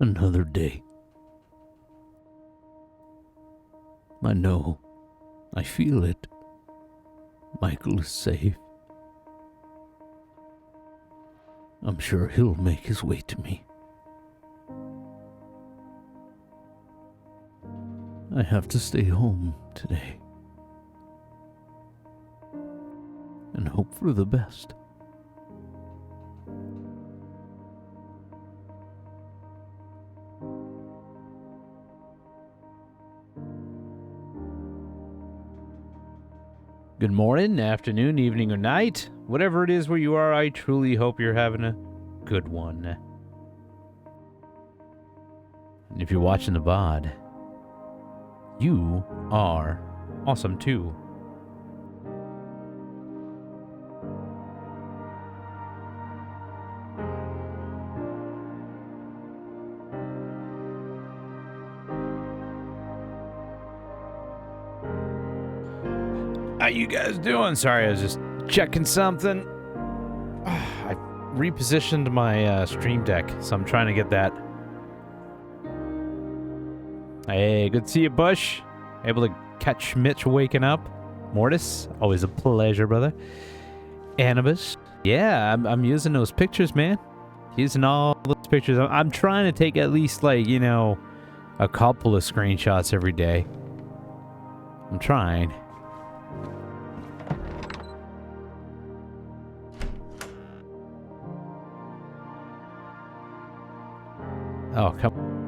Another day. I know. I feel it. Michael is safe. I'm sure he'll make his way to me. I have to stay home today. And hope for the best. Good morning, afternoon, evening, or night. Whatever it is where you are, I truly hope you're having a good one. And if you're watching the VOD, you are awesome too. How you guys doing? Sorry, I was just checking something. I repositioned my stream deck, so I'm trying to get that. Hey, good to see you, Bush. Able to catch Mitch waking up. Mortis, always a pleasure, brother. Anubis, yeah, I'm using those pictures, man. Using all those pictures. I'm trying to take at least, like, you know, a couple of screenshots every day. I'm trying. Oh, come on.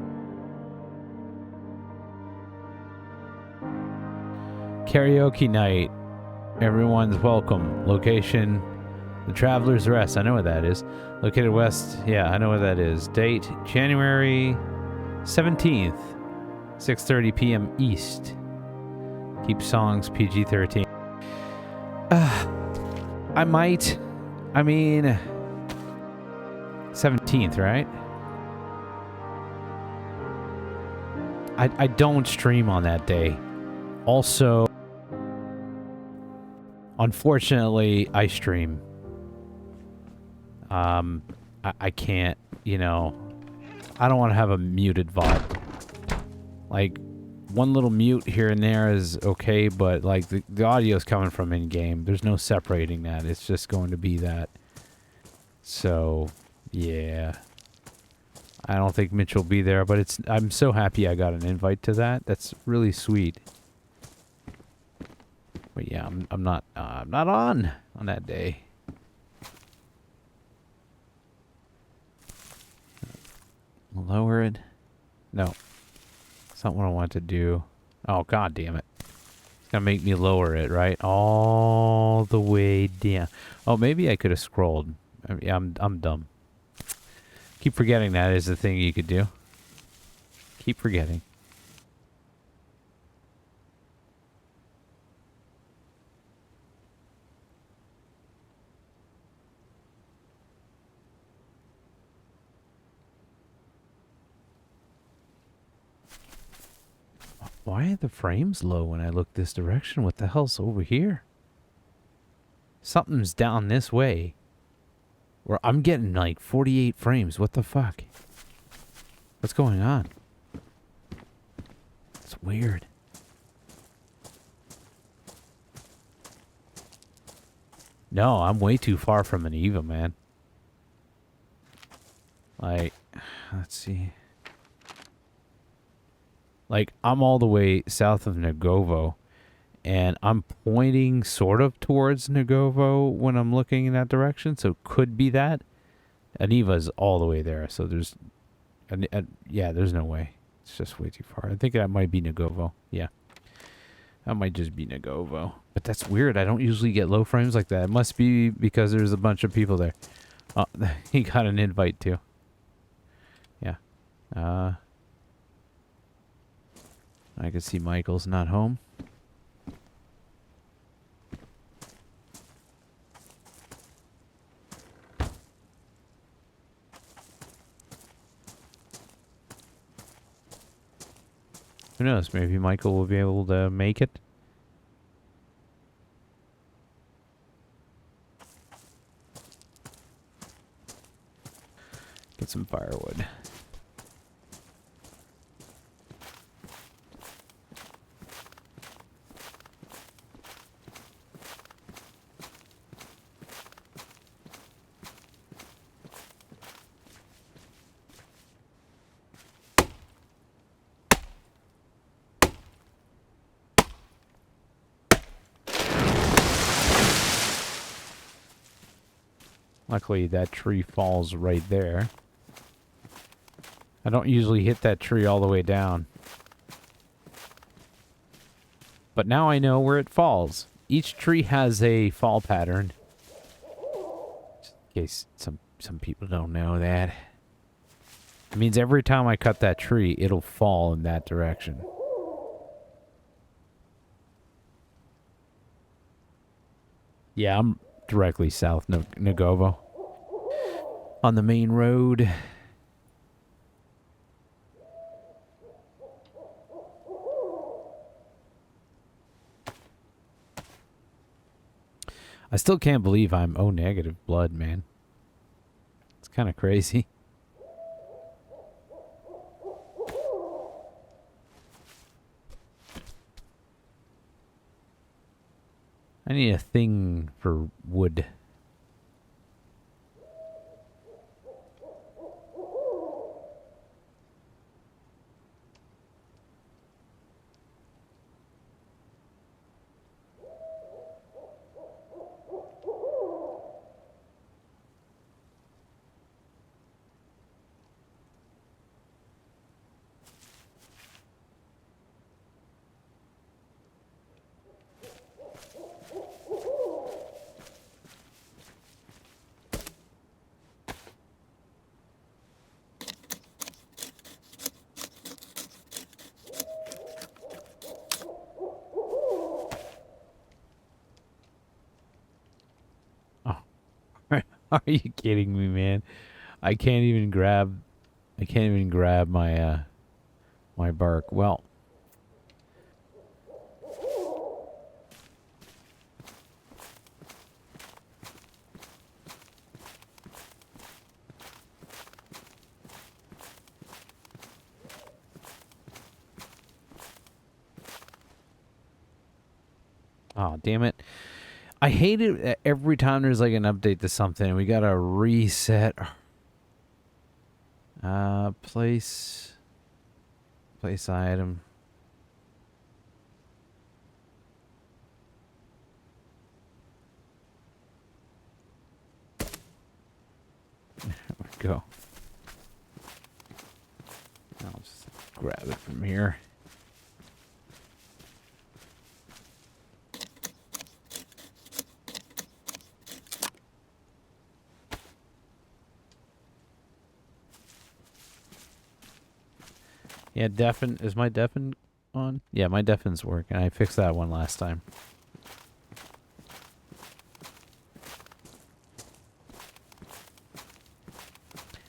Karaoke night. Everyone's welcome. Location, the Traveler's Rest. I know what that is. Located west. Yeah, I know what that is. Date, January 17th, 6:30 p.m. East. Keep songs PG-13. I might. I mean, 17th, right? I don't stream on that day. Also, unfortunately, I stream. I can't, you know, I don't want to have a muted VOD. Like, one little mute here and there is okay, but like the audio is coming from in-game. There's no separating that. It's just going to be that. So, yeah. I don't think Mitch will be there, but I'm so happy I got an invite to that. That's really sweet. But yeah, I'm not on that day. Lower it. No. That's not what I want to do. Oh, god damn it. It's gonna make me lower it, right? All the way down. Oh, maybe I could have scrolled. Yeah, I'm dumb. Keep forgetting that is the thing you could do. Keep forgetting. Why are the frames low when I look this direction? What the hell's over here? Something's down this way. Where I'm getting like 48 frames. What the fuck? What's going on? It's weird. No, I'm way too far from an Eva, man. Like, let's see. Like, I'm all the way south of Nagovo, and I'm pointing sort of towards Nagovo when I'm looking in that direction, so it could be that. Aniva's all the way there, so there's... yeah, there's no way. It's just way too far. I think that might be Nagovo. Yeah. That might just be Nagovo. But that's weird. I don't usually get low frames like that. It must be because there's a bunch of people there. Oh, he got an invite too. Yeah. I can see Michael's not home. Who knows? Maybe Michael will be able to make it. Get some firewood. Luckily, that tree falls right there. I don't usually hit that tree all the way down. But now I know where it falls. Each tree has a fall pattern. Just in case some people don't know that. It means every time I cut that tree, it'll fall in that direction. Yeah, I'm directly south Nagovo. On the main road. I still can't believe I'm O negative blood, man. It's kind of crazy. I need a thing for wood. Are you kidding me, man? I can't even grab my my bark. Well, oh, damn it. I hate it every time there's like an update to something. We gotta reset. Place item. There we go. I'll just grab it from here. Yeah, deafen. Is my deafen on? Yeah, my deafen's working. I fixed that one last time.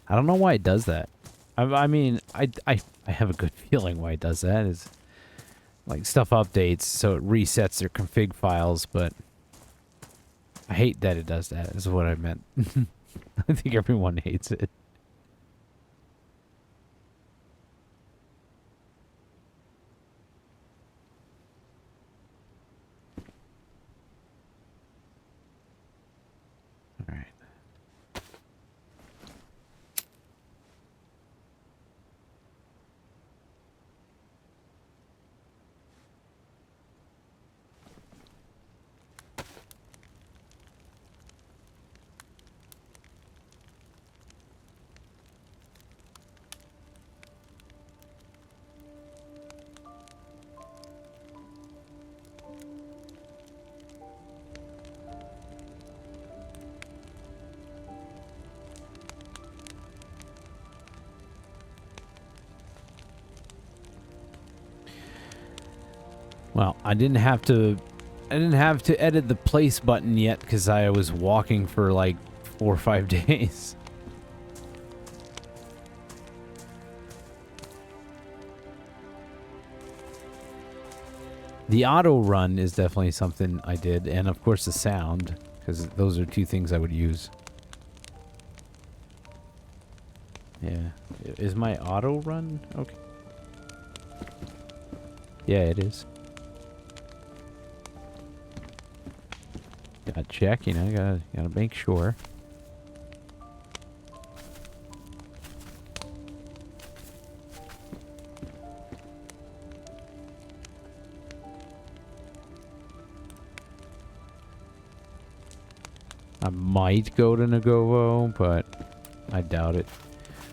I don't know why it does that. I mean, I have a good feeling why it does that. Is like stuff updates, so it resets their config files, but I hate that it does that, is what I meant. I think everyone hates it. All right. Well, I didn't have to edit the place button yet because I was walking for like 4 or 5 days. The auto run is definitely something I did, and of course the sound, because those are two things I would use. Yeah. Is my auto run okay? Yeah, it is. Gotta check, you know, gotta make sure. I might go to Nagovo, but I doubt it.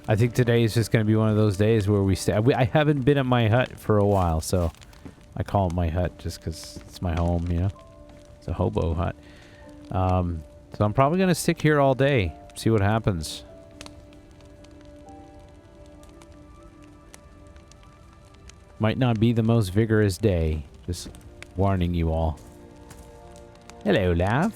I think today is just going to be one of those days where we stay. I haven't been at my hut for a while, so I call it my hut just because it's my home, you know? It's a hobo hut. So I'm probably going to stick here all day, see what happens. Might not be the most vigorous day. Just warning you all. Hello, Lav.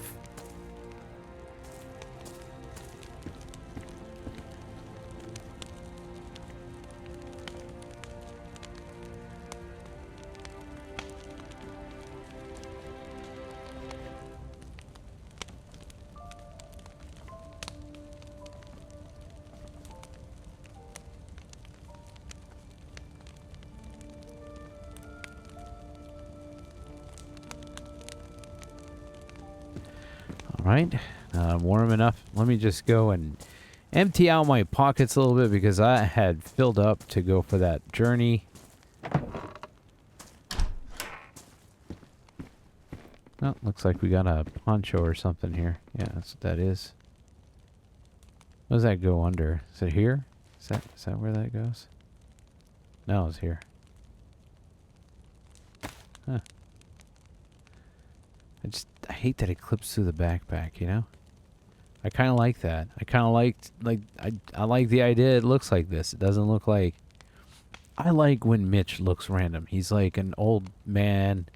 Right, warm enough. Let me just go and empty out my pockets a little bit because I had filled up to go for that journey. Oh, looks like we got a poncho or something here. Yeah, that's what that is. What does that go under? Is it here? Is that where that goes? No, it's here. Huh. I hate that it clips through the backpack, you know? I kind of like that. I kind of I like the idea it looks like this. It doesn't look like... I like when Mitch looks random. He's like an old man.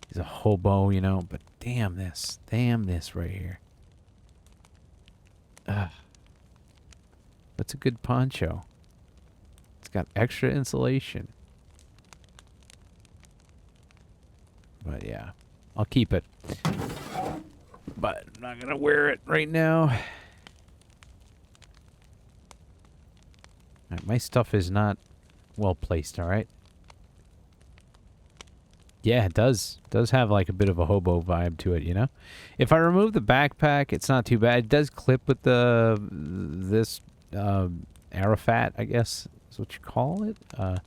He's a hobo, you know? But damn this. Damn this right here. Ugh. That's a good poncho. It's got extra insulation. But yeah, I'll keep it. But I'm not going to wear it right now. Right, my stuff is not well placed, all right? Yeah, it does. It does have like a bit of a hobo vibe to it, you know? If I remove the backpack, it's not too bad. It does clip with this Arafat, I guess is what you call it. But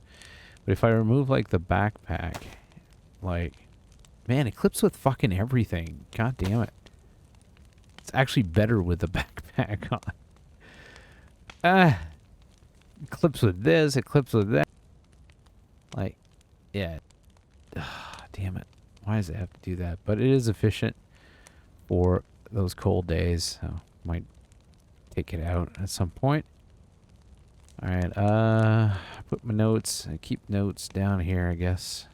if I remove like the backpack, like, man, it clips with fucking everything. God damn it. It's actually better with the backpack on. It clips with this, it clips with that. Like, yeah. Damn it. Why does it have to do that? But it is efficient for those cold days, so might take it out at some point. Alright, put my notes. I keep notes down here, I guess.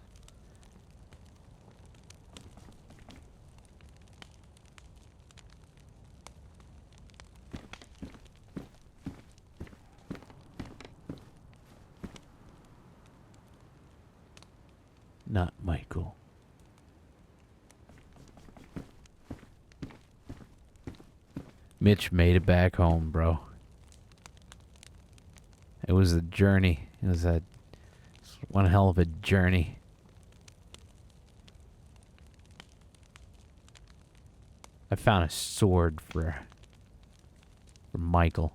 Not Michael. Mitch made it back home, bro. It was a journey. It was one hell of a journey. I found a sword for Michael.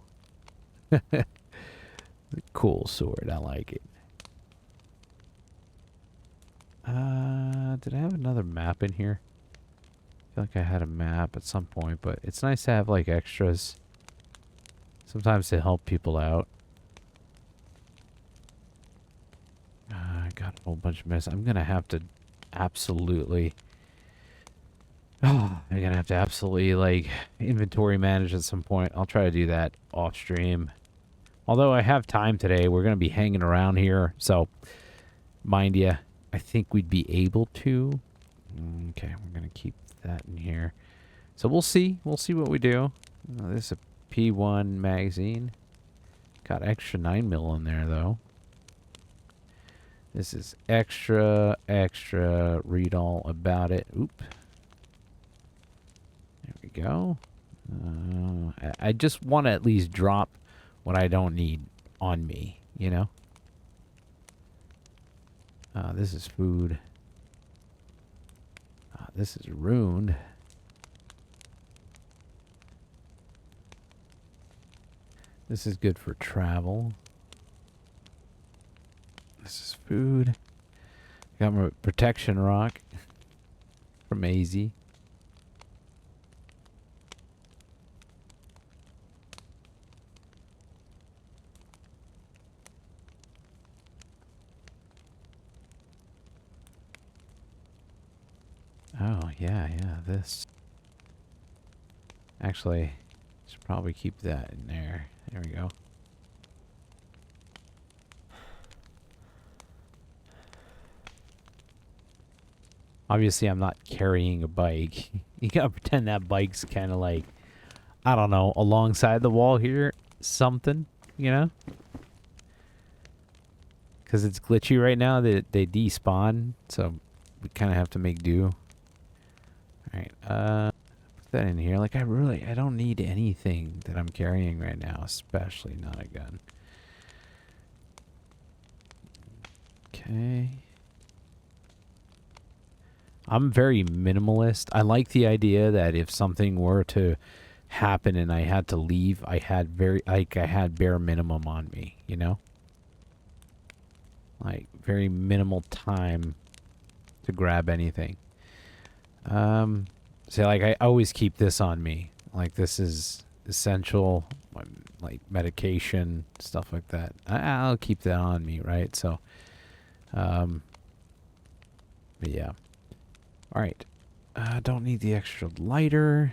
Cool sword. I like it. Did I have another map in here? I feel like I had a map at some point, but it's nice to have like extras. Sometimes to help people out. I got a whole bunch of mess. I'm gonna have to absolutely... Oh, I'm gonna have to absolutely like inventory manage at some point. I'll try to do that off stream. Although I have time today, we're gonna be hanging around here, so mind ya, I think we'd be able to. Okay, we're gonna keep that in here. So we'll see. We'll see what we do. This is a P1 magazine. Got extra 9mm in there though. This is extra. Read all about it. Oop. There we go. I just want to at least drop what I don't need on me, you know? This is food. This is ruined. This is good for travel. This is food. Got my protection rock from AZ. Oh, yeah, yeah, this. Actually, should probably keep that in there. There we go. Obviously, I'm not carrying a bike. You gotta pretend that bike's kind of like, I don't know, alongside the wall here. Something, you know? Because it's glitchy right now. They despawn, so we kind of have to make do. Alright, put that in here. Like, I don't need anything that I'm carrying right now, especially not a gun. Okay. I'm very minimalist. I like the idea that if something were to happen and I had to leave, I had bare minimum on me, you know? Like very minimal time to grab anything. So like I always keep this on me. Like this is essential, like medication, stuff like that. I'll keep that on me, right? So, but yeah. All right. Don't need the extra lighter.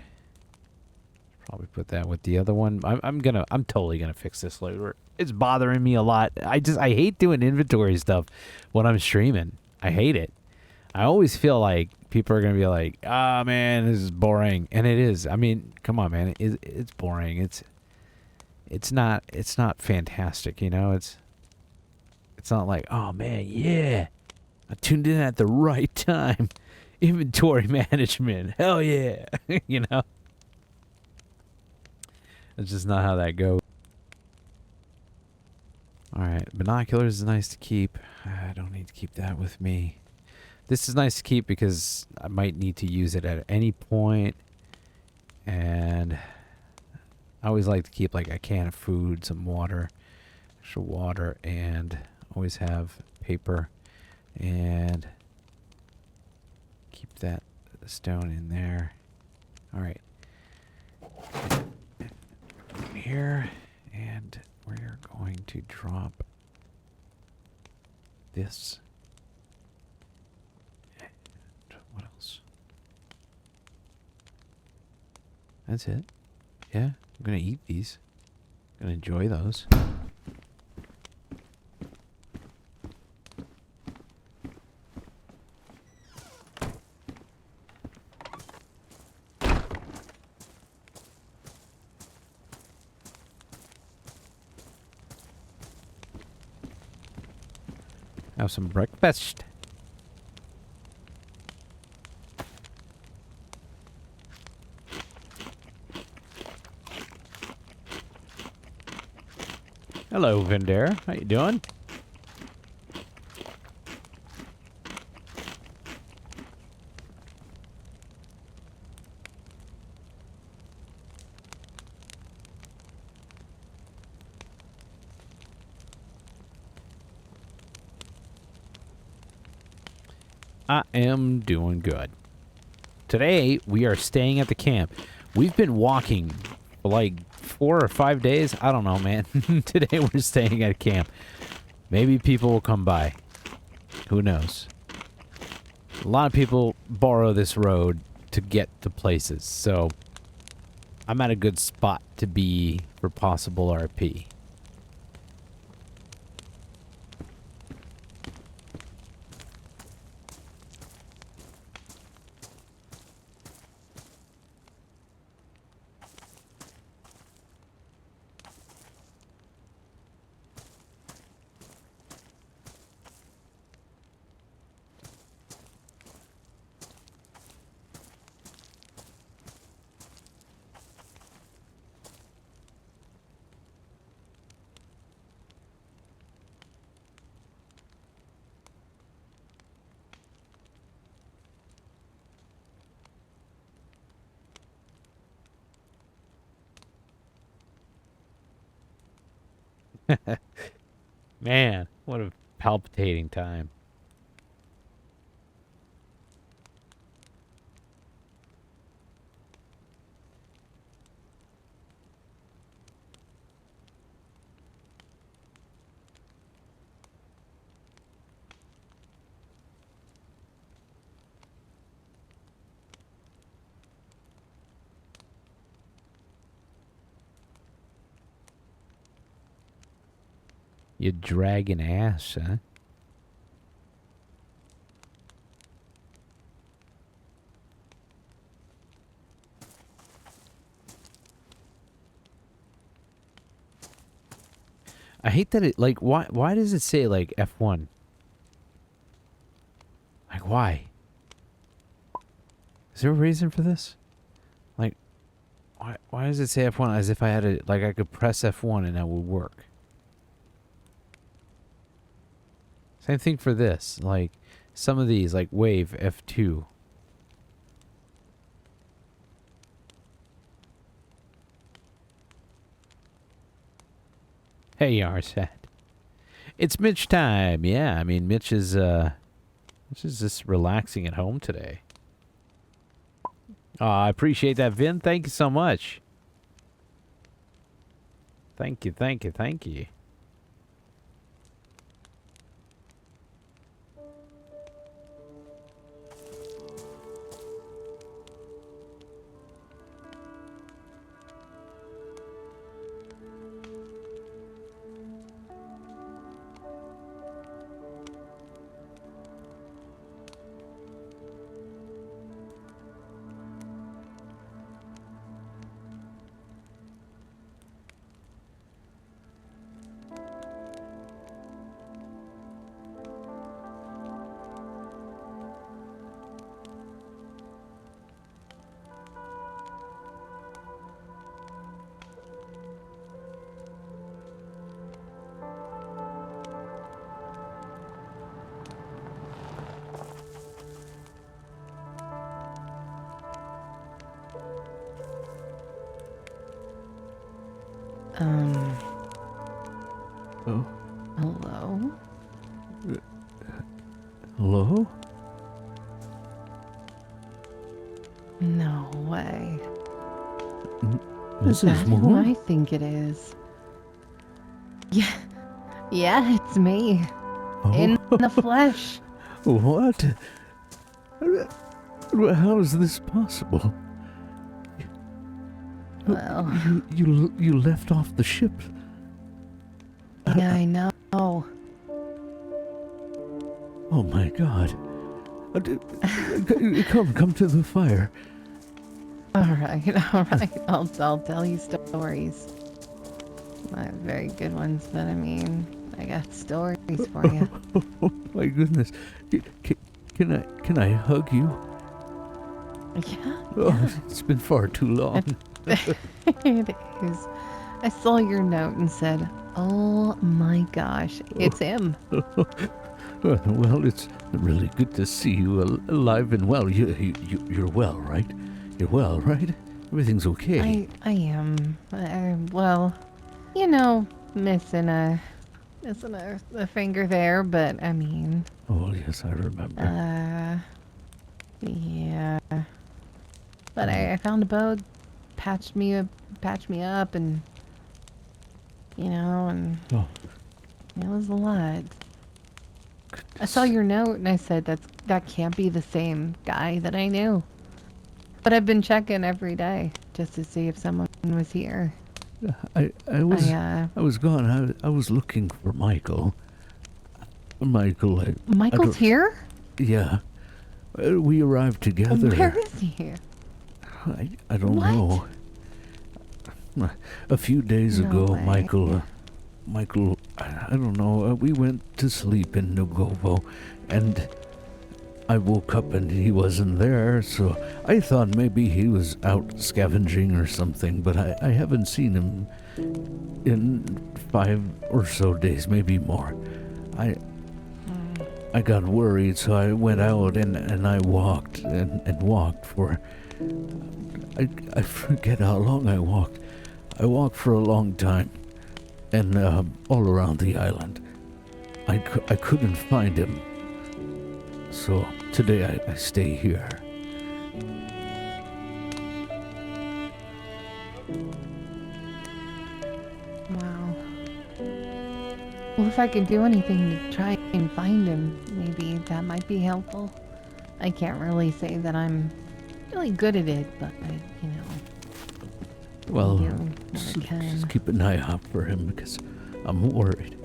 Probably put that with the other one. I'm totally gonna fix this later. It's bothering me a lot. I hate doing inventory stuff when I'm streaming. I hate it. I always feel like people are gonna be like, "Ah, man, this is boring," and it is. I mean, come on, man, it's boring. It's not fantastic, you know. It's not like, oh man, yeah, I tuned in at the right time. Inventory management, hell yeah, you know. It's just not how that goes. All right, binoculars is nice to keep. I don't need to keep that with me. This is nice to keep because I might need to use it at any point. And I always like to keep like a can of food, some water, extra water, and always have paper. And keep that stone in there. All right. Here. And we're going to drop this. What else? That's it. Yeah, I'm gonna eat these. Gonna enjoy those. Have some breakfast. Hello, Vendera. How you doing? I am doing good. Today, we are staying at the camp. We've been walking for like 4 or 5 days. I don't know, man. Today, we're staying at camp. Maybe people will come by. Who knows? A lot of people borrow this road to get to places, so I'm at a good spot to be for possible RP. Man, what a palpitating time. You dragging ass, huh? I hate that it, like, why does it say, like, F1? Like, why? Is there a reason for this? Like, why does it say F1 as if I had a, like, I could press F1 and that would work? Same thing for this. Like, some of these, like, Wave F2. Hey, Yarsat. It's Mitch time. Yeah, I mean, Mitch is just relaxing at home today. I appreciate that, Vin. Thank you so much. Thank you, thank you, thank you. Oh. Hello? Hello? No way. This Is is that who Moon? I think it is? Yeah. Yeah, it's me. Oh. In the flesh. What? How is this possible? Well, You left off the ship. yeah, I know. Oh my God! Come to the fire. All right, all right. I'll tell you stories. Not very good ones, but I mean, I got stories for you. Oh my goodness! Can I hug you? Yeah, Oh, it's been far too long. it is. I saw your note and said, "Oh my gosh, it's him." Well, it's really good to see you alive and well. You're well, right? You're well, right? Everything's okay. I am. Well, you know, missing a finger there, but I mean, Oh yes, I remember. yeah. But I found a boat, patched me up, and and Oh, it was a lot. I saw goodness. your note and I said that can't be the same guy that I knew. But I've been checking every day just to see if someone was here. I was gone. I was looking for Michael. Michael. I Michael's don't. here? Yeah, we arrived together. Where is he? I don't What? know. A few days No ago, way. Michael, I don't know. We went to sleep in Nugovo, and I woke up and he wasn't there. So I thought maybe he was out scavenging or something. But I haven't seen him in 5 or so days, maybe more. I got worried, so I went out and I walked and walked for. I forget how long I walked. I walked for a long time, and all around the island. I couldn't find him, so today I stay here. Wow. Well, if I could do anything to try and find him, maybe that might be helpful. I can't really say that I'm really good at it, but Well, I do what I can. just keep an eye out for him because I'm worried.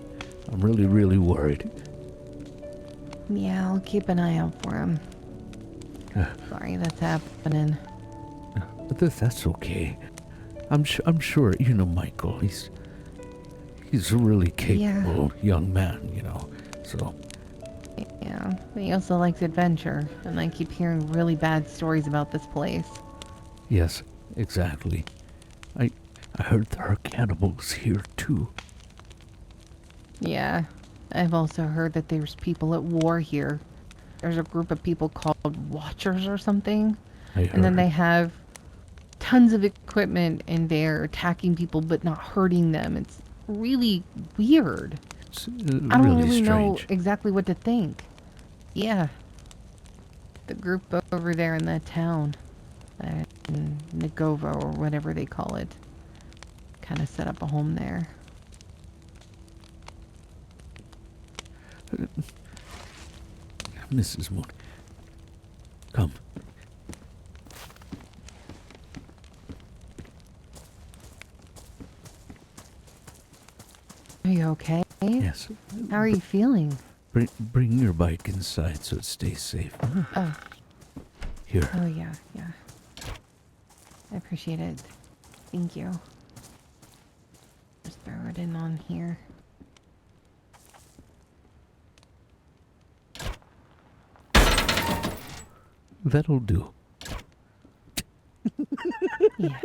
I'm really, really worried. Yeah, I'll keep an eye out for him. Uh, Sorry that's happening. But that's okay. I'm sure, Michael, he's a really capable young man, So, Yeah, he also likes adventure, and I keep hearing really bad stories about this place. yes, exactly. I heard there are cannibals here too. Yeah, I've also heard that there's people at war here. There's a group of people called Watchers or something, I and then they heard. have tons of equipment and they're attacking people but not hurting them. It's really weird. It's I don't really really know strange. exactly what to think. Yeah, the group over there in that town, Nagovo or whatever they call it, kind of set up a home there. Mrs. Moon, come. Are you okay? Yes. How are you feeling? Bring your bike inside so it stays safe. Oh, Here. oh yeah. I appreciate it. Thank you. Just throw it in on here. That'll do. Yeah.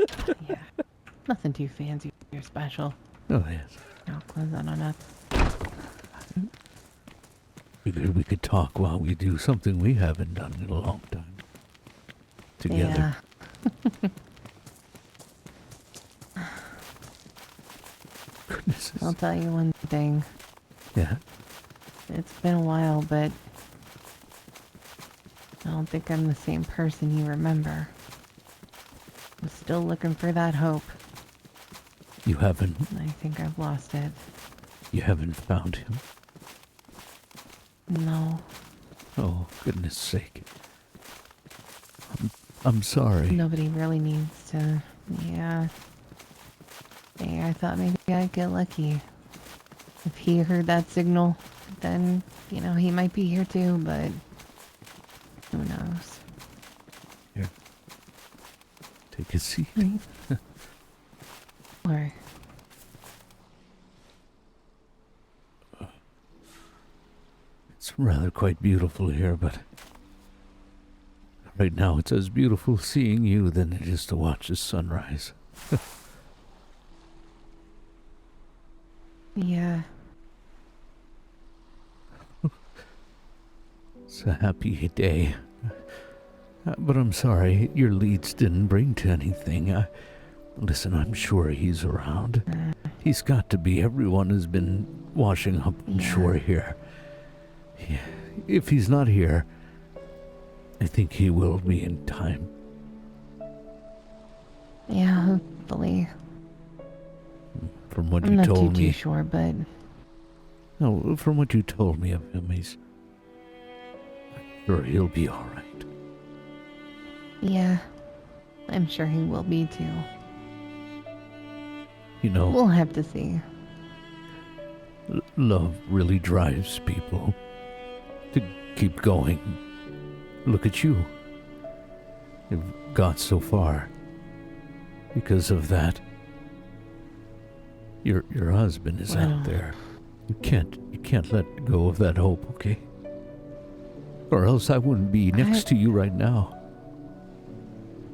Nothing too fancy or special. Oh, yes. I'll close that on up. Figured we could talk while we do something we haven't done in a long time. Together. Yeah. Goodness. I'll tell you one thing. Yeah. It's been a while, but I don't think I'm the same person you remember. I'm still looking for that hope. You haven't I think I've lost it. found him. No. Oh, goodness sake. I'm sorry. Nobody really needs to. Yeah. Hey, I thought maybe I'd get lucky. If he heard that signal, then, he might be here too, but who knows? Here. Take a seat. Or, It's rather quite beautiful here, but right now it's as beautiful seeing you than it is to watch the sunrise. yeah. It's a happy day. But I'm sorry, your leads didn't bring to anything. Listen, I'm sure he's around. He's got to be. Everyone has been washing up on shore here. Yeah. If he's not here, I think he will be in time. Yeah, hopefully. From what I'm you not told too me. sure, but No, from what you told me of him, I'm sure he'll be all right. yeah, I'm sure he will be too. We'll have to see. Love really drives people to keep going. Look at you. You've got so far. Because of that. Your husband is out there. You can't let go of that hope, okay? Or else I wouldn't be next to you right now,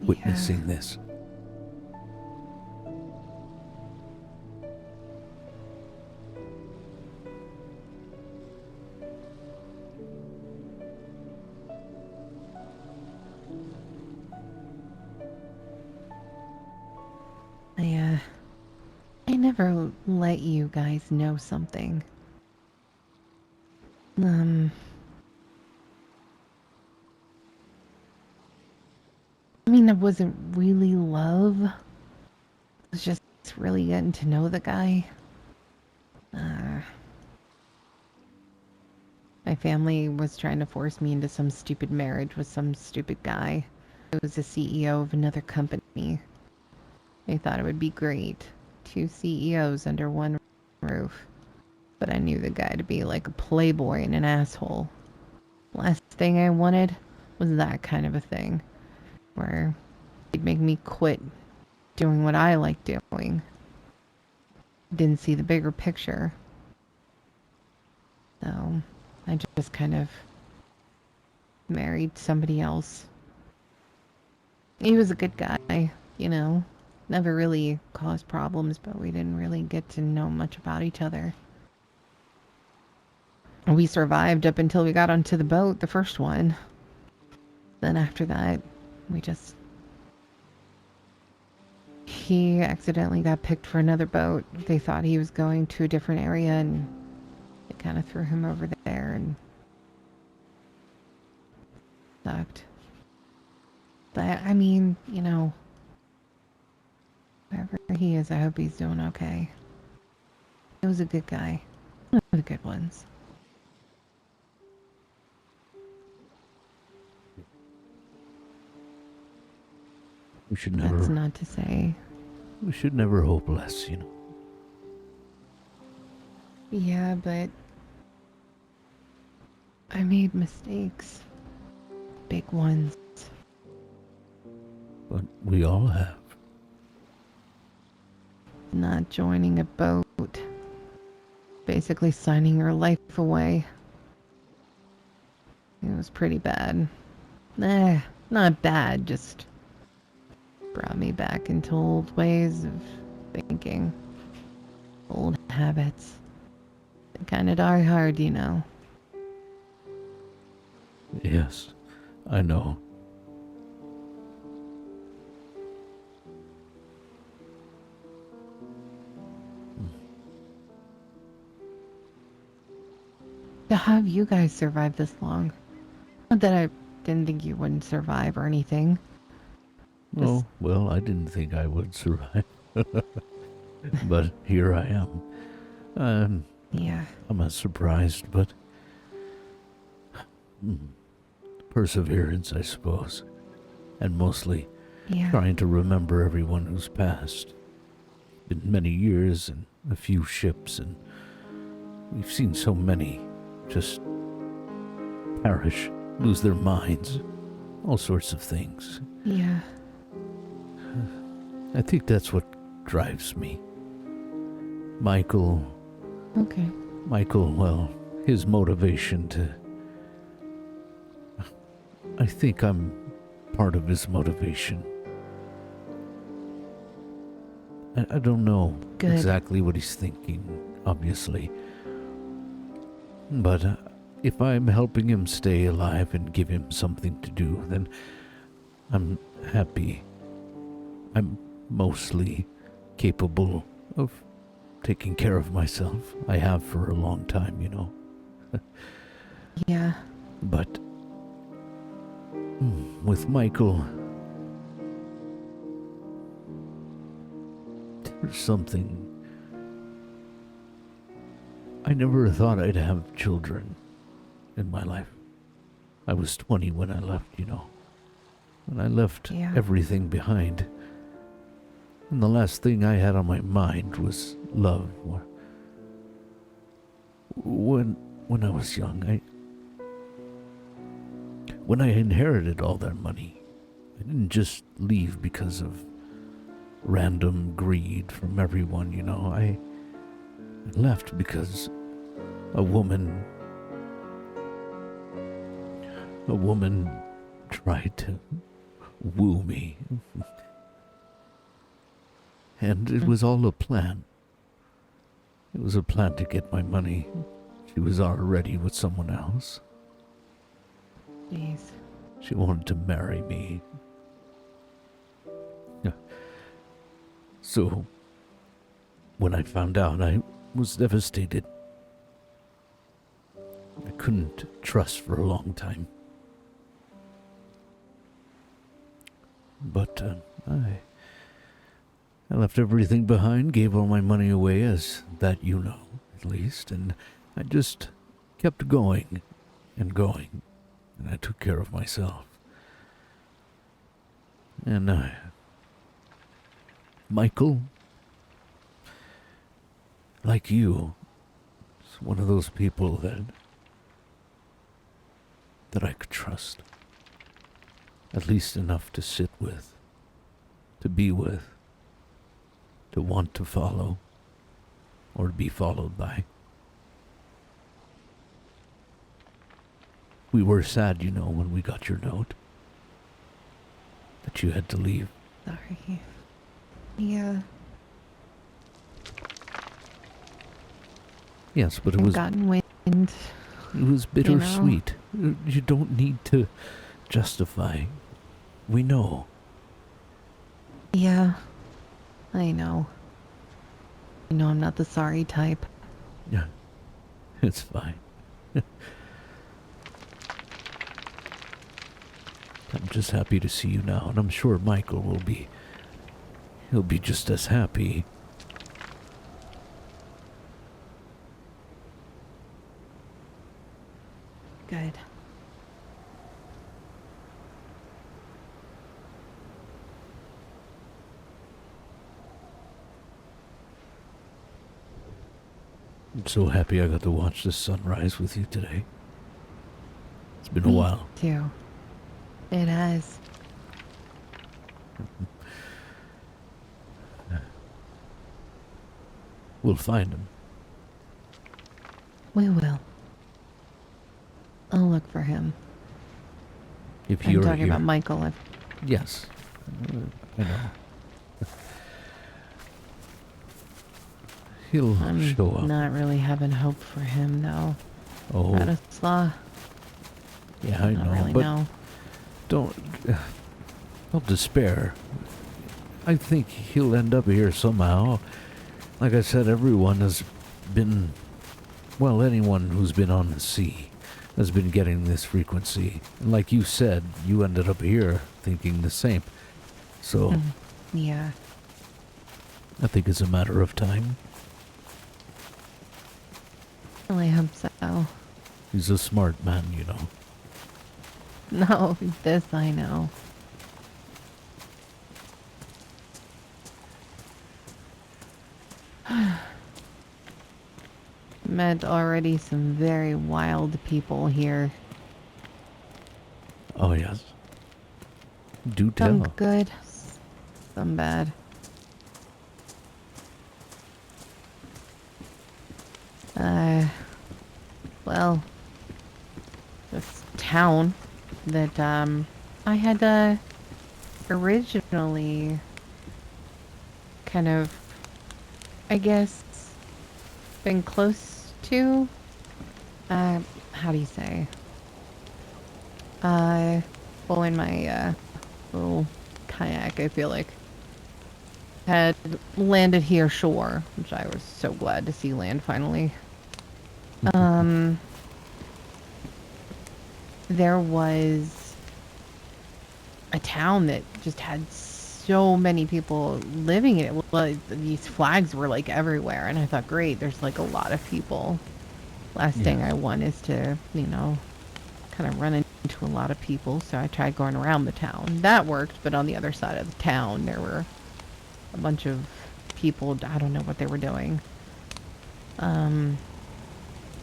witnessing this. I never let you guys know something. I mean, it wasn't really love. It was just really getting to know the guy. My family was trying to force me into some stupid marriage with some stupid guy who was the CEO of another company. They thought it would be great. Two CEOs under one roof. But I knew the guy to be like a playboy and an asshole. Last thing I wanted was that kind of a thing, where he'd make me quit doing what I like doing. Didn't see the bigger picture. So I just kind of married somebody else. He was a good guy, you know. Never really caused problems, but we didn't really get to know much about each other. We survived up until we got onto the boat, the first one. Then after that, we just... He accidentally got picked for another boat. They thought he was going to a different area, and it kind of threw him over there, and... sucked. But, I mean, you know... wherever he is, I hope he's doing okay. He was a good guy. One of the good ones. We should That's never. not to say... We should never hope less, you know. Yeah, but... I made mistakes. Big ones. But we all have. Not joining a boat. Basically signing your life away. It was pretty bad. Not bad, just brought me back into old ways of thinking. Old habits. They kind of die hard, you know. Yes, I know. To have you guys survive this long. Not that I didn't think you wouldn't survive or anything. Oh, well, I didn't think I would survive. But here I am. Yeah. I'm not surprised, but... perseverance, I suppose. And mostly Yeah. trying to remember everyone who's passed. Been many years and a few ships, and we've seen so many just perish, lose their minds, all sorts of things. Yeah. I think that's what drives me. Michael, Okay. well, his motivation to... I think I'm part of his motivation. I don't know Good. exactly what he's thinking, obviously. But if I'm helping him stay alive and give him something to do, then I'm happy. I'm mostly capable of taking care of myself. I have for a long time, you know. Yeah. But with Michael, there's something. I never thought I'd have children in my life. I was 20 when I left, you know. When I left Yeah. everything behind. And the last thing I had on my mind was love. When I was young, when I inherited all that money, I didn't just leave because of random greed from everyone, you know. I left because a woman tried to woo me. And it was all a plan. It was a plan to get my money. She was already with someone else. Jeez. She wanted to marry me. So, when I found out, I was devastated. I couldn't trust for a long time. But I left everything behind, gave all my money away, as that you know, at least, and I just kept going and going, and I took care of myself. And Michael, like you, one of those people that I could trust. At least enough to sit with, to be with, to want to follow, or to be followed by. We were sad, when we got your note. That you had to leave. Sorry. Yeah. Yes, but it I've was gotten wind. it was bittersweet. You don't need to justify. We know. Yeah. I know. I'm not the sorry type. Yeah, it's fine. I'm just happy to see you now, and I'm sure Michael will be. He'll be just as happy. Good. I'm so happy I got to watch the sunrise with you today. It's been a Me while. too. It has. We'll find him. We will. I'll look for him. If I'm you're talking here. about Michael. Yes. I know. He'll I'm show up. not really having hope for him, though. Oh, Radislaw, yeah, I not know. really But know. don't despair. I think he'll end up here somehow. Like I said, everyone has been, well, anyone who's been on the sea has been getting this frequency. And like you said, you ended up here thinking the same. So Yeah. I think it's a matter of time. Well, I hope so. He's a smart man, No, this I know. Met already some very wild people here. Oh, yes. Do Some tell. good, some bad. Well, this town that, I had, originally kind of, I guess, been close to, how do you say? Well, in my, little kayak, I feel like, had landed here shore, which I was so glad to see land finally. There was a town that just had so many people living in it. Well, these flags were like everywhere, and I thought, great, there's like a lot of people. Last thing I want is to, kind of run into a lot of people, so I tried going around the town. That worked, but on the other side of the town, there were a bunch of people. I don't know what they were doing.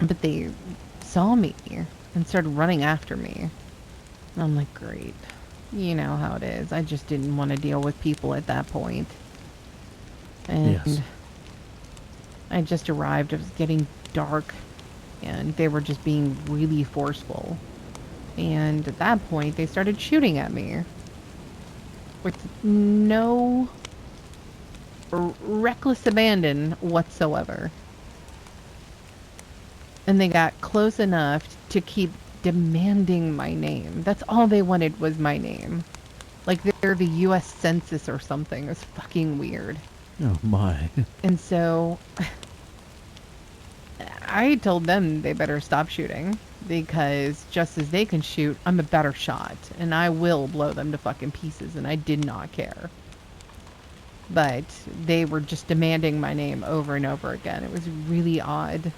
But they saw me and started running after me. And I'm like, great. You know how it is. I just didn't want to deal with people at that point. And Yes. I just arrived. It was getting dark. And they were just being really forceful. And at that point, they started shooting at me. With no reckless abandon whatsoever. And they got close enough to keep demanding my name. That's all they wanted was my name. Like they're the US Census or something. It's fucking weird. Oh, my. And so I told them they better stop shooting, because just as they can shoot, I'm a better shot and I will blow them to fucking pieces, and I did not care. But they were just demanding my name over and over again. It was really odd.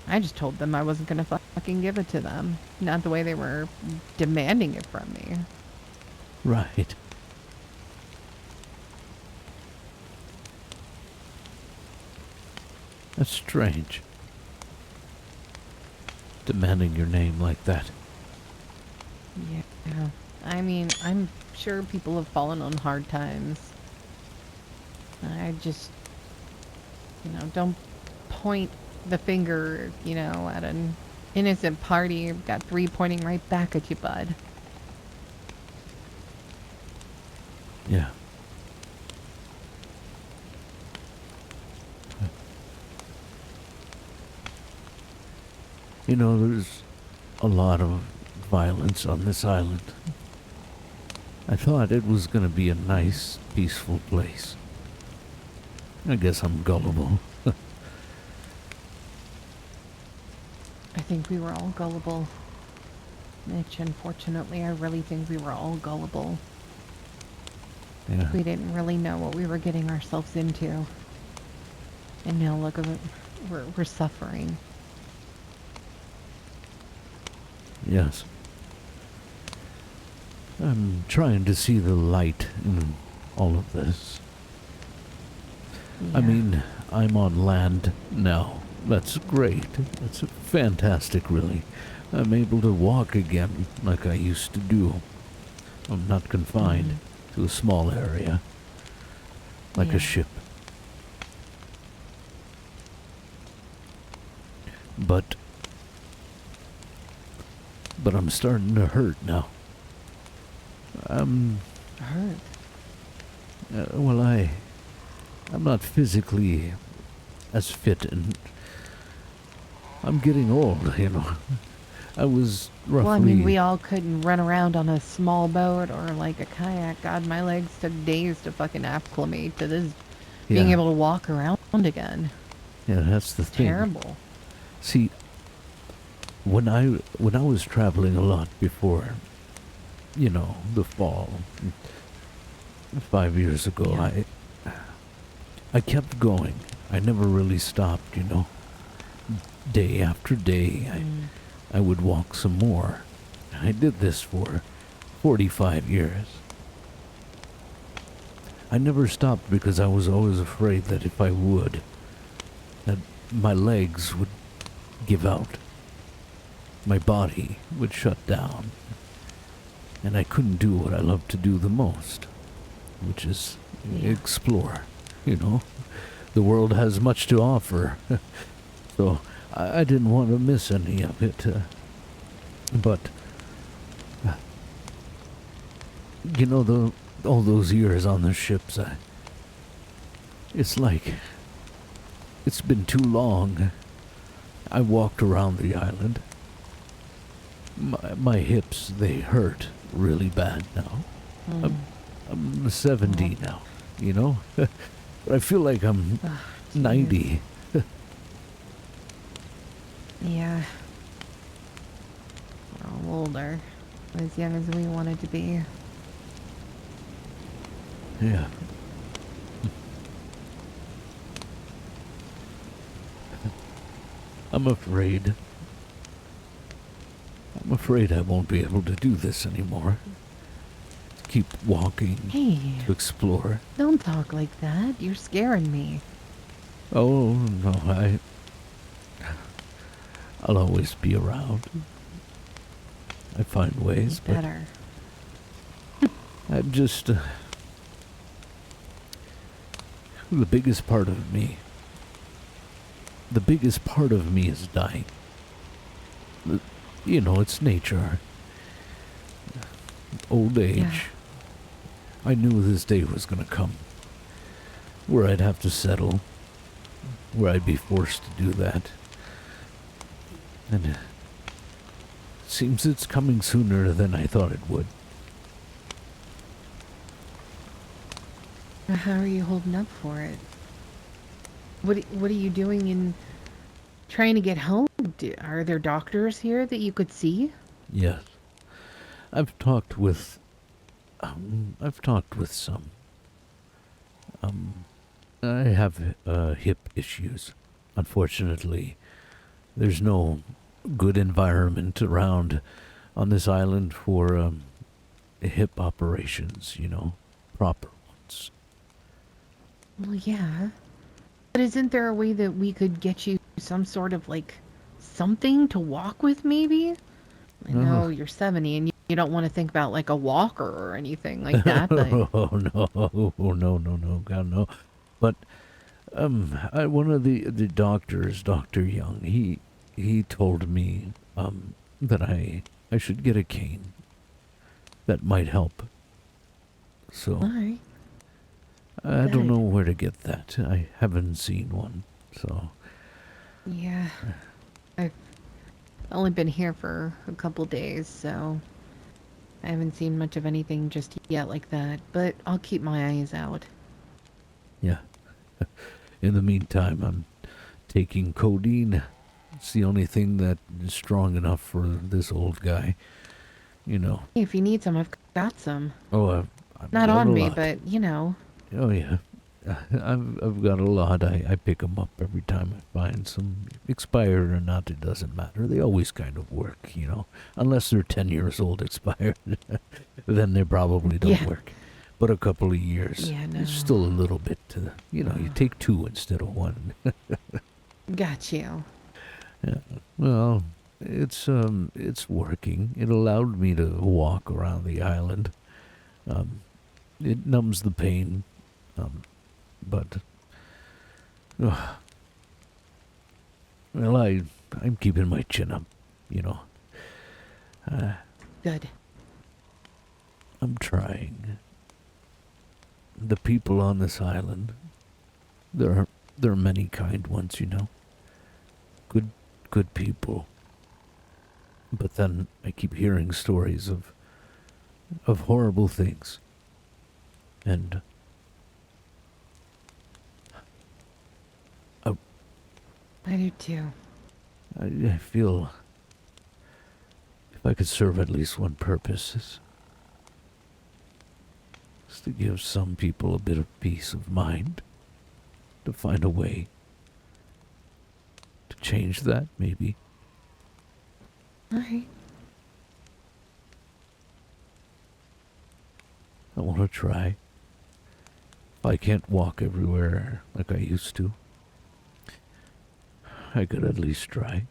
I just told them I wasn't going to fucking give it to them. Not the way they were demanding it from me. Right. That's strange. demanding your name like that. Yeah. I mean, I'm sure people have fallen on hard times. I just, don't point the finger, at an innocent party. You've got three pointing right back at you, bud. Yeah. There's a lot of violence on this island. I thought it was going to be a nice, peaceful place. I guess I'm gullible. I think we were all gullible. Mitch, unfortunately, I really think we were all gullible. Yeah. We didn't really know what we were getting ourselves into. And now look at it, we're suffering. Yes. I'm trying to see the light in all of this. I Yeah. mean, I'm on land now. That's great. That's fantastic, really. I'm able to walk again like I used to do. I'm not confined to a small area like Yeah. a ship. But I'm starting to hurt now. Hurt. Well, I'm not physically as fit, and I'm getting old, I was roughly... Well, I mean, we all couldn't run around on a small boat or like a kayak. God, my legs took days to fucking acclimate to this, being Yeah. able to walk around again. Yeah, that's the thing. Terrible. See, when I was traveling a lot before, the fall, 5 years ago, Yeah. I kept going. I never really stopped, Day after day, I would walk some more. I did this for 45 years. I never stopped because I was always afraid that if I would, that my legs would give out. My body would shut down. And I couldn't do what I love to do the most, which is explore, The world has much to offer. So I didn't want to miss any of it. But, all those years on the ships, it's like it's been too long. I walked around the island. My hips, they hurt really bad now. I'm 70 now, But I feel like I'm 90. Yeah. We're all older. As young as we wanted to be. Yeah. I'm afraid. I'm afraid I won't be able to do this anymore. Keep walking Hey, to explore. don't talk like that. You're scaring me. Oh, no, I'll always be around. I find ways, but Better. I'm just... the biggest part of me is dying. It's nature. Old age. Yeah. I knew this day was gonna come, where I'd have to settle, where I'd be forced to do that. And it seems it's coming sooner than I thought it would. How are you holding up for it? What are you doing in trying to get home? Are there doctors here that you could see? Yes. I've talked with some. I have hip issues. Unfortunately, there's no good environment around on this island for hip operations, proper ones. Well, yeah. But isn't there a way that we could get you some sort of, like, something to walk with, maybe? I Oh, know you're 70 and you don't want to think about like a walker or anything like that, but oh no, no, God no. But one of the doctors, Doctor Young, he told me that I should get a cane. That might help. So alright, I don't good. know where to get that. I haven't seen one. So Yeah, I've only been here for a couple days, so I haven't seen much of anything just yet like that, but I'll keep my eyes out. yeah. In the meantime, I'm taking codeine. It's the only thing that is strong enough for this old guy. You know. Hey, if you need some, I've got some. Oh, I've Not got a on me, lot. but you know. Oh yeah, I've got a lot. I pick them up every time I find some, expired or not. It doesn't matter. They always kind of work, you know, unless they're 10 years old expired. Then they probably don't Yeah. work. But a couple of years, Yeah, no. it's still a little bit to, you know. You take two instead of one. Got you. Yeah. Well, it's working. It allowed me to walk around the island. It numbs the pain. Um, but well, I'm keeping my chin up, you know. Uh, Good. I'm trying. The people on this island, there are many kind ones, you know. Good people. But then I keep hearing stories of horrible things. And I, I do too. I feel if I could serve at least one purpose is to give some people a bit of peace of mind, to find a way to change that, maybe. Alright. I want to try. If I can't walk everywhere like I used to, I could at least try.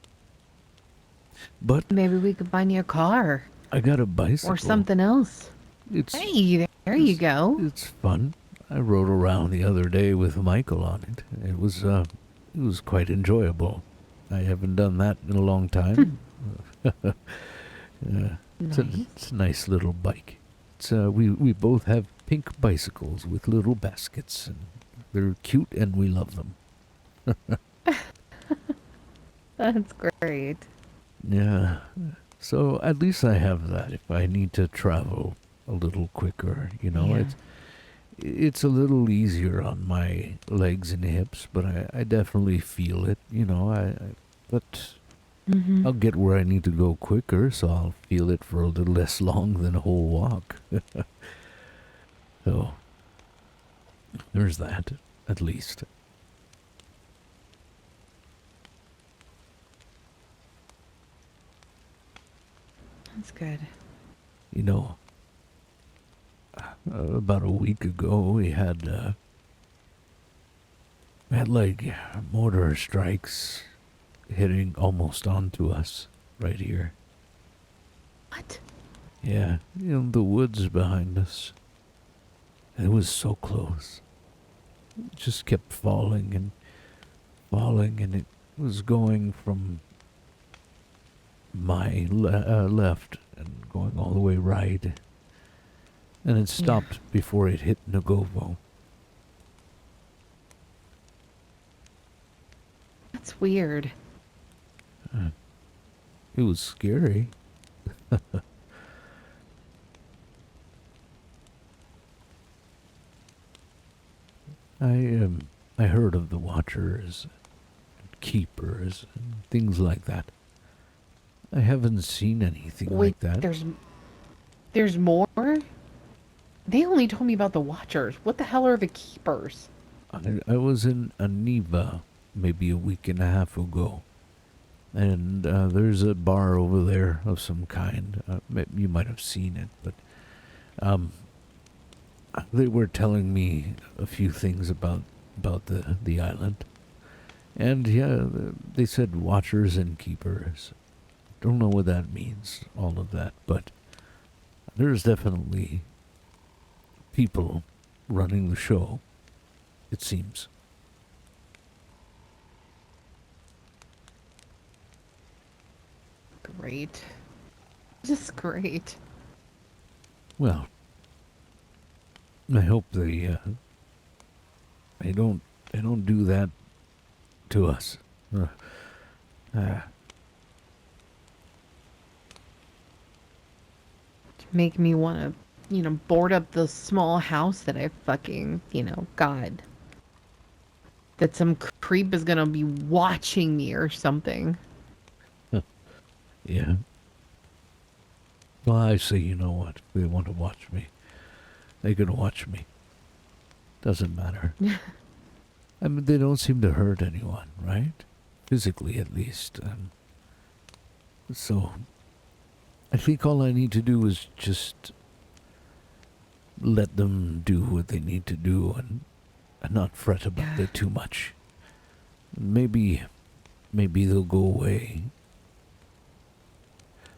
But Maybe we could find you a car I got a bicycle. or something else. It's Hey, there you it's, go. it's fun. I rode around the other day with Michael on it. It was quite enjoyable. I haven't done that in a long time. Nice. It's a nice little bike. We both have pink bicycles with little baskets, and they're cute, and we love them. That's great. Yeah. So at least I have that if I need to travel a little quicker, you know. Yeah. It's a little easier on my legs and hips, but I definitely feel it, you know. But Mm-hmm. I'll get where I need to go quicker, so I'll feel it for a little less long than a whole walk. So there's that, at least. That's good. You know, about a week ago we had like mortar strikes hitting almost onto us right here. What? Yeah, you know, the woods behind us. It was so close. It just kept falling, and it was going from my left and going all the way right. And it stopped before it hit Nagovo. That's weird. It was scary. I heard of the Watchers, Keepers, and things like that. I haven't seen anything Wait, like that. there's more? They only told me about the Watchers. What the hell are the Keepers? I was in Aniva maybe a week and a half ago, and there's a bar over there of some kind. You might have seen it, but they were telling me a few things about the island, And yeah, they said watchers and keepers. Don't know what that means, all of that, but there's definitely people running the show, it seems. Great. Just great. Well, I hope they don't do that to us. Uh, uh, To make me want to, board up the small house that I fucking, got. That some creep is gonna be watching me or something. yeah. Well, I say, you know what? If they want to watch me, they can watch me. Doesn't matter. I mean, they don't seem to hurt anyone, right? Physically, at least. So, I think all I need to do is just let them do what they need to do and not fret about it too much. Maybe they'll go away.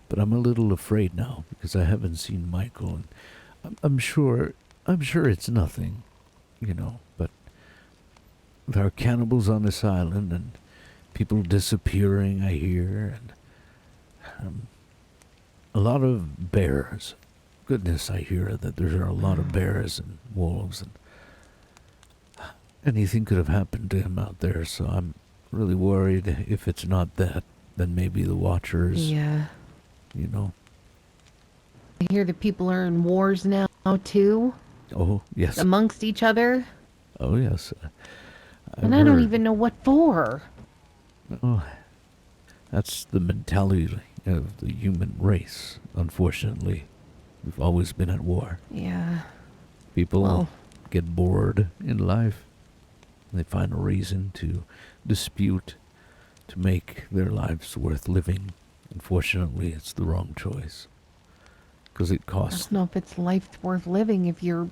But I'm a little afraid now because I haven't seen Michael, and I'm sure it's nothing, But there are cannibals on this island and people disappearing. I hear, and a lot of bears. Goodness, I hear that there are a lot of bears and wolves, and anything could have happened to him out there. So I'm really worried. If it's not that, then maybe the Watchers. Yeah. I hear that people are in wars now, too. Oh, yes. Amongst each other. Oh, yes. And I don't even know what for. Oh, that's the mentality of the human race, unfortunately. We've always been at war. Yeah. People get bored in life. They find a reason to dispute, to make their lives worth living. Unfortunately, it's the wrong choice. Because it I costs... don't know if it's life worth living if you're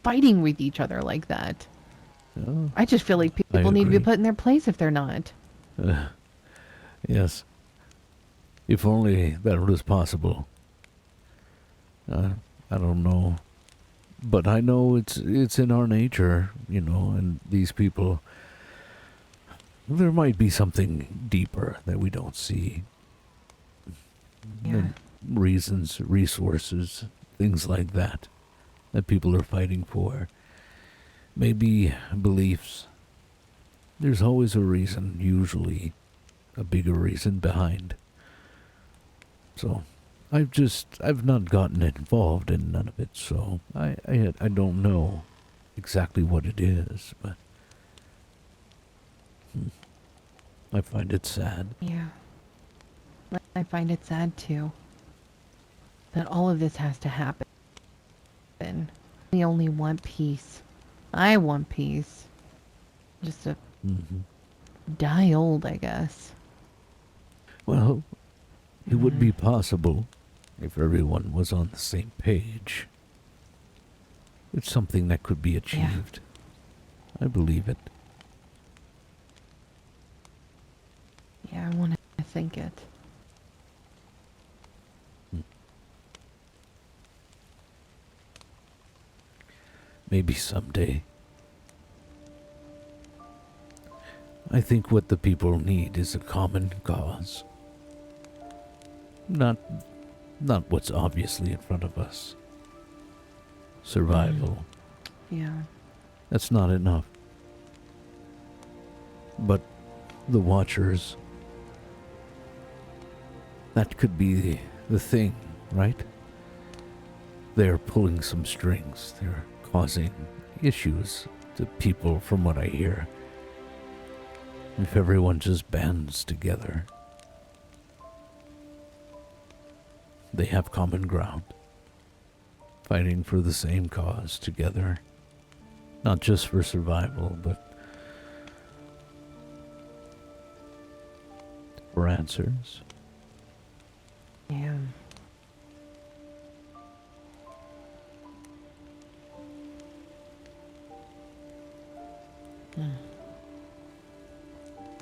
fighting with each other like that. Oh, I just feel like people need to be put in their place if they're not. Yes. If only that was possible. I don't know. But I know it's in our nature, and these people... There might be something deeper that we don't see. Yeah. Reasons, resources, things like that people are fighting for. Maybe beliefs. There's always a reason, usually a bigger reason behind. So, I've not gotten involved in none of it, so I don't know exactly what it is, but I find it sad. Yeah. I find it sad too. That all of this has to happen. We only want peace. I want peace. Just to die old, I guess. Well, it would be possible if everyone was on the same page. It's something that could be achieved. I believe it. Yeah, I want to think it. Maybe someday. I think what the people need is a common cause. Not what's obviously in front of us. Survival. Yeah. That's not enough. But the Watchers, that could be the thing, right? They're pulling some strings. They're causing issues to people, from what I hear. If everyone just bands together, they have common ground, fighting for the same cause together, not just for survival, but for answers. Yeah.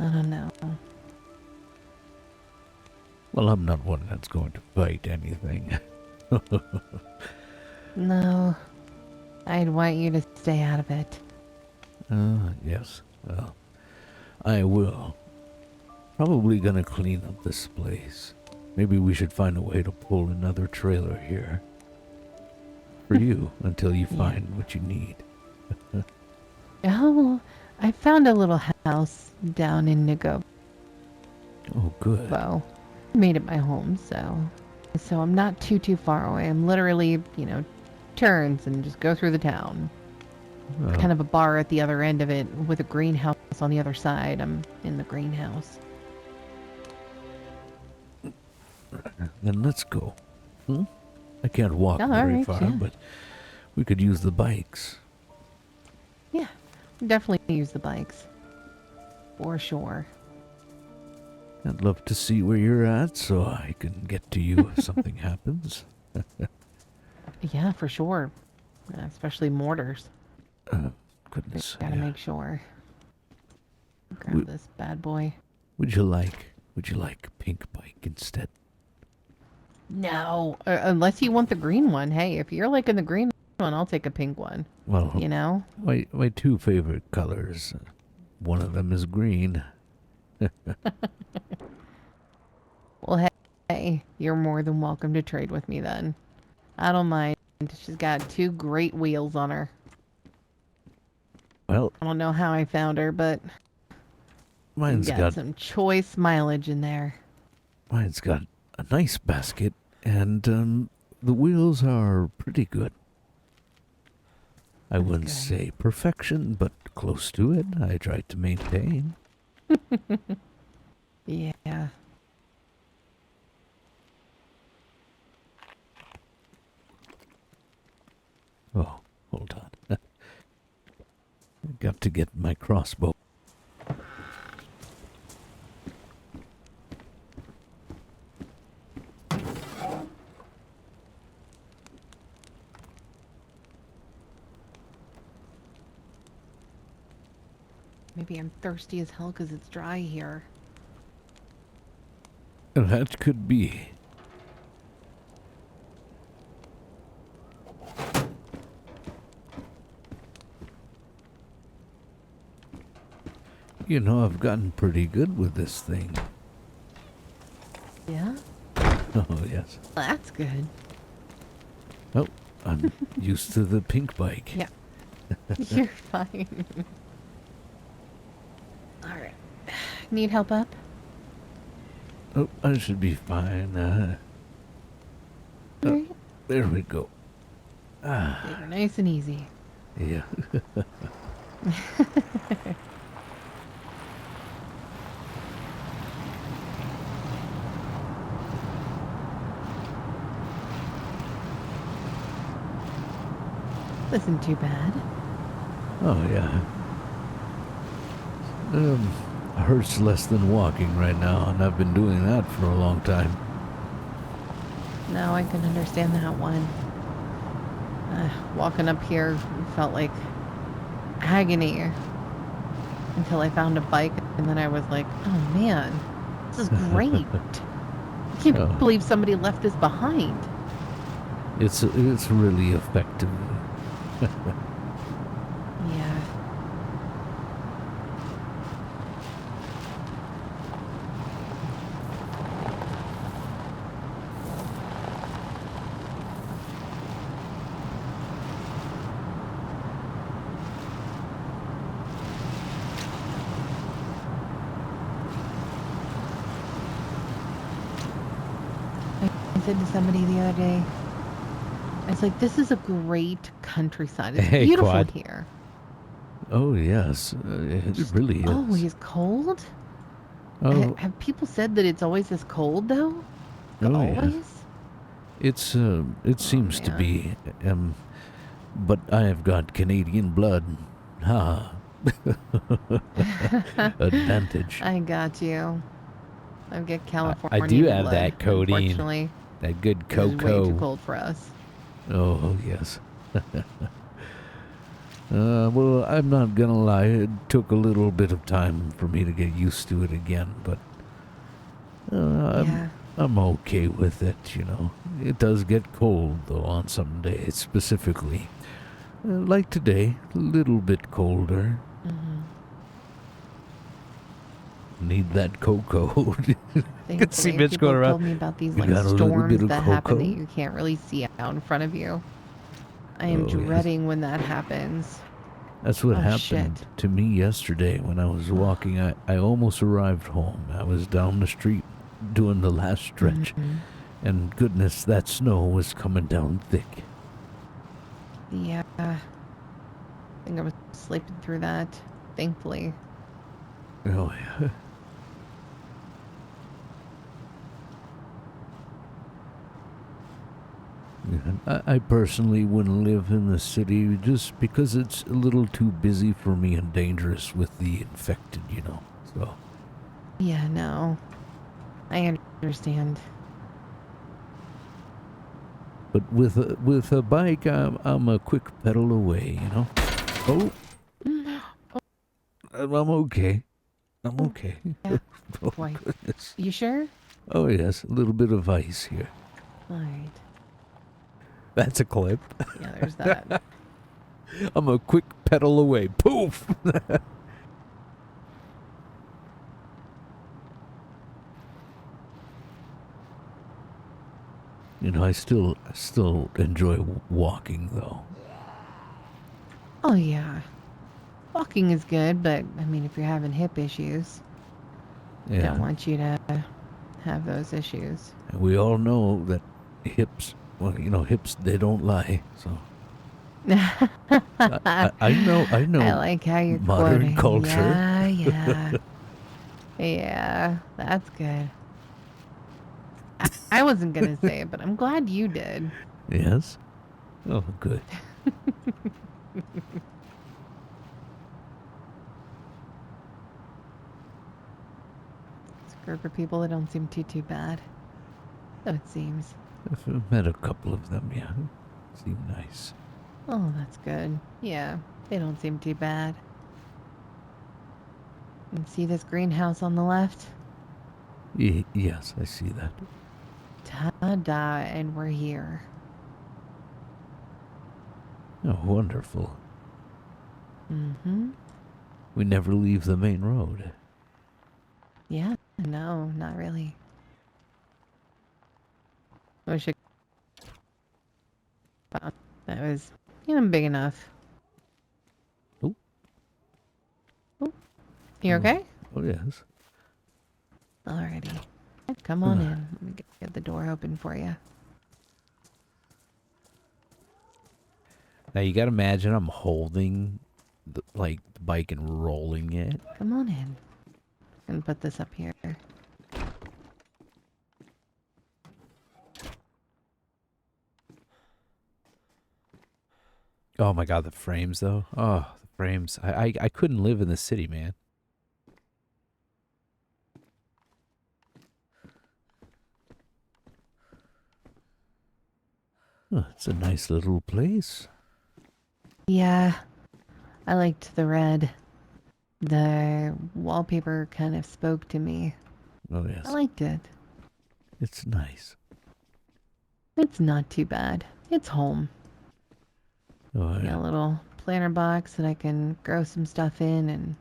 I don't know. Well, I'm not one that's going to fight anything. No, I'd want you to stay out of it. Yes. Well, I will. Probably gonna clean up this place. Maybe we should find a way to pull another trailer here. For you, until you find what you need. Oh, I found a little house down in Nagobo. Oh, good. Made it my home, so I'm not too far away. I'm literally, turns and just go through the town. Well, Kind of a bar at the other end of it with a greenhouse on the other side. I'm in the greenhouse. then let's go. I can't walk Oh, very alright, far, yeah. but we could use the bikes. Yeah, definitely use the bikes. For sure. I'd love to see where you're at so I can get to you if something happens. Yeah, for sure. Especially mortars. Goodness. Gotta yeah. make sure. Grab We- this bad boy. Would you like a pink bike instead? No, unless you want the green one. Hey, if you're liking the green one, I'll take a pink one. Well, You know? my two favorite colors. One of them is green. Well, hey, you're more than welcome to trade with me then. I don't mind. She's got 2 great wheels on her. Well, I don't know how I found her, but mine's got some choice mileage in there. a nice basket, and the wheels are pretty good. I wouldn't good. say perfection, but close to it. I tried to maintain. Yeah. Oh, hold on. I got to get my crossbow. Maybe I'm thirsty as hell because it's dry here. That could be. You know, I've gotten pretty good with this thing. Yeah? Oh, yes. That's good. Oh, I'm used to the pink bike. Yeah. You're fine. Alright. Need help up? Oh, I should be fine. Alright. There we go. You're nice and easy. Yeah. Isn't too bad. Oh, yeah. Hurts less than walking right now, and I've been doing that for a long time. No, I can understand that one. Walking up here felt like agony until I found a bike, and then I was like, oh man, this is great. I can't Oh. believe somebody left this behind. It's really effective. Yeah. I said to somebody the other day, I was like, this is a great countryside. It's Hey, beautiful Quad. here. Oh, yes. It really is. Oh, he's cold? Oh, Have people said that it's always this cold, though? Oh, yeah. Always? it seems to man. be. But I have got Canadian blood. Ha. Advantage. I got you. I get California. I do have blood, that codeine. Unfortunately, That good it's way too cocoa. cold for us. Oh, yes. Well, I'm not gonna lie. It took a little bit of time for me to get used to it again, but Yeah. I'm okay with it. It does get cold though on some days, specifically. Like today, a little bit colder. Mm-hmm. Need that cocoa. I could see Thankfully, Mitch people going have around. told me about these You like got a little bit storms of that happen that cocoa? you can't really see out in front of you. I am Oh, yes. dreading when that happens. That's what Oh happened shit. to me yesterday when I was walking. I almost arrived home. I was down the street doing the last stretch. Mhm. And goodness, that snow was coming down thick. Yeah. I think I was sleeping through that. Thankfully. Oh, yeah. Yeah, I personally wouldn't live in the city just because it's a little too busy for me and dangerous with the infected. So, Yeah, no. I understand. but with a bike, I'm a quick pedal away. Oh, I'm okay. I'm okay. Yeah. Oh, Boy. goodness. You sure? Oh, yes, a little bit of ice here. Alright. That's a clip. Yeah, there's that. I'm a quick pedal away. Poof! I still enjoy walking though. Oh yeah. Walking is good, but I mean if you're having hip issues, I Yeah, don't want you to have those issues. and we all know that hips. Well, hips they don't lie. So I know I like how you're modern quoting. culture. Yeah, yeah. Yeah, that's good. I wasn't gonna say it, but I'm glad you did. Yes. Oh, good. It's a group of people that don't seem too bad. So it seems. I've met a couple of them. Yeah, seem nice. Oh, that's good. Yeah, they don't seem too bad. And see this greenhouse on the left? Yes, I see that. Ta-da, and we're here. Oh, wonderful. Mm-hmm. We never leave the main road. Yeah, no, not really. Wish it that was, big enough. Oh. Oh, you okay? Oh, yes. Alrighty. Come on in. Let me get the door open for you. Now you got to imagine I'm holding the bike and rolling it. Come on in. And put this up here. Oh my god, the frames though. Oh, the frames. I couldn't live in the city, man. Oh, it's a nice little place. Yeah, I liked the red. The wallpaper kind of spoke to me. Oh, yes. I liked it. It's nice. It's not too bad. It's home. Oh, Got a little planter box that I can grow some stuff in, and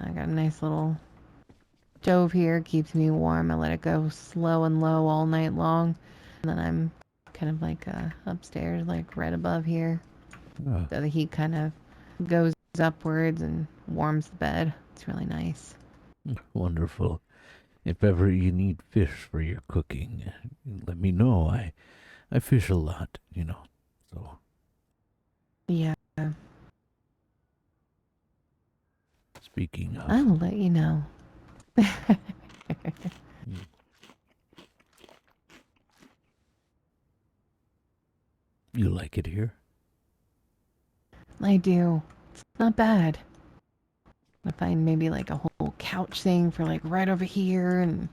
I got a nice little stove here. Keeps me warm. I let it go slow and low all night long, and then I'm kind of like upstairs, like right above here. Oh, So the heat kind of goes upwards and warms the bed. It's really nice. wonderful. If ever you need fish for your cooking, let me know. I fish a lot. So, Yeah, speaking of, I will let you know. you like it here? I do. It's not bad. I find maybe like a whole couch thing for like right over here, and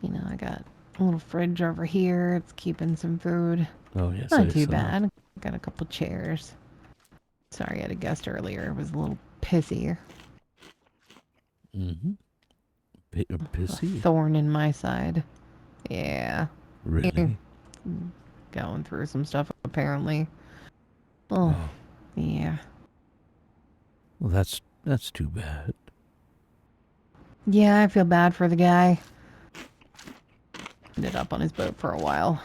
I got a little fridge over here. It's keeping some food. Oh, yes. Not I too saw. bad. Got a couple chairs. Sorry, I had a guest earlier. It was a little pissy. Mm-hmm. A Pissy? thorn in my side. Yeah. Really? Going through some stuff, apparently. Oh, Oh. yeah. Well, that's too bad. Yeah, I feel bad for the guy. Ended up on his boat for a while.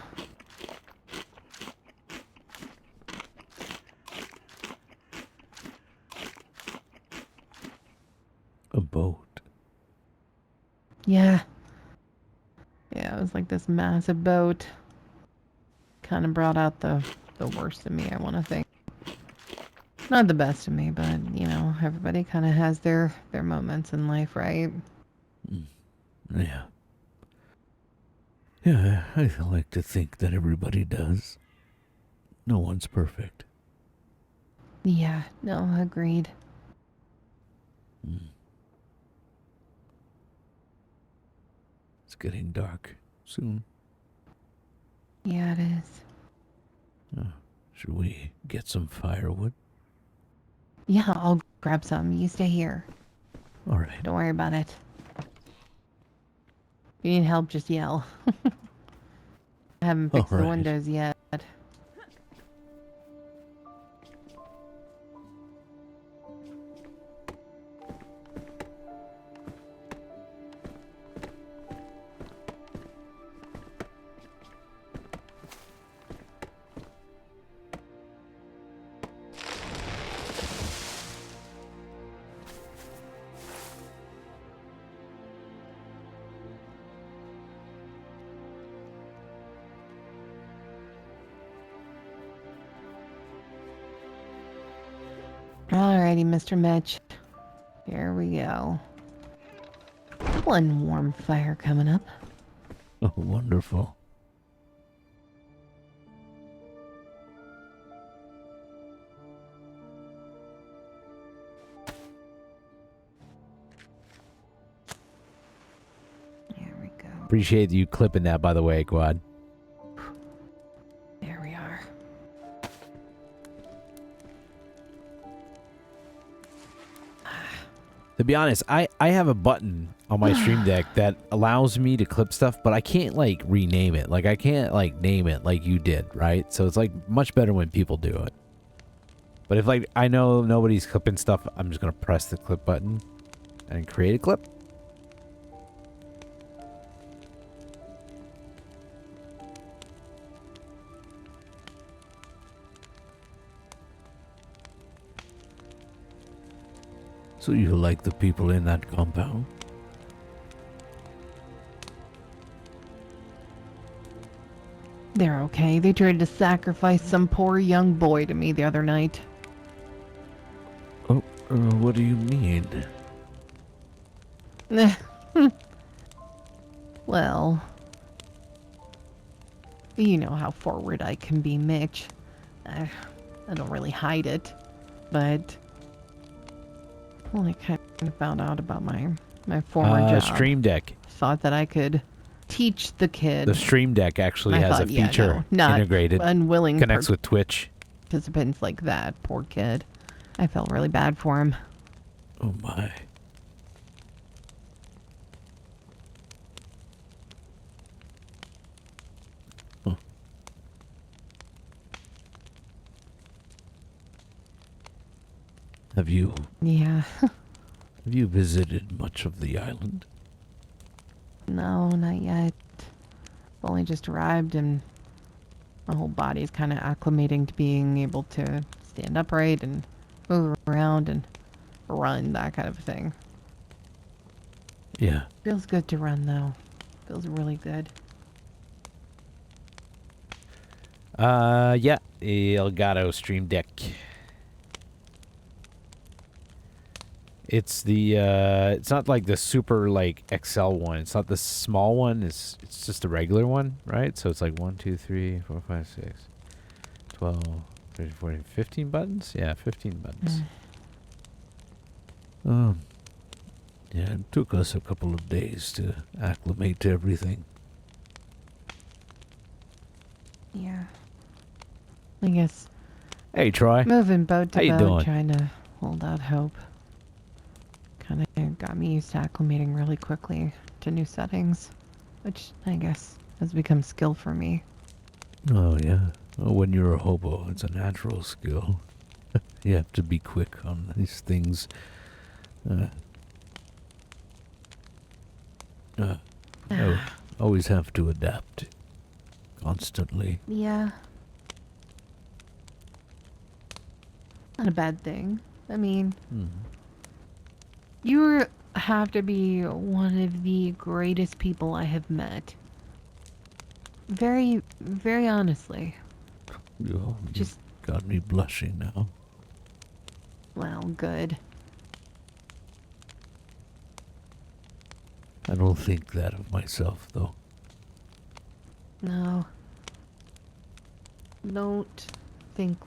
A boat. Yeah. Yeah, it was like this massive boat. Kind of brought out the worst of me, I want to think. Not the best of me, but, you know, everybody kind of has their moments in life, right? Yeah. Yeah, I like to think that everybody does. No one's perfect. Yeah, no, agreed. It's getting dark soon. Yeah, it is. Should we get some firewood? Yeah, I'll grab some. You stay here. All right. Don't worry about it. If you need help, just yell. I haven't All fixed the right. windows yet. Alrighty, Mr. Mitch. Here we go. One warm fire coming up. Oh, wonderful. There we go. Appreciate you clipping that, by the way, Quad. There we are. To be honest, I have a button on my Stream Deck that allows me to clip stuff, but I can't like rename it. Like I can't like name it like you did, right? So it's like much better when people do it. But if like I know nobody's clipping stuff, I'm just gonna press the clip button and create a clip. So you like the people in that compound? They're okay. They tried to sacrifice some poor young boy to me the other night. Oh, what do you mean? Well, you know how forward I can be, Mitch. I don't really hide it, but well, I kind of found out about my former job. Stream Deck. Thought that I could teach the kid. The Stream Deck actually I has thought, a yeah, feature no, not integrated. unwilling Connects with Twitch. participants like that. Poor kid. I felt really bad for him. Oh my. Huh. Have you Yeah. visited much of the island? No, not yet. Only just arrived and my whole body's kind of acclimating to being able to stand upright and move around and run, that kind of thing. Yeah. Feels good to run though. Feels really good. Yeah, Elgato Stream Deck. It's the it's not like the super like XL one. It's not the small one. It's just the regular one, right? So it's like 1, 2, 3, 4, 5, 6, 12, 13, 14, 15 buttons. Yeah, 15 buttons. Yeah, it took us a couple of days to acclimate to everything. Yeah. I guess Hey, Troy. Moving boat How to you boat, doing? trying to hold out hope. Kind of got me used to acclimating really quickly to new settings, which I guess has become skill for me. Oh, yeah. Well, when you're a hobo, it's a natural skill. You have to be quick on these things. Uh, uh, I always have to adapt constantly. Yeah, not a bad thing. I mean, Hmm. you have to be one of the greatest people I have met. Very, very honestly. You've Just, got me blushing now. well, good. I don't think that of myself, though. No, don't think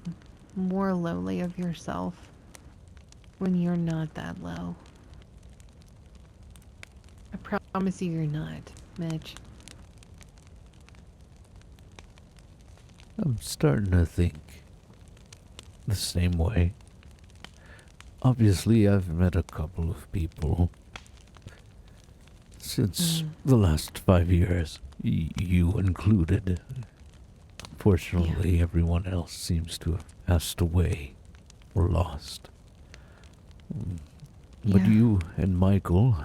more lowly of yourself when you're not that low. I promise you you're not, Mitch. I'm starting to think the same way. Obviously, I've met a couple of people since Mm, the last 5 years, you included. yeah. Fortunately, everyone else seems to have passed away or lost. Mm. But Yeah. you and Michael,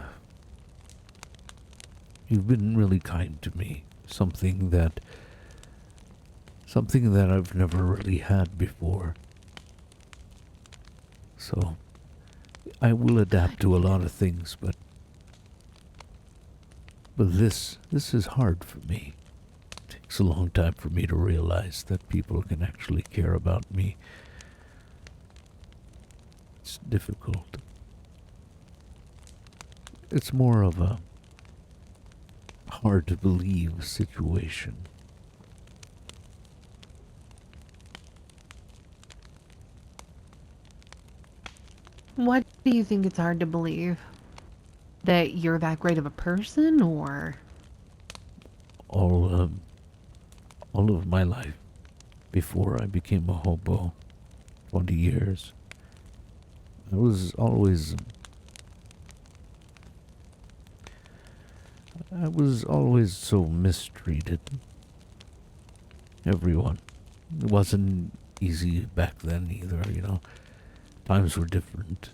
you've been really kind to me. Something that I've never really had before. So I will adapt to a lot of things, but this is hard for me. It takes a long time for me to realize that people can actually care about me. It's difficult. It's more of a hard to believe situation. What do you think it's hard to believe? That you're that great of a person, or? All all of my life before I became a hobo, 20 years, I was always so mistreated. Everyone. It wasn't easy back then either. Times were different.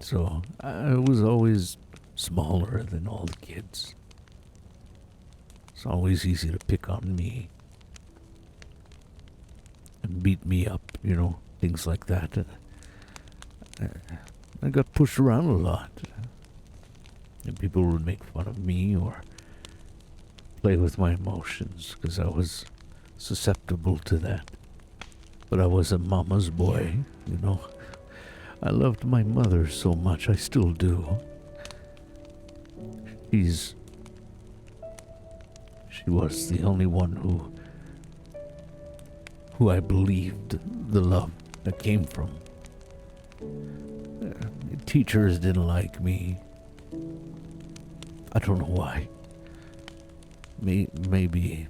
So I was always smaller than all the kids. It's always easy to pick on me and beat me up, things like that. I got pushed around a lot. And people would make fun of me or play with my emotions because I was susceptible to that. But I was a mama's boy. I loved my mother so much, I still do. She's She was the only one who I believed the love that came from. Teachers didn't like me. I don't know why. Maybe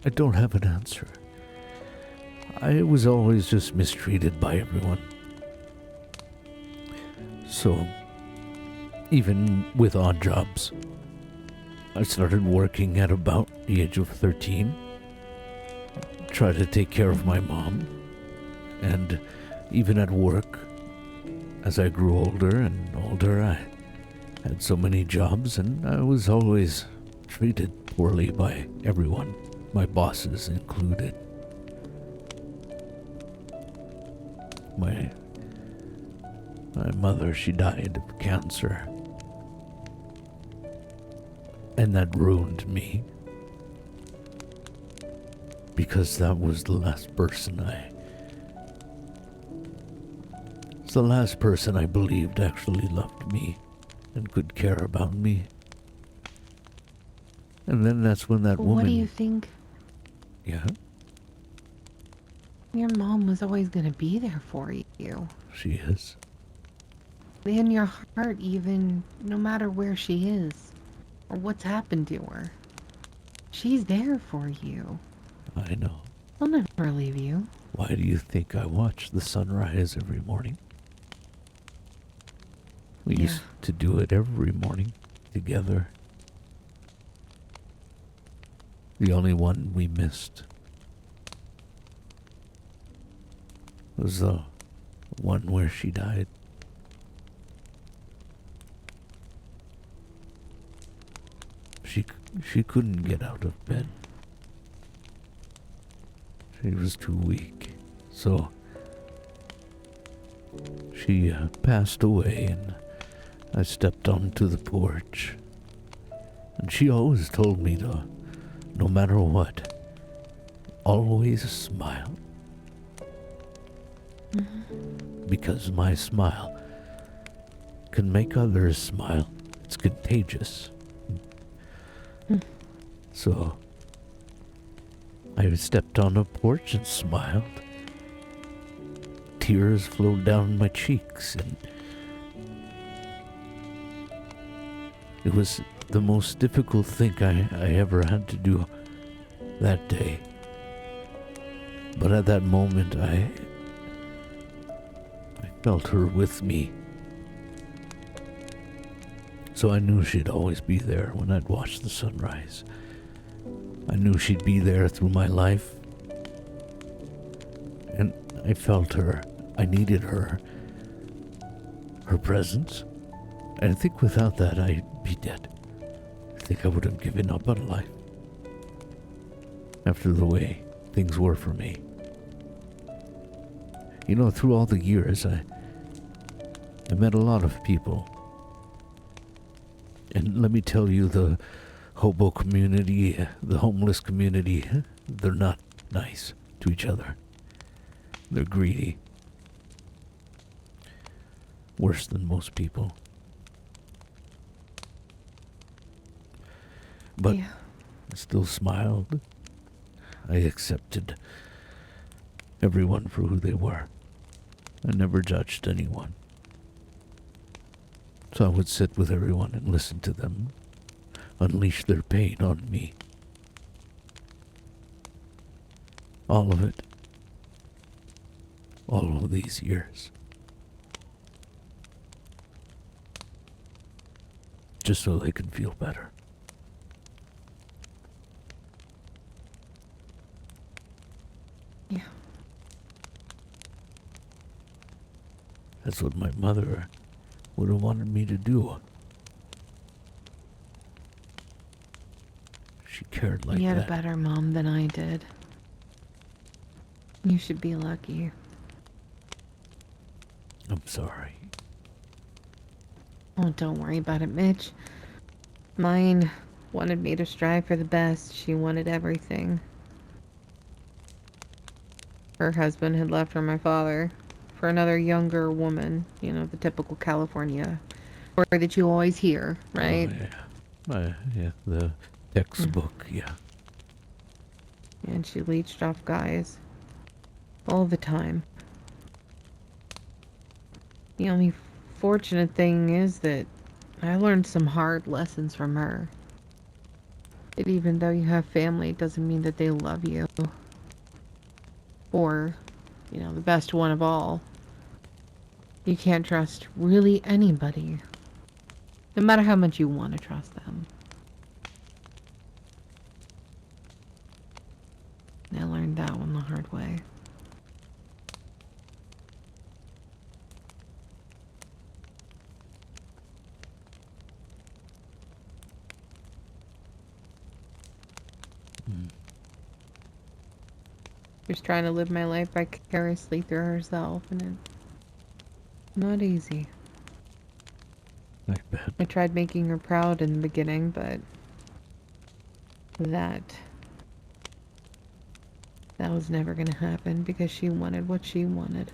I don't have an answer. I was always just mistreated by everyone. So, even with odd jobs, I started working at about the age of 13. Tried to take care of my mom. And even at work, as I grew older and older, I had so many jobs and I was always treated poorly by everyone, my bosses included. My mother, she died of cancer. And that ruined me. Because that was the last person it's the last person I believed actually loved me and could care about me. And then that's when that What do you woman... think? Yeah, Your mom was always gonna be there for you. she is. In your heart, even no matter where she is or what's happened to her. She's there for you. I know. I'll never leave you. Why do you think I watch the sunrise every morning? We Yeah. used to do it every morning together. The only one we missed was the one where she died. She couldn't get out of bed. She was too weak. So she passed away, and I stepped onto the porch. And she always told me to, no matter what, always smile. Because my smile can make others smile. It's contagious. So I stepped on a porch and smiled. Tears flowed down my cheeks, and it was the most difficult thing I ever had to do that day. But at that moment, I felt her with me. So I knew she'd always be there when I'd watch the sunrise. I knew she'd be there through my life. And I felt her. I needed her. Her presence. And I think without that, I'd be dead. I think I would have given up on life. After the way things were for me. You know, through all the years, I met a lot of people. And let me tell you, the hobo community, the homeless community, they're not nice to each other. They're greedy. Worse than most people. But Yeah. I still smiled. I accepted everyone for who they were. I never judged anyone. So I would sit with everyone and listen to them unleash their pain on me. All of it. All of these years. Just so they can feel better. Yeah. That's what my mother would have wanted me to do. She cared like You had that. a better mom than I did. You should be lucky. I'm sorry. Oh, don't worry about it, Mitch. Mine wanted me to strive for the best. She wanted everything. Her husband had left her, my father, for another younger woman. You know, the typical California story that you always hear, right? Oh, yeah. Yeah, the textbook, yeah. And she leeched off guys all the time. The only fortunate thing is that I learned some hard lessons from her. That even though you have family, it doesn't mean that they love you. Or, you know, the best one of all. You can't trust really anybody. No matter how much you want to trust them. I learned that one the hard way. Just trying to live my life vicariously through herself, and it's not easy. I bet. I tried making her proud in the beginning, but that was never gonna happen because she wanted what she wanted.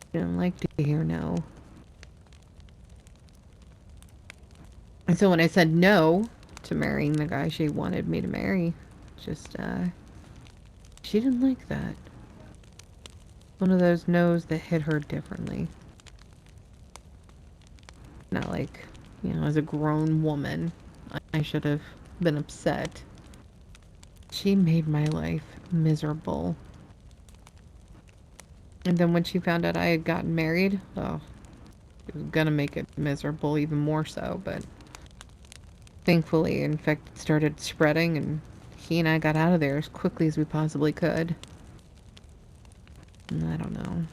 She didn't like to hear no. And so when I said no to marrying the guy she wanted me to marry, just, she didn't like that. One of those no's that hit her differently. Not like, you know, as a grown woman, I should have been upset. She made my life miserable. And then when she found out I had gotten married, oh, it was gonna make it miserable even more so, but thankfully, in fact, it started spreading and he and I got out of there as quickly as we possibly could. And I don't know.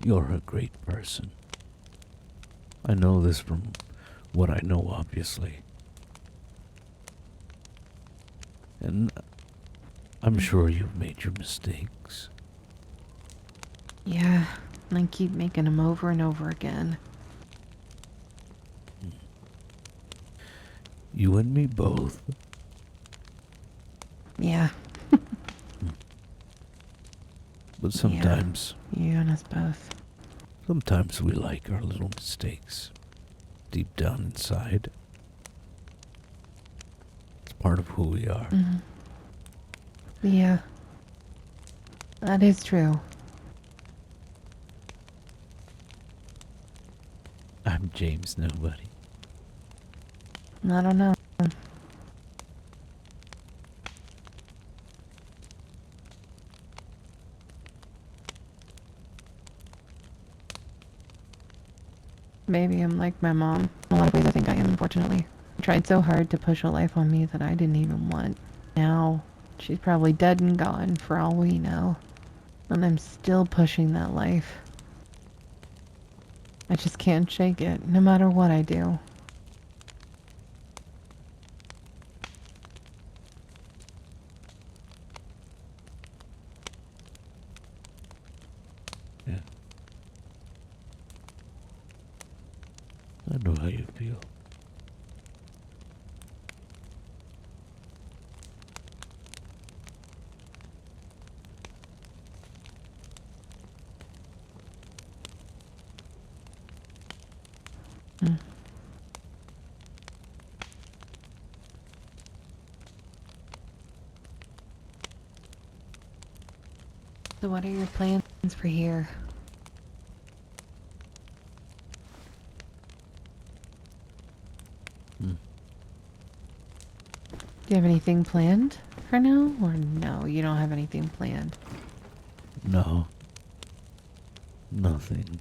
You're a great person. I know this from what I know, obviously. And I'm sure you've made your mistakes. Yeah, and I keep making them over and over again. You and me both. Yeah, But sometimes, you and us both. sometimes we like our little mistakes. Deep down inside. It's part of who we are. Mhm. Yeah, that is true. I'm James Nobody. I don't know. Maybe I'm like my mom. In a lot of ways, I think I am, unfortunately. She tried so hard to push a life on me that I didn't even want. Now, she's probably dead and gone for all we know. And I'm still pushing that life. I just can't shake it, no matter what I do. Yeah. I know how you feel. Hmm. So what are your plans for here? Hmm. Do you have anything planned for now? Or no, you don't have anything planned? No. Nothing.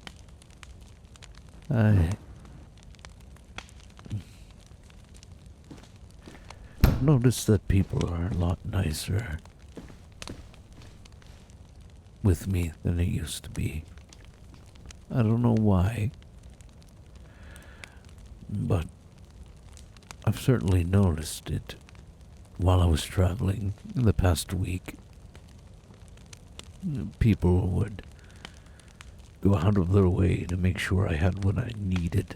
I've noticed that people are a lot nicer with me than they used to be. I don't know why, but I've certainly noticed it while I was traveling in the past week. People would go out of their way to make sure I had what I needed.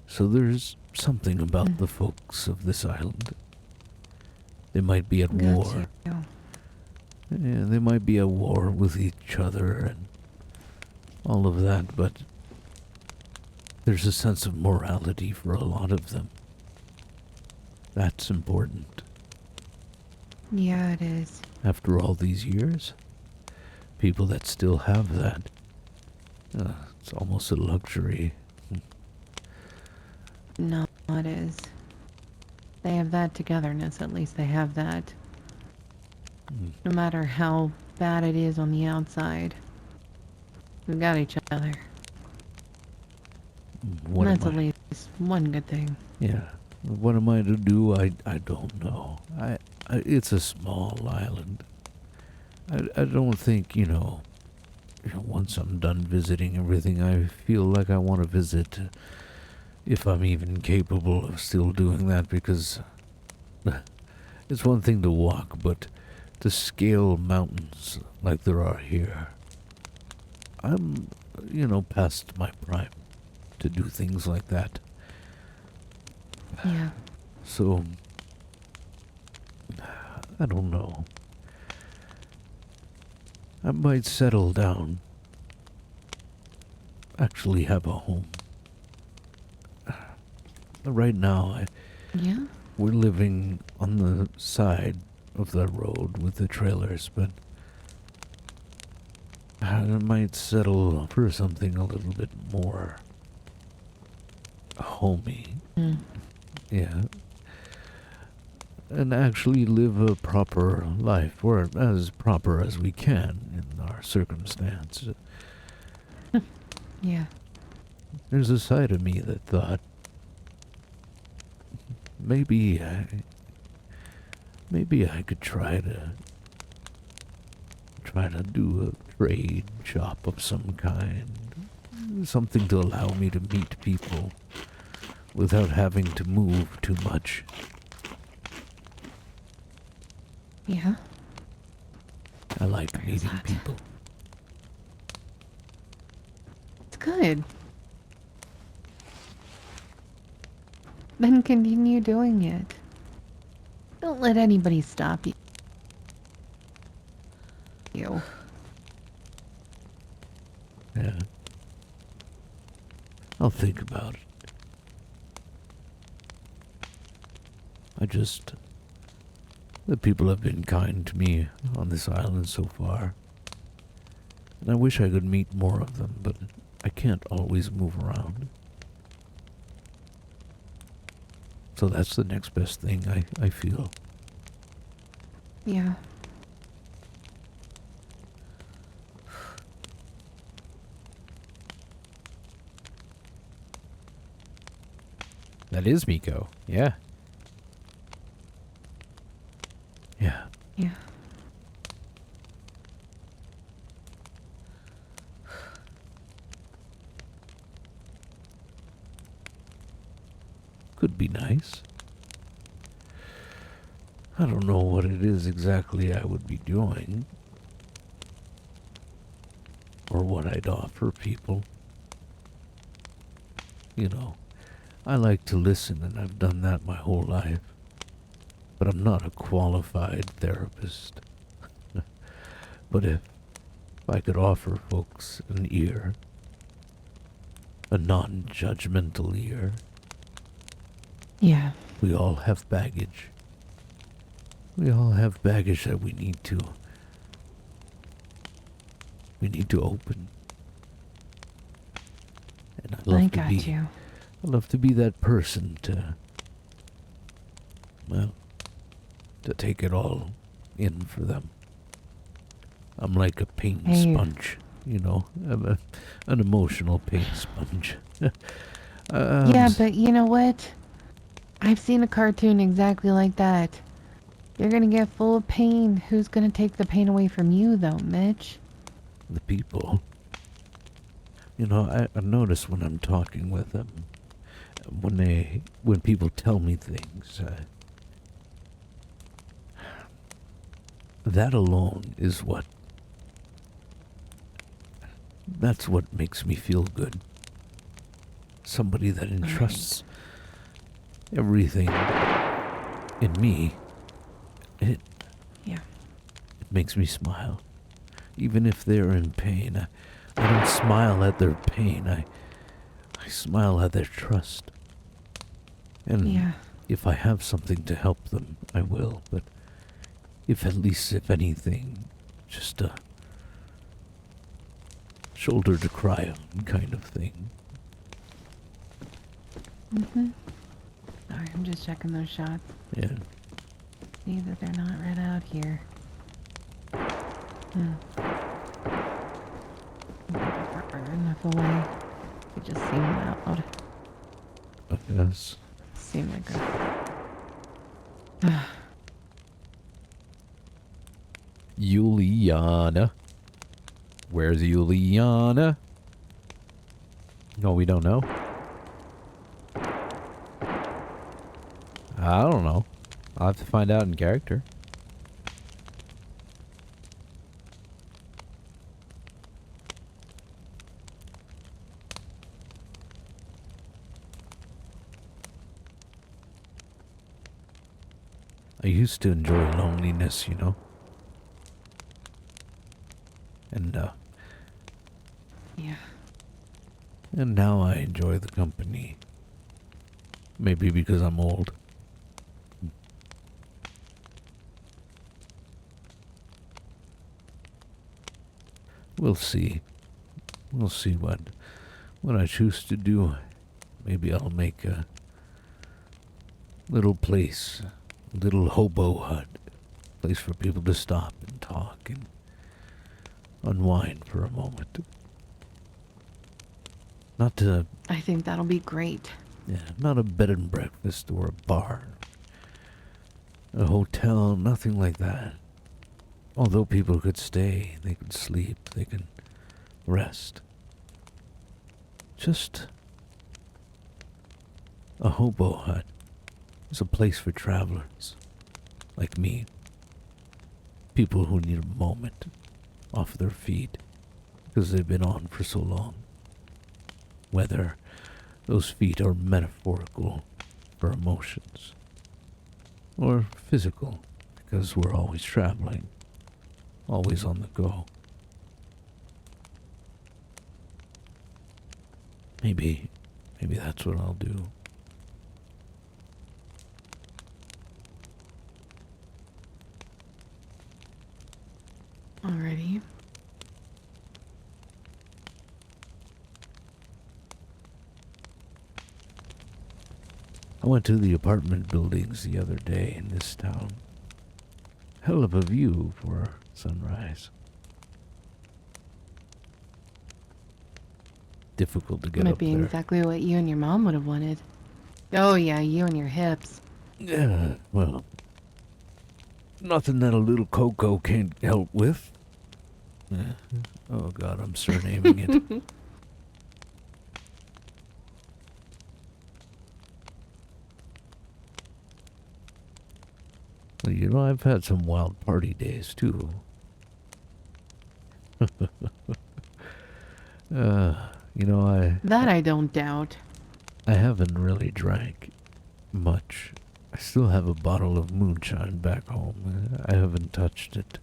So there's something about the folks of this island. They might be at war. You. Yeah, they might be at war with each other and all of that, but there's a sense of morality for a lot of them. That's important. Yeah, it is. After all these years, people that still have that, it's almost a luxury. No, it is. They have that togetherness, at least they have that. No matter how bad it is on the outside, we've got each other. What And that's am at I? least one good thing. Yeah. What am I to do? I don't know. It's a small island. I don't think, once I'm done visiting everything, I feel like I want to visit, if I'm even capable of still doing that, because it's one thing to walk, but to scale mountains like there are here, I'm, past my prime to do things like that. Yeah. So, I don't know. I might settle down. Actually have a home. Right now, Yeah? we're living on the side of the road with the trailers, but I might settle for something a little bit more homey. Mm. Yeah. And actually live a proper life, or as proper as we can in our circumstance. Yeah. There's a side of me that thought maybe I could try to do a trade shop of some kind. Something to allow me to meet people without having to move too much. Yeah. I like Where is meeting that? people. It's good. Then continue doing it. Don't let anybody stop you. Yeah. I'll think about it. The people have been kind to me on this island so far. And I wish I could meet more of them, but I can't always move around. So that's the next best thing I feel. Yeah. That is Miko. Yeah. Yeah. Yeah. Could be nice. I don't know what it is exactly I would be doing. Or what I'd offer people. You know, I like to listen, and I've done that my whole life. But I'm not a qualified therapist. But if I could offer folks an ear, a non-judgmental ear, Yeah. we all have baggage. We all have baggage that we need to open. And I got you. I love to be that person to, well, to take it all in for them. I'm like a pain Hey. sponge, you know. I'm an emotional pain sponge. Yeah, but you know what? I've seen a cartoon exactly like that. You're gonna get full of pain. Who's gonna take the pain away from you, though, Mitch? The people. You know, I notice when I'm talking with them, when people tell me things, that alone is that's what makes me feel good. Somebody that entrusts everything in me, it Yeah. makes me smile. Even if they're in pain, I don't smile at their pain. I smile at their trust. And Yeah. if I have something to help them, I will. But if anything, just a shoulder to cry on kind of thing. Mm-hmm. Sorry, I'm just checking those shots. Yeah. See that they're not right out here. Far enough away. They just seem loud. Yes. Seem like a... Juliana. Where's Juliana? No, we don't know. I don't know. I'll have to find out in character. used to enjoy loneliness, you know? And, Yeah. and now I enjoy the company. Maybe because I'm old. We'll see. We'll see what I choose to do. Maybe I'll make a little place, a little hobo hut, place for people to stop and talk and unwind for a moment. Not to, I think that'll be great. yeah, not a bed and breakfast or a bar, a hotel, nothing like that. Although people could stay, they could sleep, they can rest. Just a hobo hut is a place for travelers like me. People who need a moment off their feet because they've been on for so long. Whether those feet are metaphorical for emotions or physical because we're always traveling, always on the go. Maybe that's what I'll do. Alrighty. I went to the apartment buildings the other day in this town. Hell of a view for sunrise. Difficult to get Might up be there. exactly what you and your mom would have wanted. Oh yeah, you and your hips. Yeah, well, nothing that a little Coco can't help with. Yeah. Oh God, I'm surnaming it. Well, you know, I've had some wild party days too. You know, That I don't doubt. I haven't really drank much. I still have a bottle of moonshine back home. I haven't touched it.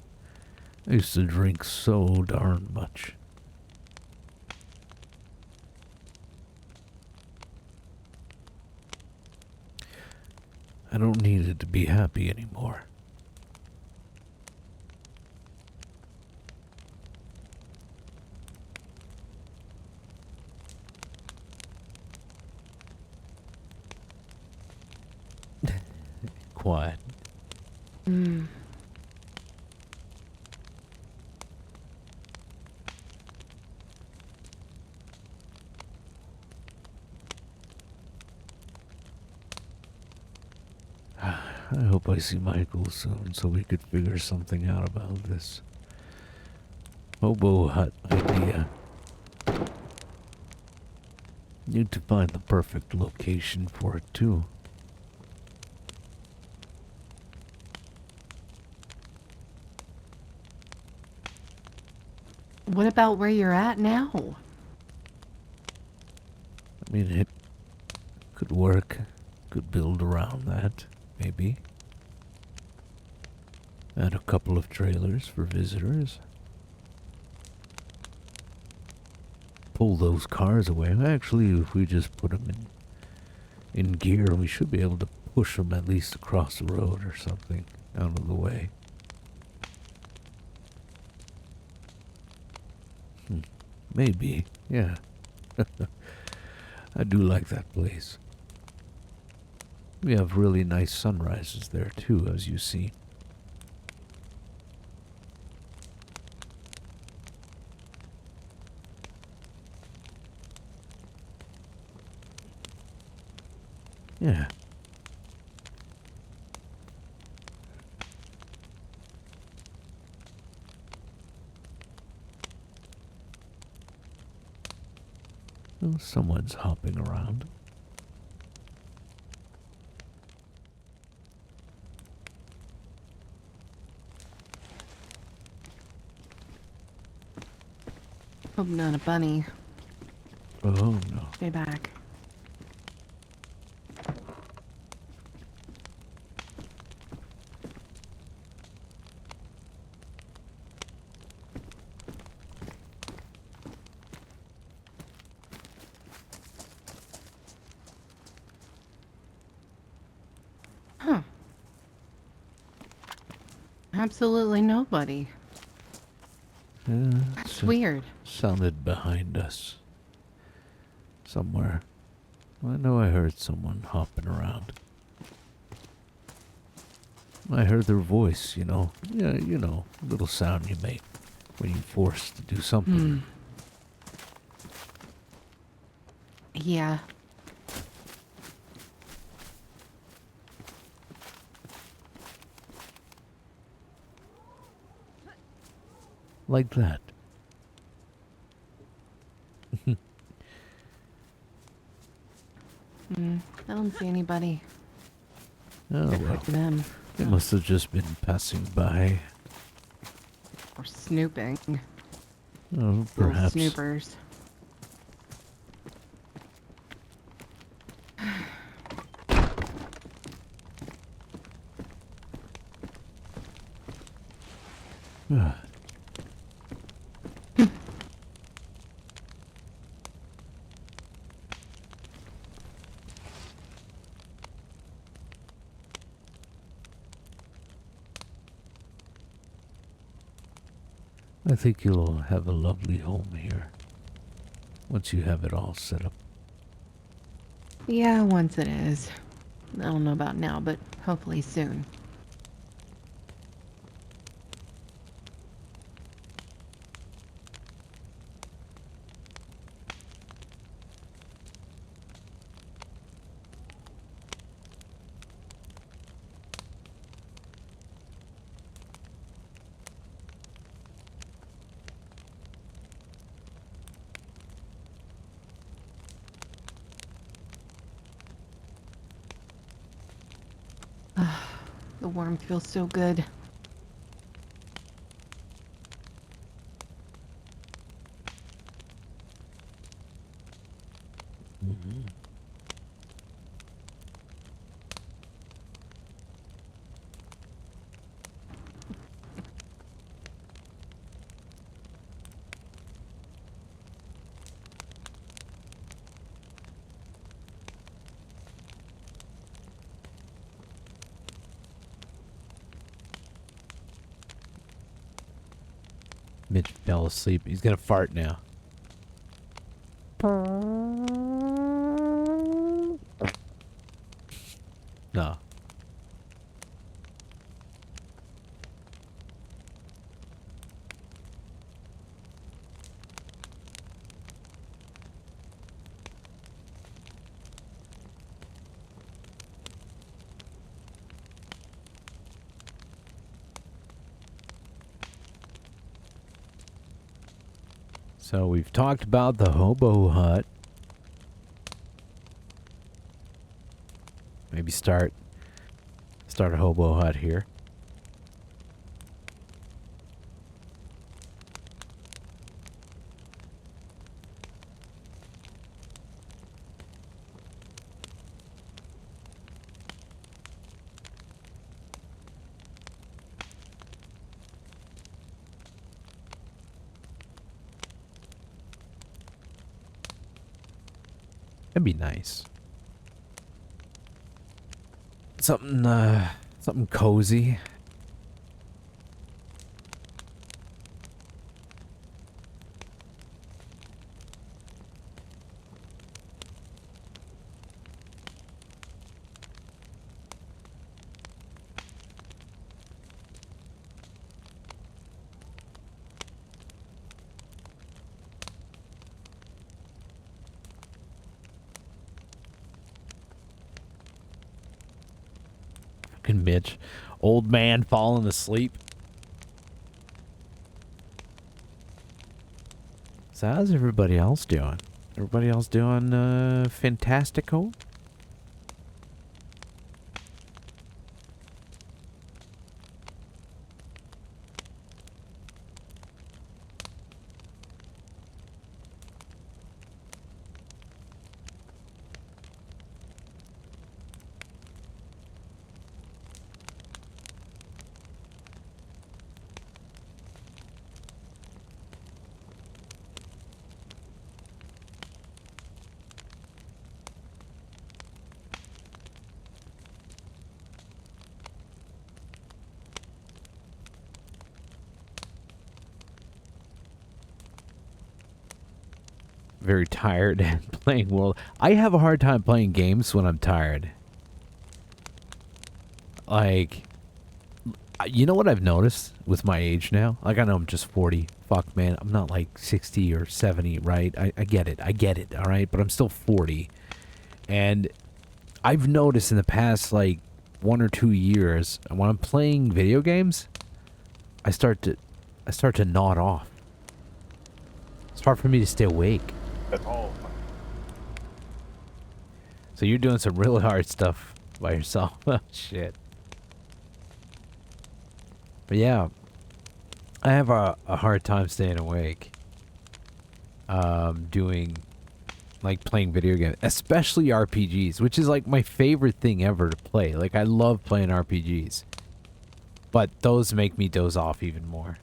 I used to drink so darn much. I don't need it to be happy anymore. Quiet. Hmm. I hope I see Michael soon so we could figure something out about this hobo hut idea. Need to find the perfect location for it too. What about where you're at now? I mean, it could work. Could build around that, maybe. Add a couple of trailers for visitors. Pull those cars away. Actually, if we just put them in gear, we should be able to push them at least across the road or something out of the way. Maybe, yeah. I do like that place. We have really nice sunrises there too, as you see. Yeah. Oh, someone's hopping around. Hope not a bunny. Oh no. Stay back. Absolutely nobody. Yeah, That's weird. sounded behind us. Somewhere. I know I heard someone hopping around. I heard their voice, you know. Yeah, you know, little sound you make when you're forced to do something. Yeah. Like that. I don't see anybody. Oh, Good well. for them. They must have just been passing by. Or snooping. Oh, Little perhaps. snoopers. Ah. I think you'll have a lovely home here once you have it all set up. Yeah, once it is. I don't know about now, but hopefully soon. The warmth feels so good. Mitch fell asleep. He's gonna fart now. No. So we've talked about the hobo hut. Maybe start a hobo hut here. That'd be nice. Something cozy. Fucking Mitch. Old man falling asleep. So how's everybody else doing? Everybody else doing fantastico? very tired and playing World. I have a hard time playing games when I'm tired. Like, you know what I've noticed with my age now? Like, I know I'm just 40. Fuck, man. I'm not like 60 or 70, right? I get it. I get it, all right? But I'm still 40. And I've noticed in the past, like, 1 or 2 years, when I'm playing video games, I start to nod off. It's hard for me to stay awake. Oh, So you're doing some really hard stuff by yourself. Oh, shit. But yeah, I have a hard time staying awake. Doing, like, playing video games, especially RPGs, which is like my favorite thing ever to play. Like, I love playing RPGs. But those make me doze off even more.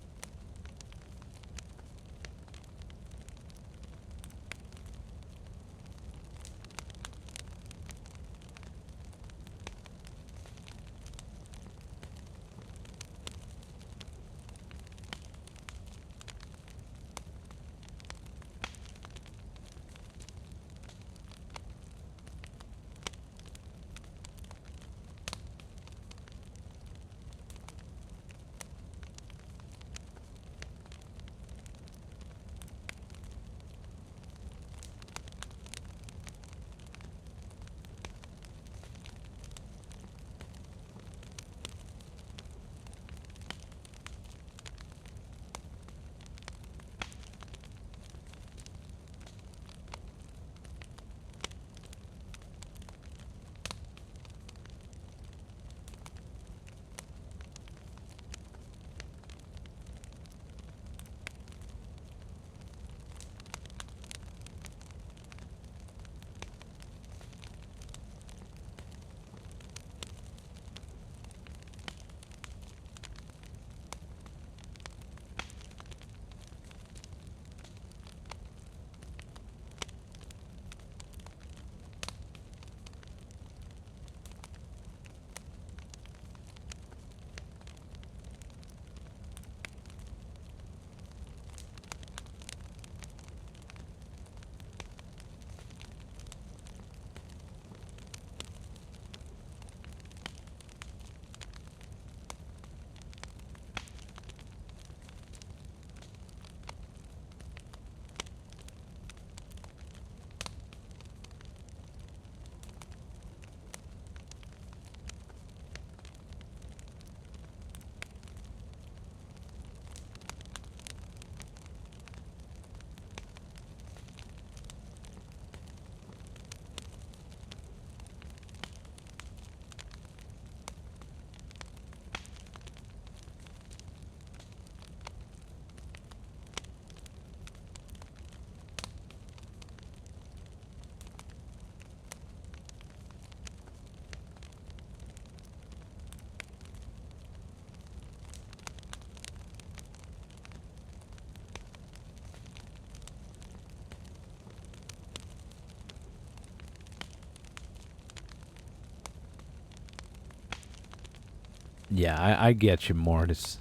Yeah, I get you, Mortis.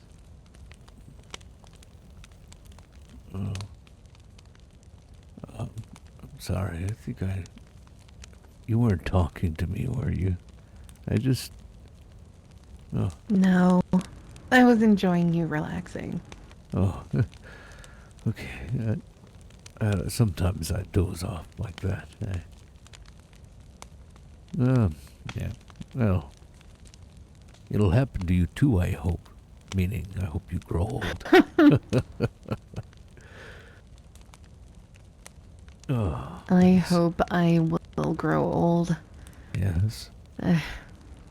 Oh. I'm sorry. I think you weren't talking to me, were you? I just... Oh, No, I was enjoying you relaxing. oh. Okay. Sometimes I doze off like that. Yeah. Well, it'll happen to you too, I hope. Meaning, I hope you grow old. Oh, I yes. hope I will grow old. Yes.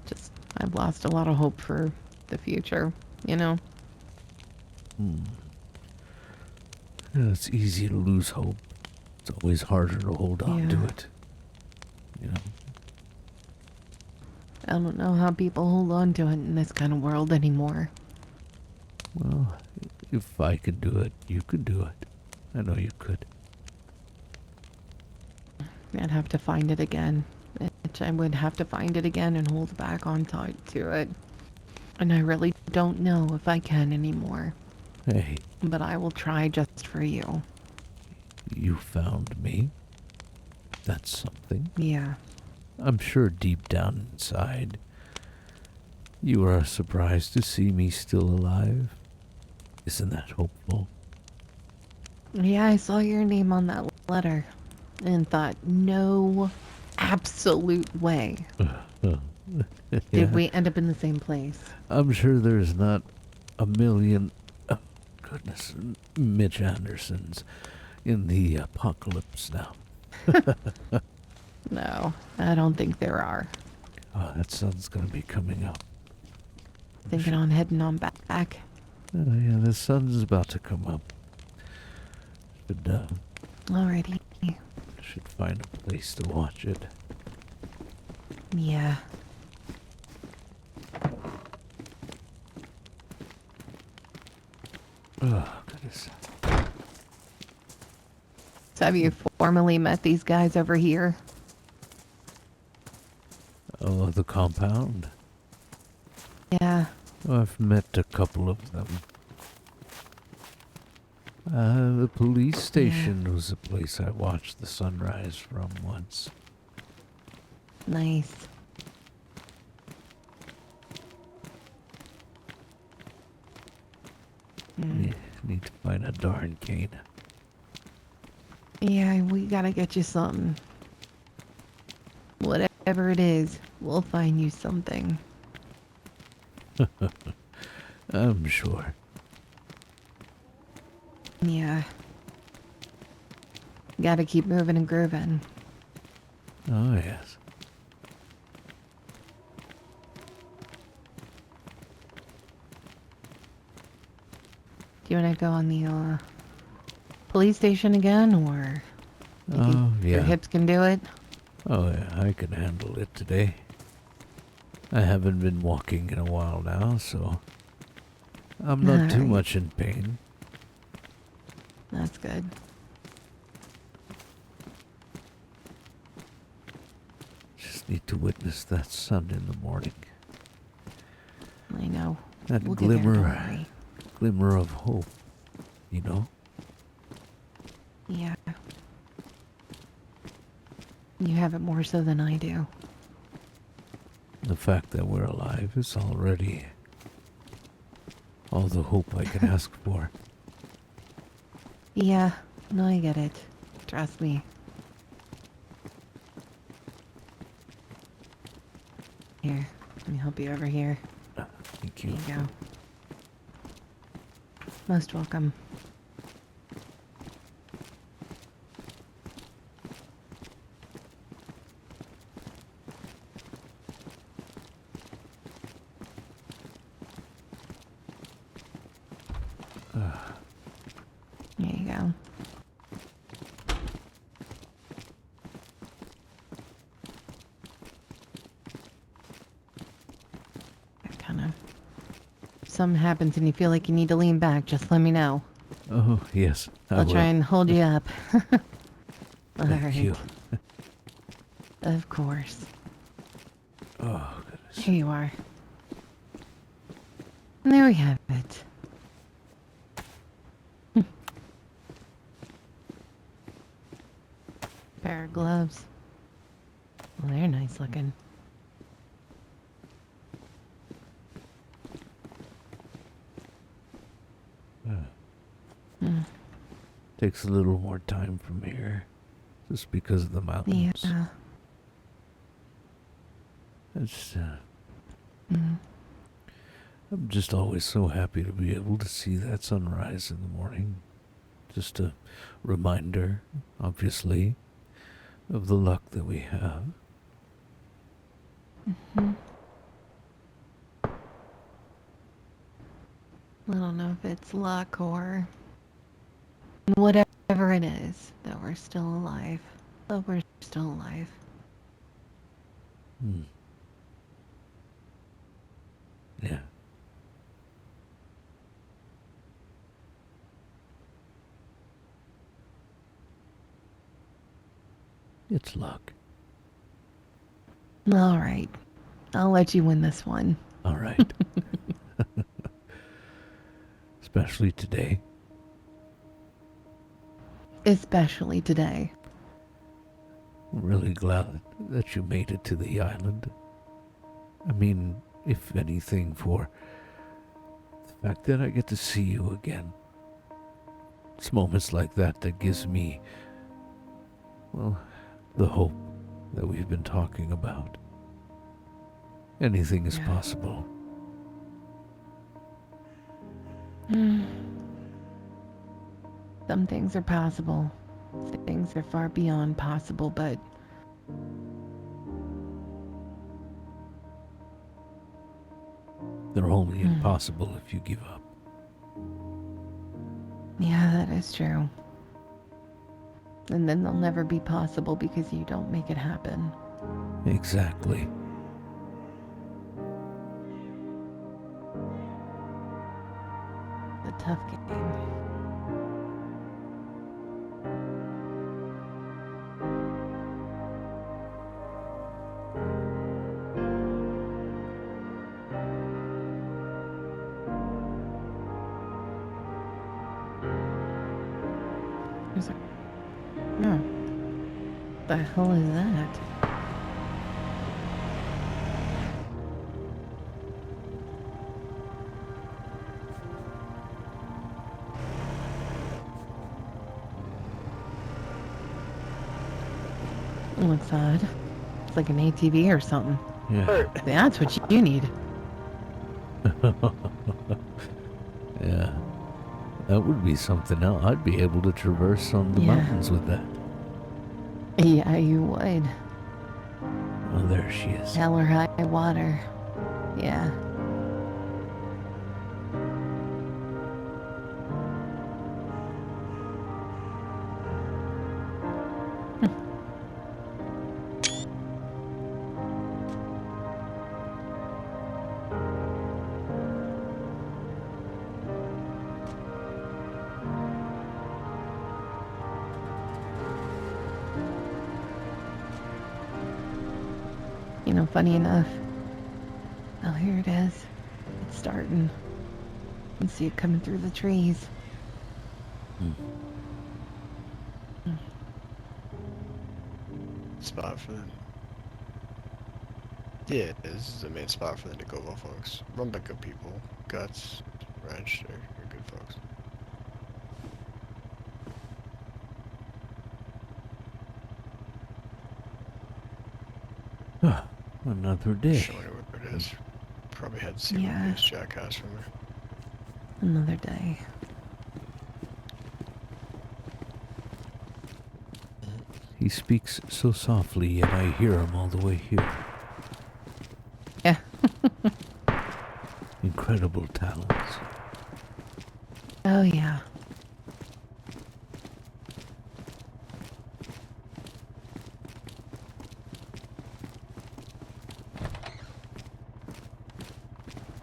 Just, I've lost a lot of hope for the future, you know? Hmm. Yeah, it's easy to lose hope. It's always harder to hold on to Yeah. it. You know? I don't know how people hold on to it in this kind of world anymore. Well, if I could do it, you could do it. I know you could. I'd have to find it again. I would have to find it again and hold back on to it. And I really don't know if I can anymore. Hey, But I will try just for you. You found me. That's something. Yeah. I'm sure deep down inside, you are surprised to see me still alive. Isn't that hopeful? Yeah, I saw your name on that letter and thought, no absolute way did Yeah, we end up in the same place. I'm sure there's not a million, oh, goodness, Mitch Andersons in the apocalypse now. No, I don't think there are. Oh, that sun's gonna be coming up. Thinking on heading on back. Yeah, the sun's about to come up. Alrighty. Should find a place to watch it. Yeah. Oh, goodness. So have you formally met these guys over here? Oh, the compound? Yeah. Oh, I've met a couple of them. The police station was a place I watched the sunrise from once. Nice. Need to find a darn cane. Yeah, we gotta get you something. Whatever it is, we'll find you something. I'm sure. Yeah. Gotta keep moving and grooving. Oh, yes. Do you wanna go on the police station again, or you think Oh, your yeah. hips can do it? Oh, yeah, I can handle it today. I haven't been walking in a while now, so I'm not too Alright. much in pain. That's good. Just need to witness that sun in the morning. I know. That We'll get there, don't glimmer, worry. glimmer of hope, you know? Yeah. You have it more so than I do. The fact that we're alive is already all the hope I can ask for. Yeah, no, I get it. Trust me. Here, let me help you over here. Thank There you. you go. Most welcome. There you go. That kind of. If something happens and you feel like you need to lean back, just let me know. Oh, yes, I I'll will. try and hold you up. Thank you. Of course. Oh, goodness. Here you are. And there we have it. Pair of gloves. Well, they're nice looking. Takes a little more time from here, just because of the mountains. Yeah. It's, I'm just always so happy to be able to see that sunrise in the morning. Just a reminder, obviously, of the luck that we have. I don't know if it's luck or whatever it is that we're still alive. But we're still alive. Hmm. Yeah. It's luck. All right. I'll let you win this one. All right. Especially today. especially today. I'm really glad that you made it to the island. I mean, if anything, for the fact that I get to see you again. It's moments like that that gives me, well, the hope that we've been talking about. Anything is Yeah. possible. Some things are possible. Things are far beyond possible, but They're only impossible if you give up. yeah, that is true. And then they'll never be possible because you don't make it happen. Exactly. It's a tough game. There's a... Oh. The hell is that? Looks odd. It's like an ATV or something. Yeah. That's what you need. Yeah. That would be something else. I'd be able to traverse on the Yeah. mountains with that. Yeah, you would. Oh, there she is. Hell or high water. Yeah. You know, funny enough. Oh, here it is. It's starting. You can see it coming through the trees. Spot for the... Yeah, this is the main spot for the Nagovo folks. Run by good people. Guts, Wrench, they're good folks. Another day. Showing her where it is. Probably had to see Yeah. this jackass from her. Another day. He speaks so softly, yet I hear him all the way here. Yeah. Incredible talents. Oh, yeah.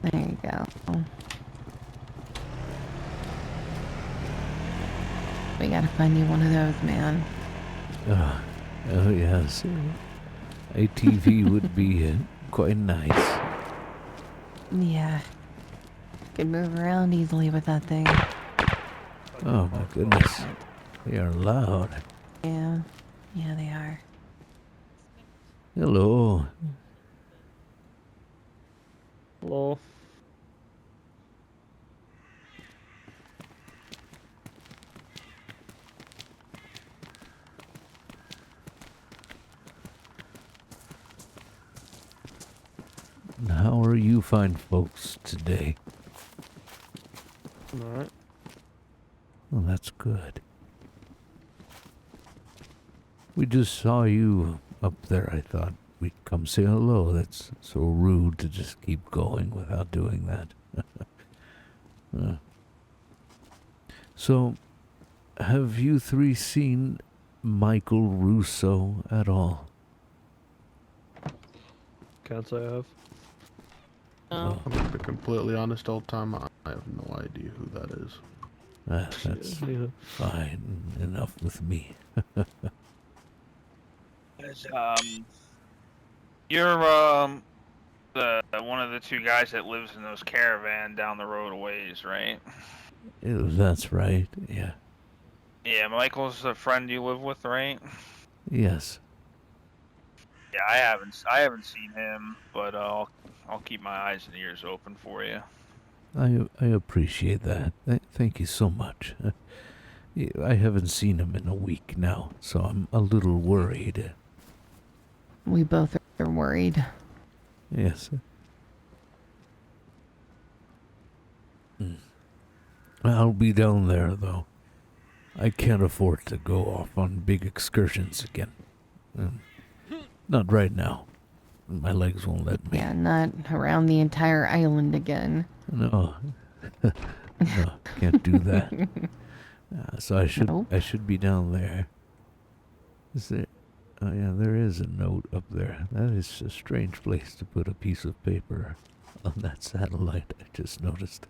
There you go. We gotta find you one of those, man. Oh yes. ATV would be quite nice. Yeah. Could move around easily with that thing. Oh my goodness. They are loud. Yeah. Yeah, they are. Hello. Hello. How are you fine folks today? Alright. Well, that's good. We just saw you up there. I thought we'd come say hello. That's so rude to just keep going without doing that. So, have you three seen Michael Russo at all? Can't say I have. Oh, I'm gonna be completely honest, old time. I have no idea who that is. that's Yeah. fine enough with me. As, you're the one of the two guys that lives in those caravan down the road a ways, right? That's right, yeah. Yeah, Michael's the friend you live with, right? Yes. Yeah, I haven't seen him, but I'll keep my eyes and ears open for you. I appreciate that. Thank you so much. I haven't seen him in a week now, so I'm a little worried. We both are worried. Yes. I'll be down there, though. I can't afford to go off on big excursions again. Not right now. My legs won't let me. Yeah, not around the entire island again. No. No, can't do that. So Nope. I should be down there. Is there? Oh yeah, there is a note up there. That is a strange place to put a piece of paper on that satellite. I just noticed.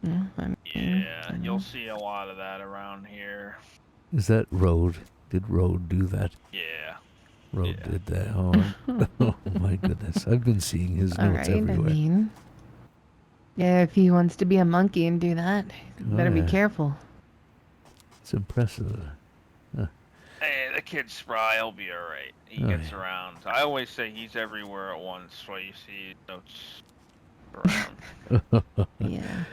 Yeah, I mean, Yeah, you you'll know. see a lot of that around here. Is that Road? Did Road do that? Yeah. Road Yeah. did that. Oh, oh my goodness! I've been seeing his All notes right, everywhere. I mean, yeah, if he wants to be a monkey and do that, Oh, better be yeah. careful. It's impressive. Hey, the kid's spry. He'll be all right. He Oh, gets yeah. around. I always say he's everywhere at once, so you see notes around. Yeah.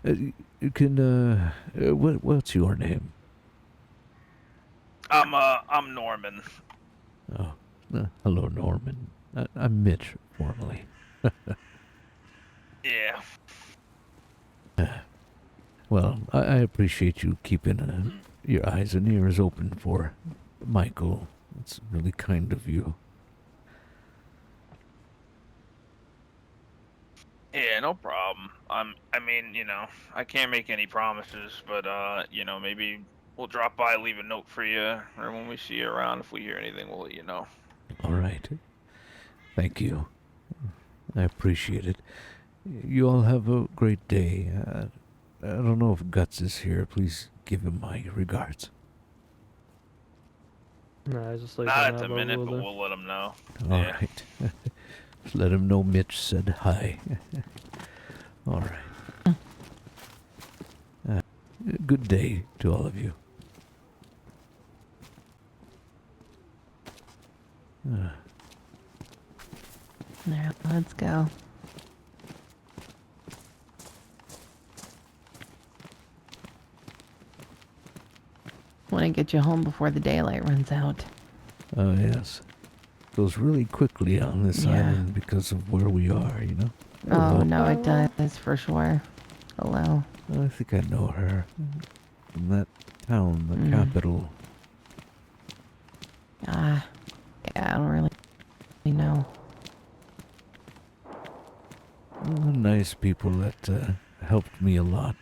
You can what's your name? I'm Norman. Oh, hello, Norman. I'm Mitch, formally. Yeah. Well, I appreciate you keeping your eyes and ears open for Michael. It's really kind of you. Yeah, no problem. I mean, I can't make any promises, but maybe we'll drop by, leave a note for you, or when we see you around, if we hear anything, we'll let you know. All right. Thank you. I appreciate it. You all have a great day. I don't know if Guts is here. Please give him my regards. Nah, just like Not at the minute, but we'll let him know. All Yeah. right. Just let him know Mitch said hi. All right. Good day to all of you. There, let's go. Want to get you home before the daylight runs out. Oh, yes. Goes really quickly on this Yeah. island because of where we are, you know? Oh, no, it does, for sure. Hello. I think I know her. From that town, the Mm. capital. Yeah, I don't really know. Nice people that helped me a lot.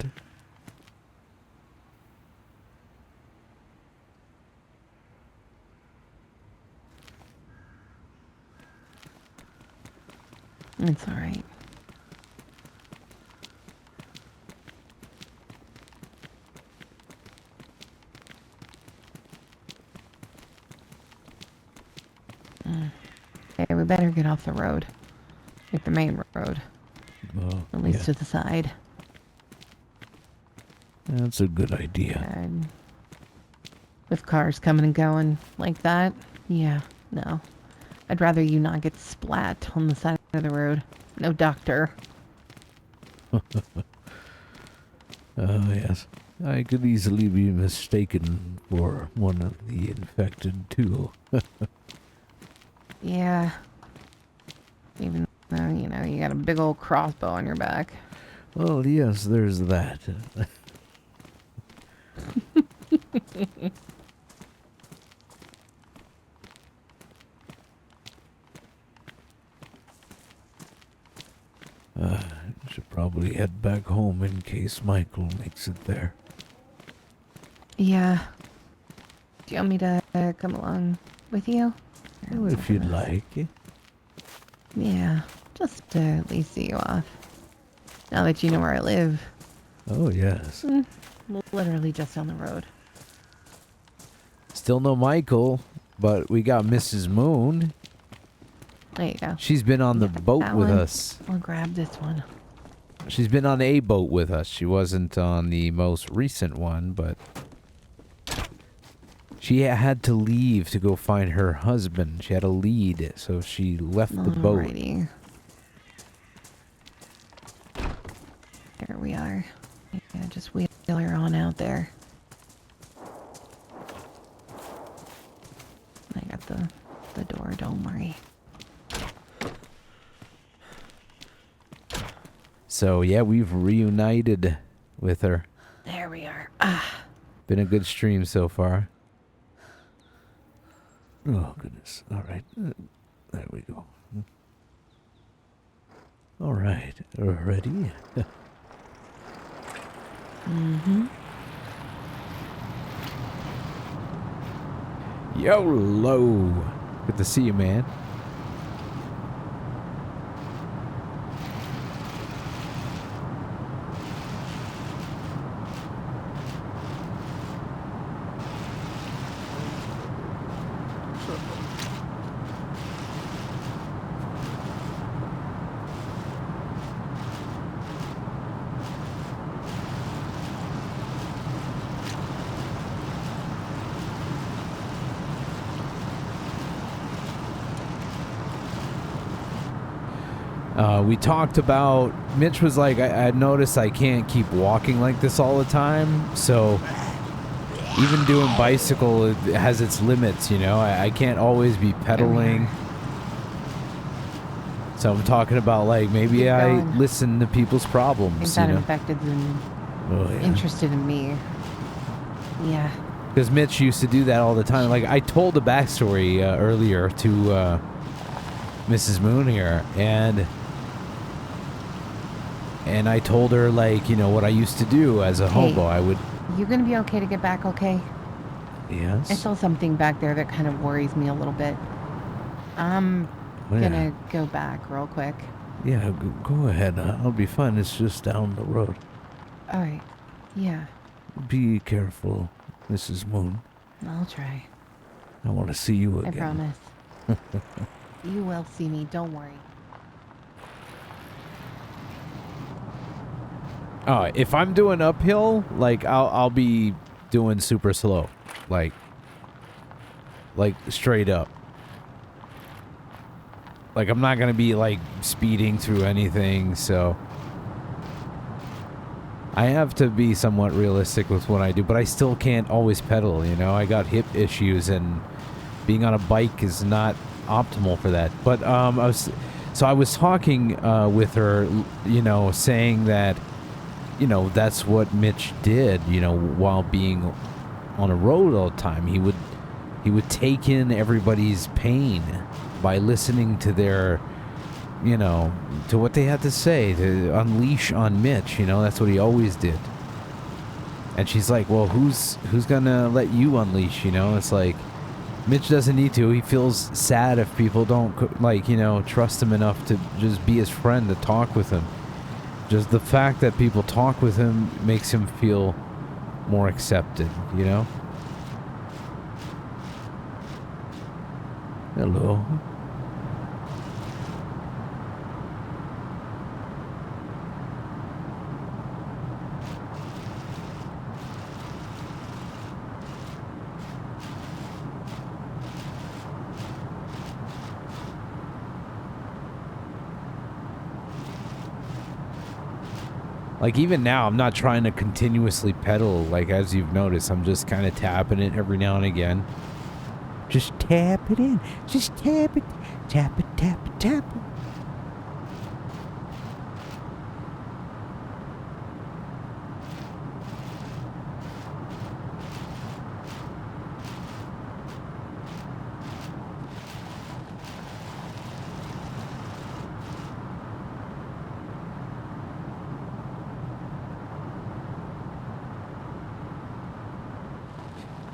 It's alright. Okay, we better get off the road. Like the main road. Oh, At least yeah. to the side. That's a good idea. And with cars coming and going like that, yeah, no. I'd rather you not get splat on the side of the road. No doctor. Oh, yes. I could easily be mistaken for one of the infected, too. Yeah. Even though, you got a big old crossbow on your back. Well, yes, there's that. Should probably head back home in case Michael makes it there. Yeah. Do you want me to come along with you? Or Well, let's if you'd open this. like. Yeah, just to at least see you off. Now that you know where I live. Oh, yes. Literally just down the road. Still no Michael, but we got Mrs. Moon. There you go. She's been on the boat that with one. us. I'll grab this one. She's been on a boat with us. She wasn't on the most recent one, but She had to leave to go find her husband. She had a lead, so she left the boat. Alrighty. There we are. Yeah, just wheel her on out there. I got the door, don't worry. So yeah, we've reunited with her. There we are. Ah. Been a good stream so far. Oh, goodness. All right. There we go. All right. Ready? Mm-hmm. YOLO! Good to see you, man. We talked about, Mitch was like, I noticed I can't keep walking like this all the time, so even doing bicycle, it has its limits, you know? I can't always be pedaling. So I'm talking about, like, maybe Keep I going. listen to people's Ain't problems, that you know? infected and Oh, yeah. interested in me? Yeah. Because Mitch used to do that all the time. Like, I told the backstory earlier to Mrs. Moon here, and I told her, like, you know, what I used to do as a Hey. hobo. I would... You gonna be okay to get back okay? I Yes? saw something back there that kind of worries me a little bit. I'm Where? gonna go back real quick. Yeah, go ahead. I'll be fine. It's just down the road. Alright. Yeah, Be careful, Mrs. Moon. I'll try. I want to see you I again. promise. You will see me, don't worry. if I'm doing uphill, like, I'll be doing super slow. Like straight up. Like, I'm not gonna be, like, speeding through anything, so... I have to be somewhat realistic with what I do, but I still can't always pedal, you know? I got hip issues, and being on a bike is not optimal for that. But, I was talking with her, you know, saying that, you know, that's what Mitch did, you know, while being on a road all the time. He would take in everybody's pain by listening to their, you know, to what they had to say, to unleash on Mitch, you know. That's what he always did. And she's like, well, who's gonna let you unleash, you know? It's like, Mitch doesn't need to. He feels sad if people don't, like, you know, trust him enough to just be his friend, to talk with him. Just the fact that people talk with him makes him feel more accepted, you know? Hello. Like, even now, I'm not trying to continuously pedal, like, as you've noticed. I'm just kind of tapping it every now and again. Just tap it in. Just tap it. Tap it, tap it, tap it.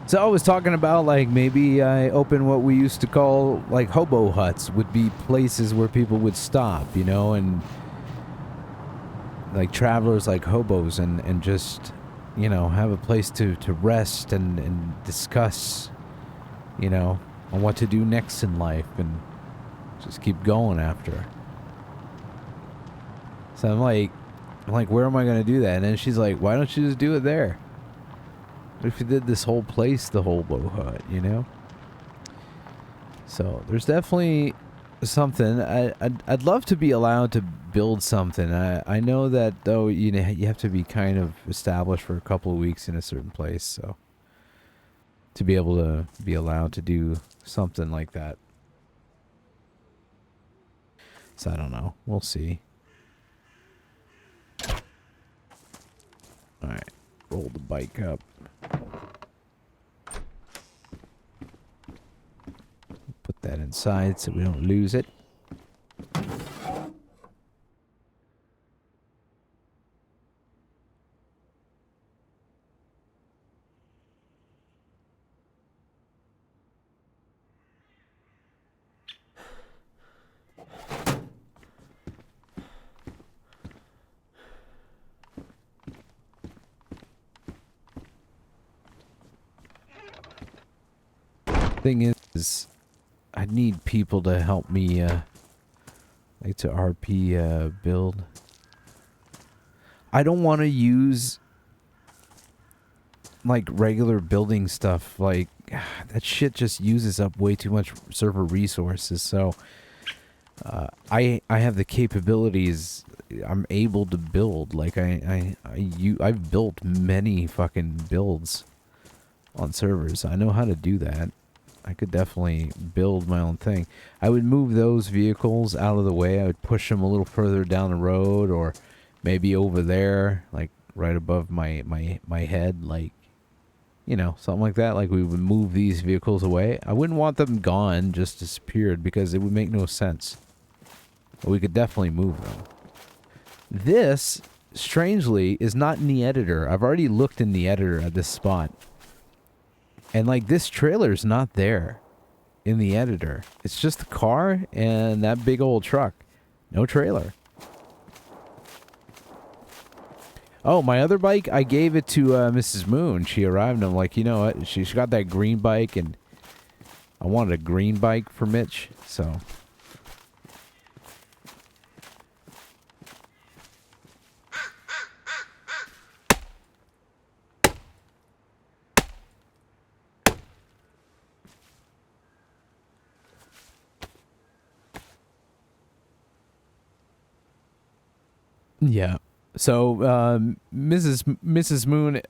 So I was talking about, like, maybe I open what we used to call, like, hobo huts, would be places where people would stop, you know, and, like, travelers, like hobos, and just, you know, have a place to rest and discuss, you know, on what to do next in life, and just keep going after. So I'm like, where am I going to do that? And then she's like, why don't you just do it there? If you did this whole place the hobo hut, you know? So there's definitely something. I'd love to be allowed to build something. I know that though, you know, you have to be kind of established for a couple of weeks in a certain place, so to be able to be allowed to do something like that. So I don't know. We'll see. All right, roll the bike up. Put that inside so we don't lose it. Thing is, I need people to help me, like to RP build. I don't want to use like regular building stuff. Like that shit just uses up way too much server resources. So I have the capabilities. I'm able to build. Like I've built many fucking builds on servers. I know how to do that. I could definitely build my own thing. I would move those vehicles out of the way. I would push them a little further down the road, or maybe over there, like right above my head, like, you know, something like that. Like we would move these vehicles away. I wouldn't want them gone, just disappeared, because it would make no sense. But we could definitely move them. This, strangely, is not in the editor. I've already looked in the editor at this spot. And, like, this trailer's not there in the editor. It's just the car and that big old truck. No trailer. Oh, my other bike, I gave it to Mrs. Moon. She arrived, and I'm like, you know what? She's got that green bike, and I wanted a green bike for Mitch, so... Yeah. So, Mrs. Moon,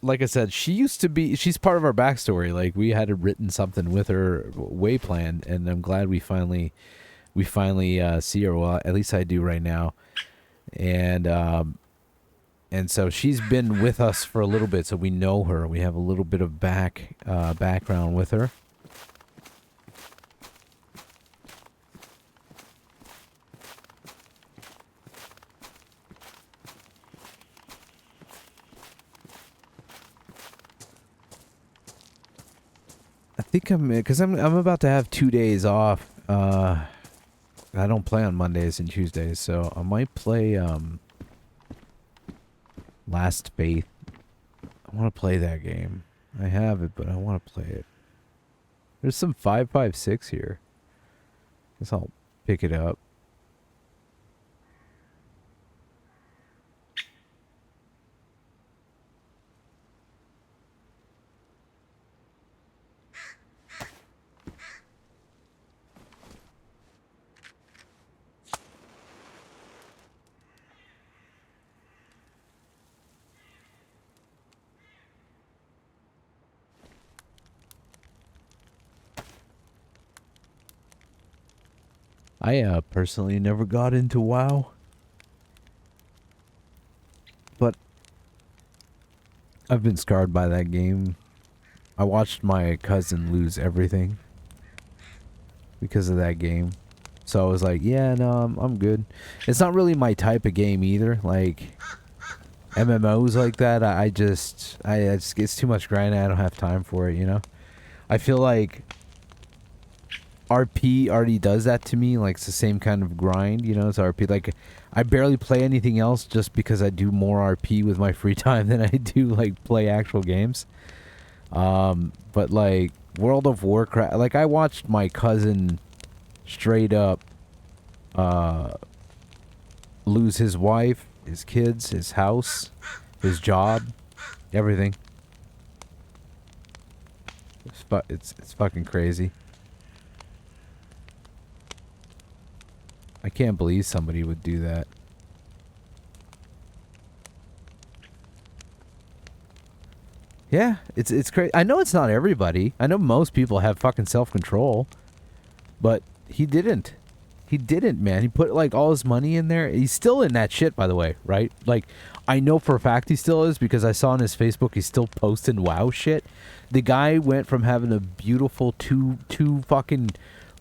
like I said, she used to be, she's part of our backstory. Like, we had written something with her way planned, and I'm glad we finally see her. Well, at least I do right now. And so she's been with us for a little bit, so we know her. We have a little bit of background with her. I think I'm about to have 2 days off. I don't play on Mondays and Tuesdays, so I might play Last Faith. I want to play that game. I have it, but I want to play it. There's some 5.56 here. Guess I'll pick it up. I personally never got into WoW. But I've been scarred by that game. I watched my cousin lose everything because of that game. So I was like, yeah, no, I'm good. It's not really my type of game either. Like MMOs like that, I just it's too much grinding. I don't have time for it, you know? I feel like RP already does that to me. Like, it's the same kind of grind, you know? It's RP. Like, I barely play anything else just because I do more RP with my free time than I do, like, play actual games. But, like, World of Warcraft... Like, I watched my cousin straight up lose his wife, his kids, his house, his job, everything. It's fucking crazy. I can't believe somebody would do that. Yeah, it's crazy. I know it's not everybody. I know most people have fucking self-control, but he didn't. He didn't, man. He put like all his money in there. He's still in that shit, by the way, right? Like, I know for a fact he still is because I saw on his Facebook he's still posting WoW shit. The guy went from having a beautiful two fucking,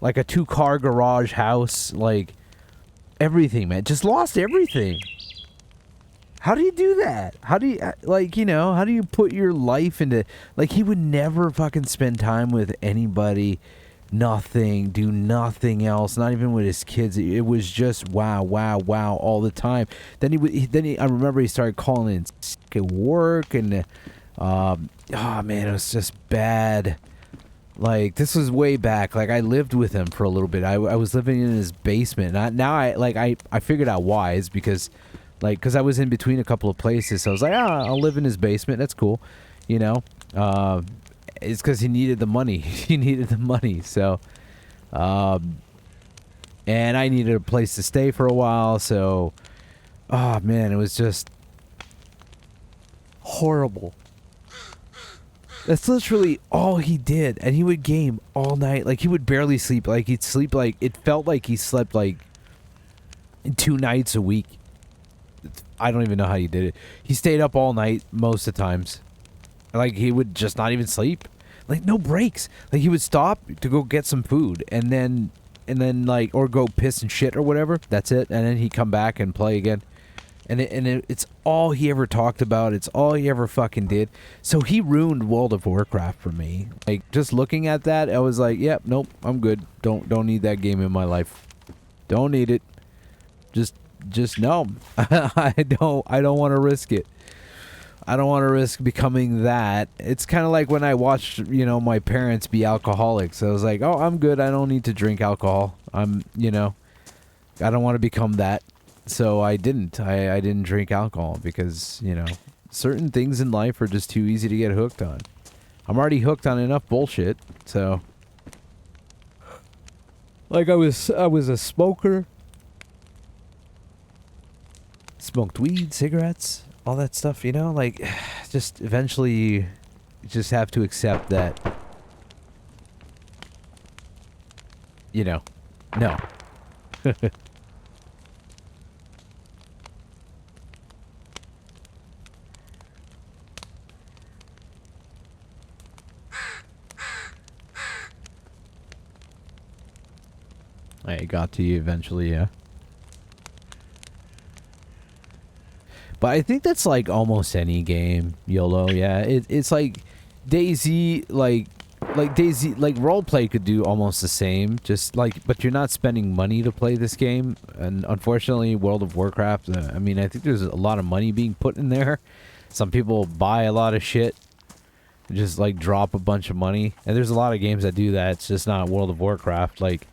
like a 2-car garage house, like everything, man. Just lost everything. How do you do that? How do you, like, you know, how do you put your life into, like, he would never fucking spend time with anybody, nothing, do nothing else, not even with his kids. It was just wow all the time. Then I remember he started calling in sick at work, and, oh man, it was just bad. Like, this was way back. Like, I lived with him for a little bit. I was living in his basement. I figured out why. It's because, like, because I was in between a couple of places. So I was like, I'll live in his basement. That's cool. You know? It's because he needed the money. He needed the money. So, and I needed a place to stay for a while. So, oh, man, it was just horrible. That's literally all he did. And he would game all night. Like, he would barely sleep. Like, he'd sleep, like, it felt like he slept, like, 2 nights a week. I don't even know how he did it. He stayed up all night most of the times. Like, he would just not even sleep. Like, no breaks. Like, he would stop to go get some food. And then, like, or go piss and shit or whatever. That's it. And then he'd come back and play again. And it's all he ever talked about. It's all he ever fucking did. So he ruined World of Warcraft for me. Like, just looking at that, I was like, yep, nope, I'm good. Don't need that game in my life. Don't need it. Just no. I don't want to risk it. I don't want to risk becoming that. It's kind of like when I watched, you know, my parents be alcoholics. I was like, oh, I'm good. I don't need to drink alcohol. You know, I don't want to become that. So I didn't. I didn't drink alcohol because, you know, certain things in life are just too easy to get hooked on. I'm already hooked on enough bullshit. So, like, I was a smoker. Smoked weed, cigarettes, all that stuff, you know? Like, just eventually you just have to accept that, you know, no. It got to you eventually, yeah. But I think that's like almost any game, YOLO, yeah. It's like DayZ, like DayZ, like roleplay could do almost the same, just like, but you're not spending money to play this game. And unfortunately, World of Warcraft, I mean, I think there's a lot of money being put in there. Some people buy a lot of shit, just like drop a bunch of money. And there's a lot of games that do that. It's just not World of Warcraft. Like,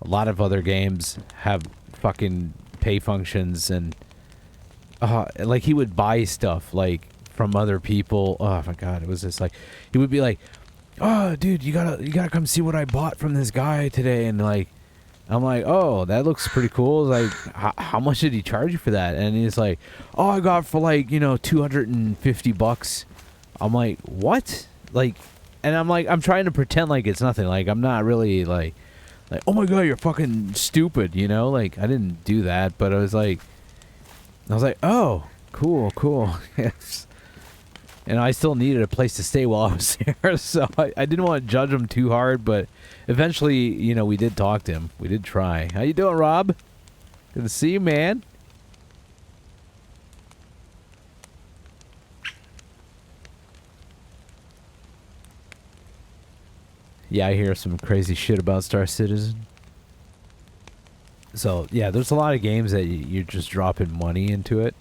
a lot of other games have fucking pay functions, and like, he would buy stuff like from other people. Oh my god, it was just like, he would be like, oh dude, you gotta come see what I bought from this guy today. And like, I'm like, oh, that looks pretty cool. Like, how much did he charge you for that? And he's like, oh, I got for like, you know, $250. I'm like, what? Like, and I'm like, I'm trying to pretend like it's nothing. Like, I'm not really like, oh my god, you're fucking stupid, you know? Like, I didn't do that, but I was like, oh, cool. Yes. And I still needed a place to stay while I was there, so I didn't want to judge him too hard, but eventually, you know, we did talk to him. We did try. How you doing, Rob? Good to see you, man. Yeah, I hear some crazy shit about Star Citizen. So, yeah, there's a lot of games that you're just dropping money into it.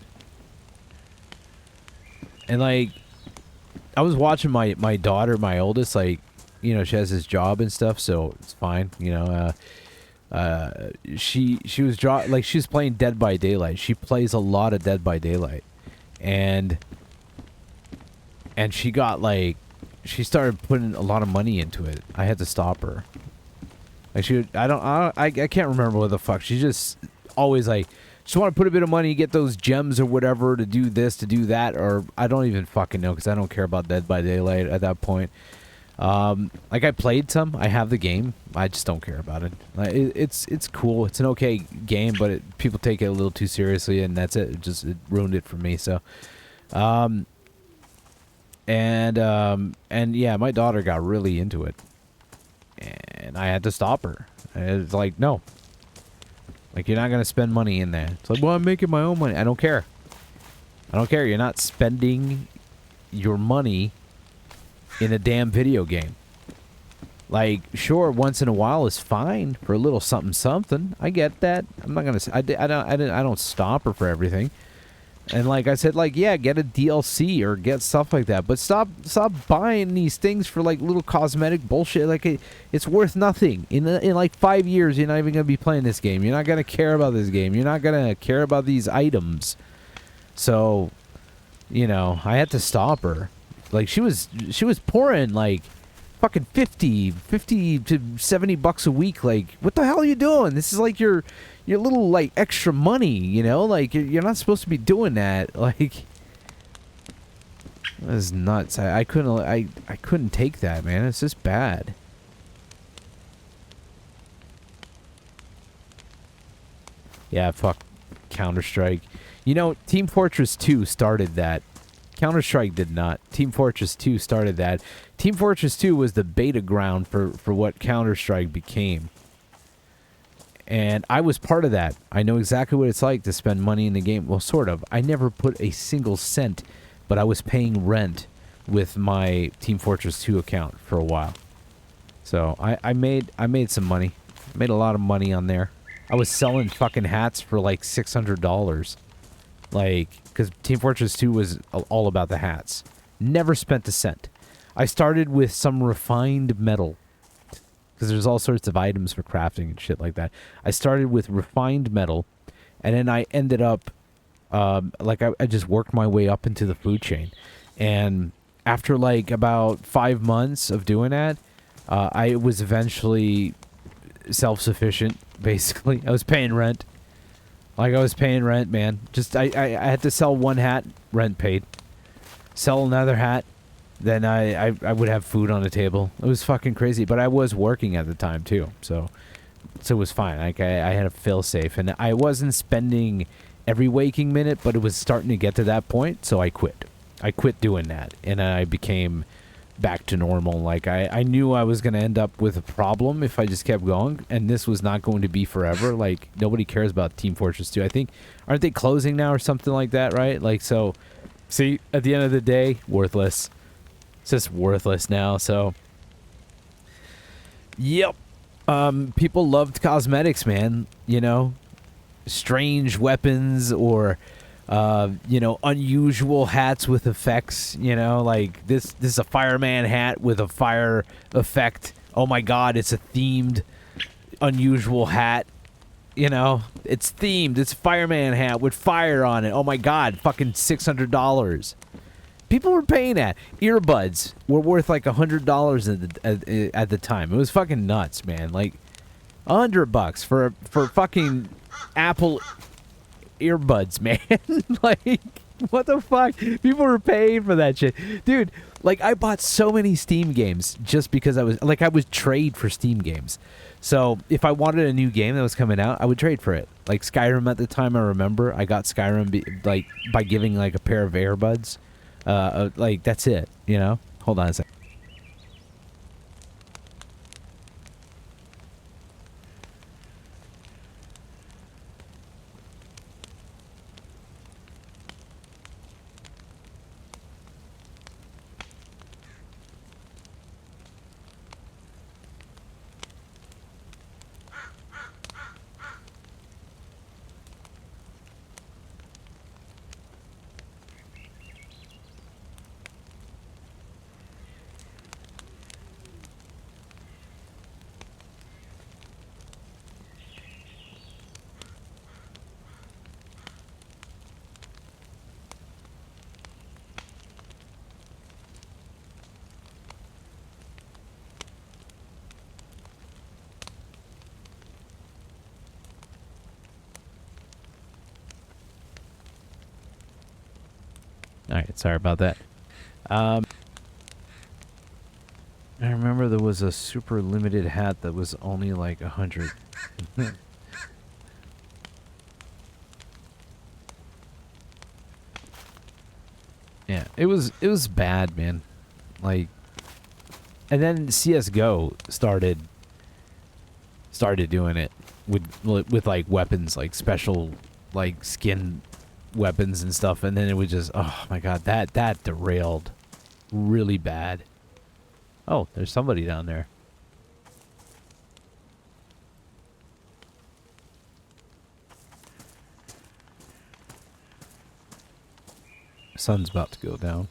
And, like, I was watching my daughter, my oldest, like, you know, she has this job and stuff, so it's fine, you know. She was like, she was playing Dead by Daylight. She plays a lot of Dead by Daylight. And she got, like, she started putting a lot of money into it. I had to stop her. Like I can't remember what the fuck. She just always like, just want to put a bit of money, get those gems or whatever to do this, to do that, or I don't even fucking know because I don't care about Dead by Daylight at that point. Like I played some, I have the game, I just don't care about it. Like, it's cool, it's an okay game, but people take it a little too seriously, and that's it. It ruined it for me. So, and yeah, my daughter got really into it, and I had to stop her. And it's like, no. Like, you're not going to spend money in there. It's like, well, I'm making my own money. I don't care. I don't care. You're not spending your money in a damn video game. Like, sure, once in a while is fine for a little something something. I get that. I'm not going to I don't stop her for everything. And like I said, like, yeah, get a DLC or get stuff like that. But stop buying these things for like little cosmetic bullshit. Like it's worth nothing. In like 5 years, you're not even gonna be playing this game. You're not gonna care about this game. You're not gonna care about these items. So, you know, I had to stop her. Like she was pouring like fucking 50 to $70 a week. Like, what the hell are you doing? This is like your little like extra money, you know? Like you're not supposed to be doing that. Like, that is nuts. I couldn't take that, man. It's just bad. Yeah, fuck Counter-Strike. You know, Team Fortress 2 started that. Counter-Strike did not. Team Fortress 2 started that. Team Fortress 2 was the beta ground for what Counter-Strike became. And I was part of that. I know exactly what it's like to spend money in the game. Well, sort of. I never put a single cent, but I was paying rent with my Team Fortress 2 account for a while. So I made some money. I made a lot of money on there. I was selling fucking hats for like $600. Like, because Team Fortress 2 was all about the hats. Never spent a cent. I started with some refined metal. Because there's all sorts of items for crafting and shit like that. I started with refined metal, and then I ended up, like, I just worked my way up into the food chain. And after, like, about 5 months of doing that, I was eventually self-sufficient, basically. I was paying rent. Like, I was paying rent, man. Just, I had to sell one hat, rent paid. Sell another hat, then I would have food on the table. It was fucking crazy, but I was working at the time too, so it was fine. Like I had a fail safe, and I wasn't spending every waking minute, but it was starting to get to that point, so I quit. I quit doing that, and I became back to normal. Like I knew I was gonna end up with a problem if I just kept going, and this was not going to be forever. Like nobody cares about Team Fortress 2. I think, aren't they closing now or something like that, right? Like, so see, at the end of the day, worthless. It's just worthless now, so. Yep. People loved cosmetics, man. You know? Strange weapons or, you know, unusual hats with effects. You know, like this is a fireman hat with a fire effect. Oh my god, it's a themed, unusual hat. You know? It's themed. It's a fireman hat with fire on it. Oh my god, fucking $600. People were paying that. Earbuds were worth like $100 at the time. It was fucking nuts, man. Like $100 for fucking Apple earbuds, man. Like, what the fuck? People were paying for that shit, dude. Like, I bought so many Steam games just because I would trade for Steam games. So if I wanted a new game that was coming out, I would trade for it. Like Skyrim at the time, I remember I got Skyrim by giving like a pair of earbuds. Like, that's it, you know? Hold on a second. Alright, sorry about that. I remember there was a super limited hat that was only like 100. Yeah, it was bad, man. Like, and then CS:GO started doing it with like weapons, like special like skin weapons and stuff, and then it was just, oh my god, that derailed really bad. Oh, there's somebody down there. Sun's about to go down.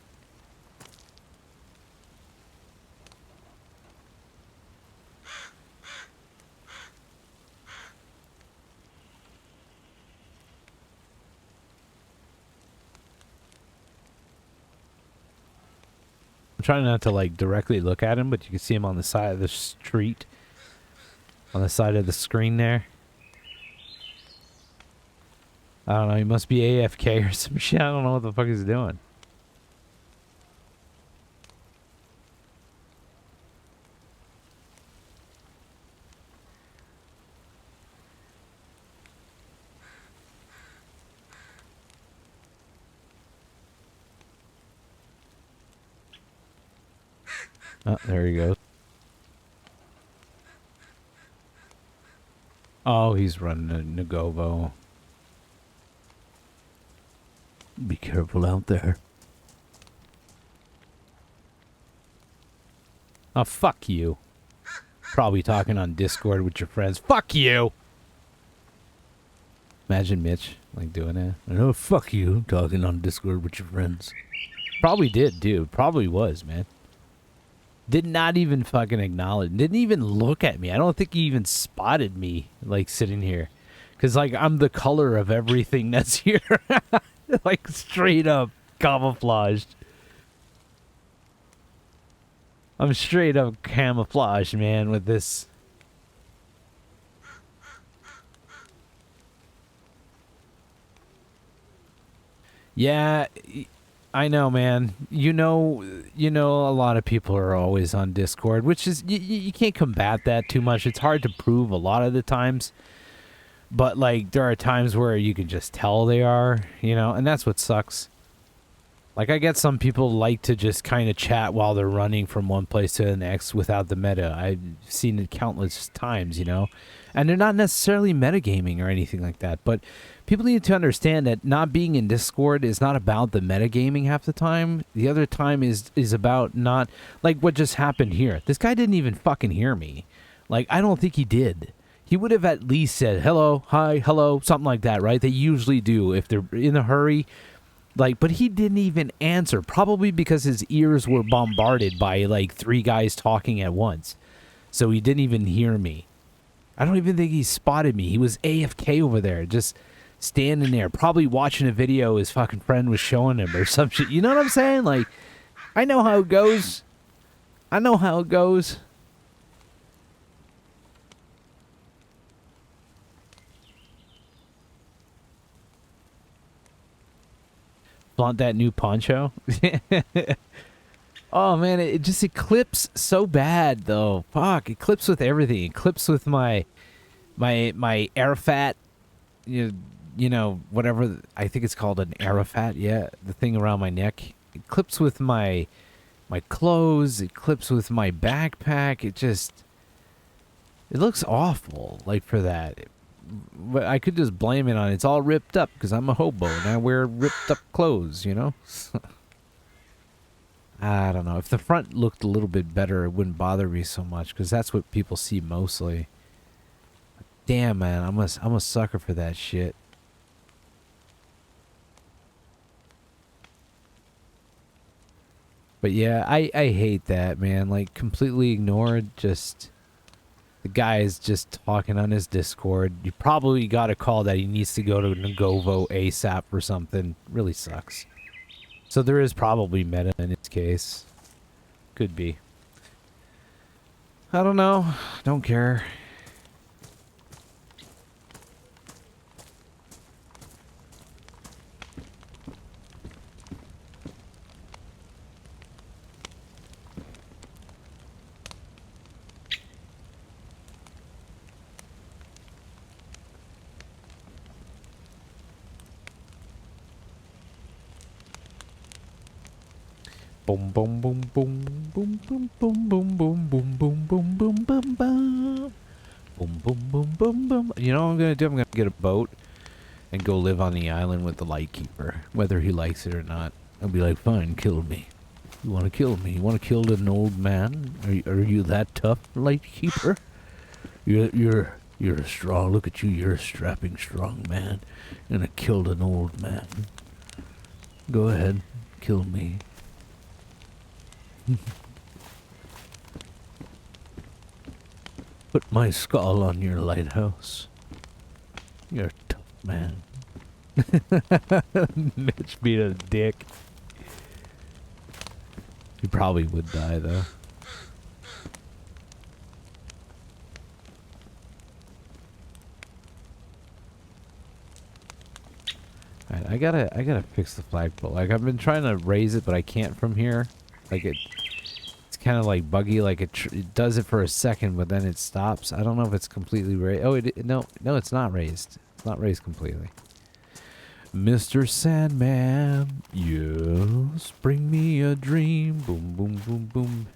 I'm trying not to like directly look at him, but you can see him on the side of the street, on the side of the screen there. I don't know, he must be AFK or some shit. I don't know what the fuck he's doing. Oh, there he goes. Oh, he's running a Nagovo. Be careful out there. Oh, fuck you. Probably talking on Discord with your friends. Fuck you! Imagine Mitch, like, doing it. Oh, fuck you, talking on Discord with your friends. Probably did, dude. Probably was, man. Did not even fucking acknowledge. Didn't even look at me. I don't think he even spotted me, like, sitting here. Because, like, I'm the color of everything that's here. Like, straight up camouflaged. I'm straight up camouflaged, man, with this. Yeah, I know, man. You know, a lot of people are always on Discord, which is, you can't combat that too much. It's hard to prove a lot of the times. But, like, there are times where you can just tell they are, you know, and that's what sucks. Like, I get some people like to just kind of chat while they're running from one place to the next without the meta. I've seen it countless times, you know. And they're not necessarily metagaming or anything like that. But people need to understand that not being in Discord is not about the metagaming half the time. The other time is about not, like what just happened here. This guy didn't even fucking hear me. Like, I don't think he did. He would have at least said, hello, hi, hello, something like that, right? They usually do if they're in a hurry. Like, but he didn't even answer, probably because his ears were bombarded by, like, 3 guys talking at once. So he didn't even hear me. I don't even think he spotted me. He was AFK over there, just standing there, probably watching a video his fucking friend was showing him or some shit. You know what I'm saying? Like, I know how it goes. I know how it goes. Flaunt that new poncho. Oh man, it just, it clips so bad though. Fuck, it clips with everything. It clips with my Arafat, you know, whatever, I think it's called an Arafat, yeah, the thing around my neck. It clips with my clothes, it clips with my backpack. It looks awful, like, for that. But I could just blame it on it's all ripped up because I'm a hobo and I wear ripped up clothes, you know? I don't know. If the front looked a little bit better, it wouldn't bother me so much because that's what people see mostly. Damn, man, I'm a sucker for that shit. But yeah, I hate that, man. Like, completely ignored, just... The guy is just talking on his Discord. You probably got a call that he needs to go to Nagovo ASAP or something. Really sucks. So there is probably meta in his case. Could be. I don't know. Don't care. Boom, boom, boom, boom, boom, boom, boom, boom, boom, boom, boom, boom, boom, boom, boom. Boom, boom, boom, boom, boom. You know what I'm gonna do? I'm gonna get a boat and go live on the island with the lightkeeper, whether he likes it or not. I'll be like, fine, kill me. You want to kill me? You want to kill an old man? Are you that tough, lightkeeper? You're a strong. Look at you. You're a strapping, strong man. You're gonna kill an old man. Go ahead, kill me. Put my skull on your lighthouse. You're a tough man. Mitch being a dick. He probably would die though. Alright, I gotta fix the flagpole. Like I've been trying to raise it, but I can't from here. Like it's kind of like buggy. Like it does it for a second, but then it stops. I don't know if it's completely raised. Oh, no, it's not raised. It's not raised completely. Mr. Sandman, yes, bring me a dream. Boom, boom, boom, boom.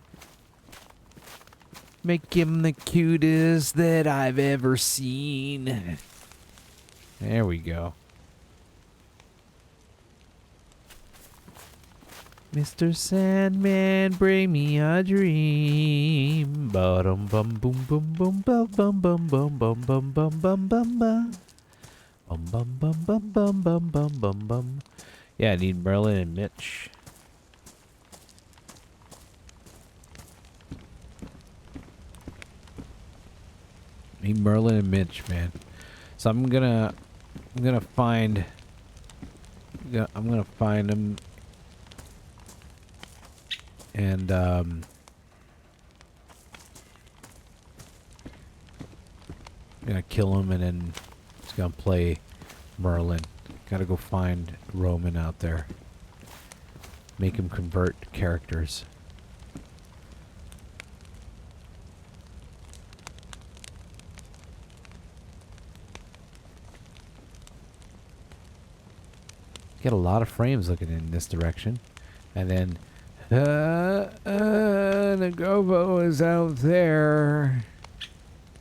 Make him the cutest that I've ever seen. There we go. Mr. Sandman, bring me a dream. Ba-dum bum boom boom boom bum bum bum bum bum bum bum bum bum bum. Bum bum bum bum bum bum bum bum bum. Yeah, I need Merlin and Mitch. Need Merlin and Mitch, man. So I'm gonna find. Yeah, I'm gonna find them. And I'm gonna kill him and then just gonna play Merlin. Gotta go find Roman out there. Make him convert characters. Get a lot of frames looking in this direction. And then Nagovo is out there.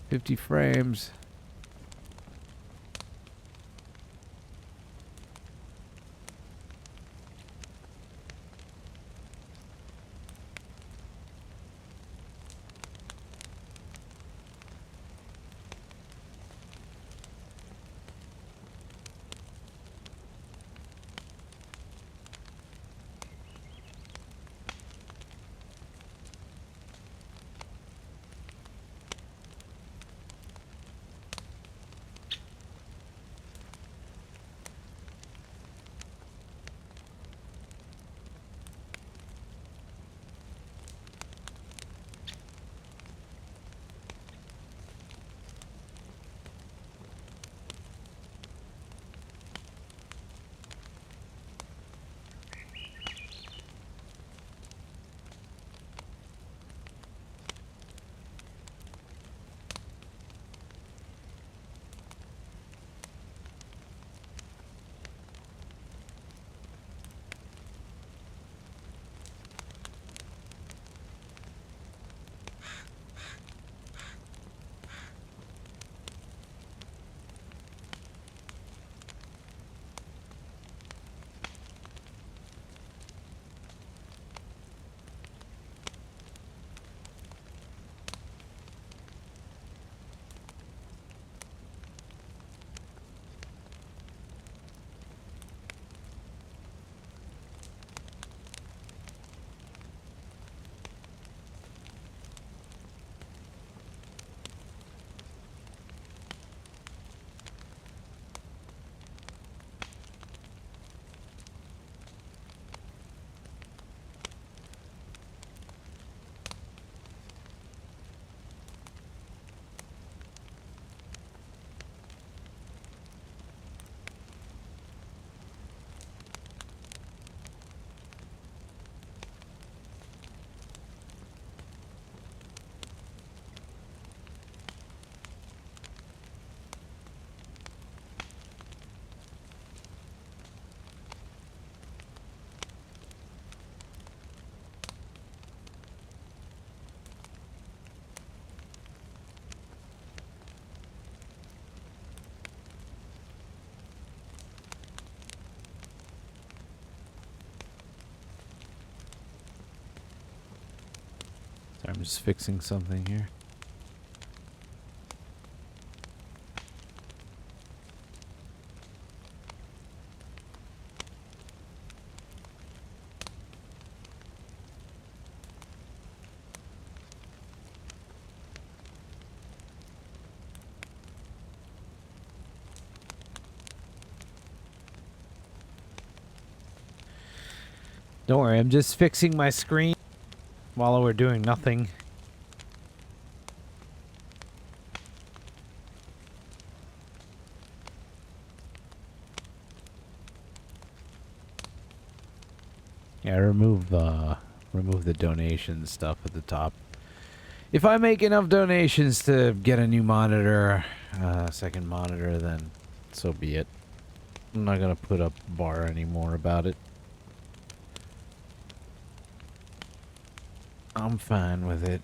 50 frames. Sorry, I'm just fixing something here. Don't worry, I'm just fixing my screen while we're doing nothing. Yeah, remove the donation stuff at the top. If I make enough donations to get a new monitor, second monitor, then so be it. I'm not gonna put up a bar anymore about it. I'm fine with it.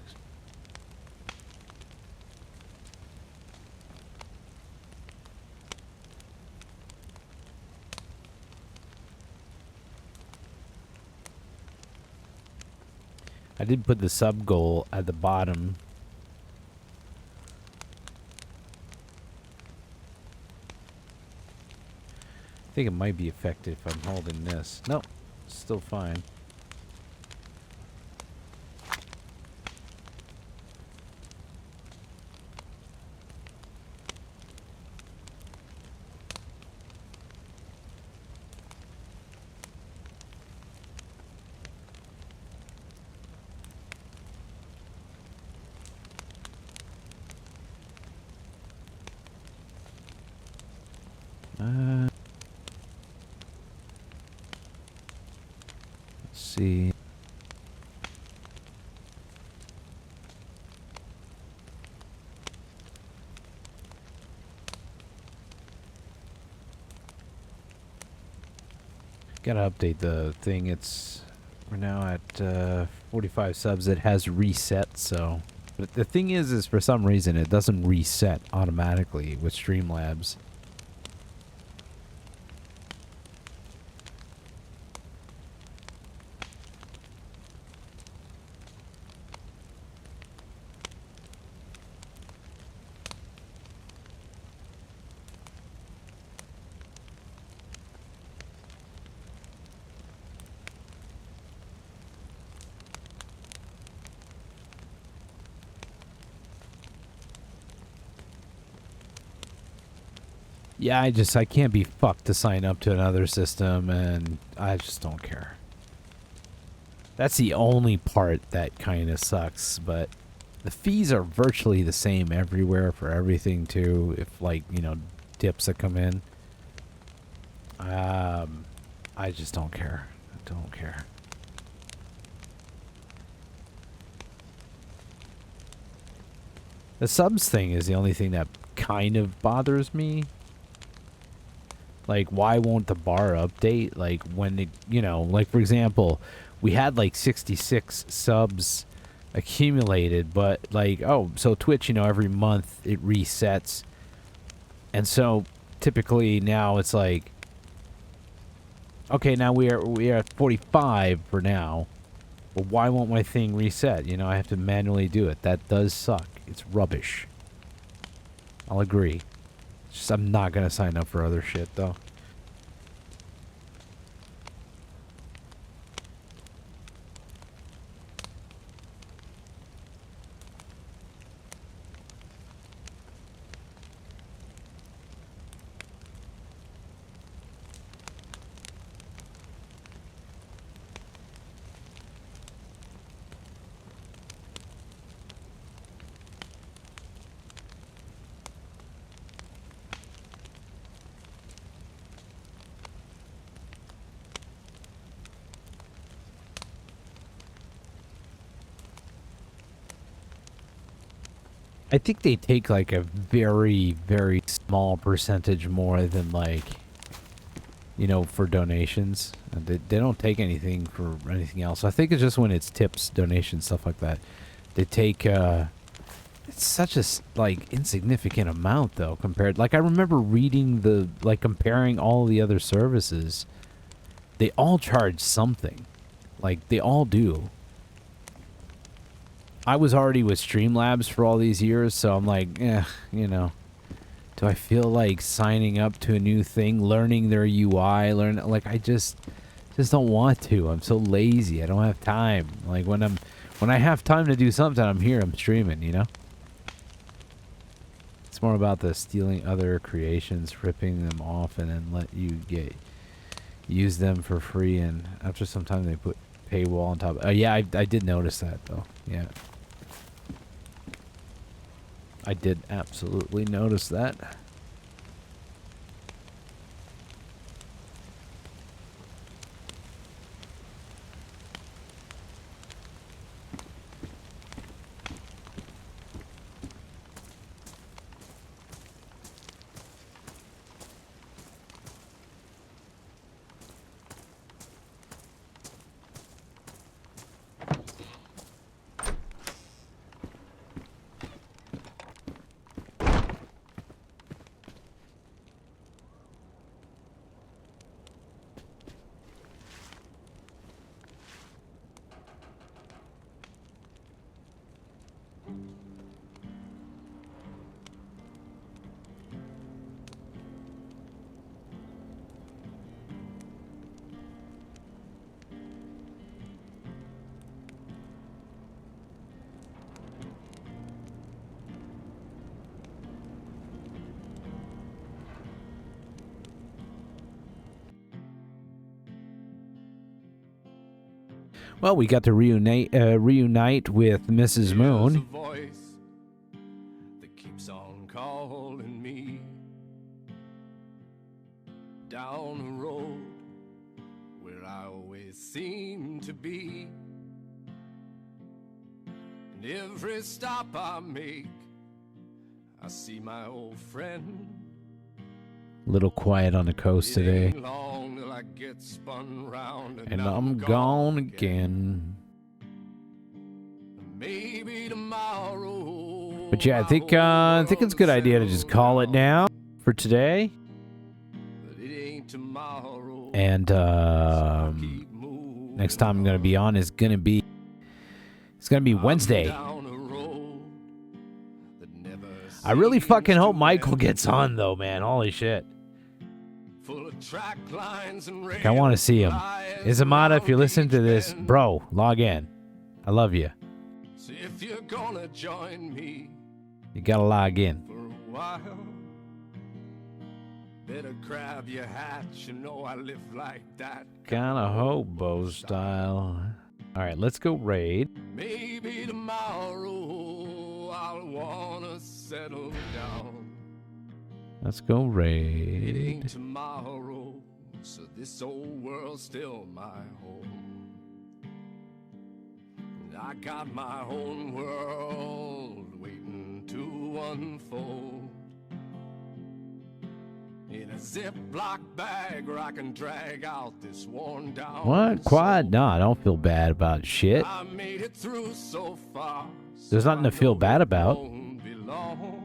I did put the sub goal at the bottom. I think it might be effective if I'm holding this. Nope, still fine. Let's see. Gotta update the thing. We're now at 45 subs. It has reset, so. But the thing is for some reason it doesn't reset automatically with Streamlabs. Yeah, I can't be fucked to sign up to another system, and I just don't care. That's the only part that kind of sucks, but the fees are virtually the same everywhere for everything too, if like, you know, dips that come in. I just don't care. I don't care. The subs thing is the only thing that kind of bothers me. Like, why won't the bar update? Like, when it, you know, like, for example, we had, like, 66 subs accumulated, but, like, oh, so Twitch, you know, every month it resets. And so, typically, now it's like, okay, now we are at 45 for now. But why won't my thing reset? You know, I have to manually do it. That does suck. It's rubbish. I'll agree. Just, I'm not gonna sign up for other shit, though. I think they take like a very, very small percentage more than like, you know, for donations. They don't take anything for anything else. I think it's just when it's tips, donations, stuff like that. They take, it's such a like insignificant amount though compared. Like I remember reading like comparing all the other services. They all charge something. Like they all do. I was already with Streamlabs for all these years, so I'm like, you know, do I feel like signing up to a new thing, learning their UI, like I just don't want to. I'm so lazy. I don't have time. Like when I have time to do something, I'm here, I'm streaming, you know? It's more about the stealing other creations, ripping them off, and then let you use them for free, and after some time they put paywall on top. Yeah, I did notice that though. Yeah. I did absolutely notice that. Well, we got to reunite with Mrs. Moon. There's a voice that keeps on calling me down a road where I always seem to be. And every stop I make, I see my old friend. Little quiet on the coast It today. ain't long till I get spun round And I'm gone again. Maybe tomorrow. But yeah, I think it's a good idea to just call it now for today. But it ain't tomorrow. And next time I'm gonna be on is gonna be Wednesday. I really fucking hope Michael gets on though, man. Holy shit. I want to see him. Izamada, if you're listening to this, bro, log in. I love you. So if you're gonna join me, You gotta log in. for a while, better grab your hat. You know I live like that. Kinda hobo style. Alright, let's go raid. Maybe tomorrow I'll wanna settle down. Let's go It raid. ain't tomorrow, so this old world's still my home. And I got my own world waiting to unfold. In a Ziploc bag where I can drag out this worn down What? Quad? soul. No, I don't feel bad about shit. I made it through so far. There's so nothing I to feel know bad it about. won't be long.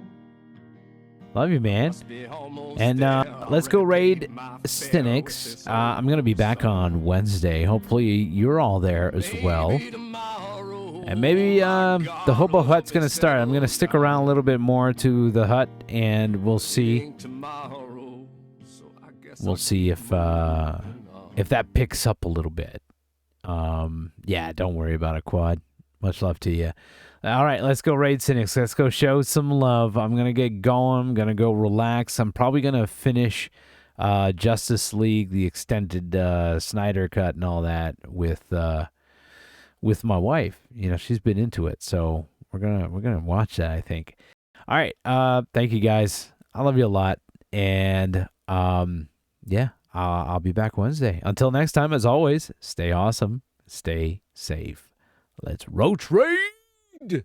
Love you, man. Must be almost And there. let's go Already raid paid my fare with Cynics. this I'm gonna be back on Wednesday. Hopefully you're all there as well. Maybe tomorrow And maybe the Hobo Hut's gonna start. I'm gonna stick around a little bit more to the hut, and we'll see. tomorrow, so I guess We'll I'll see keep moving on. if that picks up a little bit. Yeah, don't worry about it, Quad. Much love to you. All right, let's go raid Cynics. Let's go show some love. I'm going to get going. I'm going to go relax. I'm probably going to finish Justice League, the extended Snyder cut and all that with my wife. You know, she's been into it. So we're going to watch that, I think. All right. Thank you guys. I love you a lot. And yeah, I'll be back Wednesday. Until next time, as always, stay awesome, stay safe. Let's roach raid!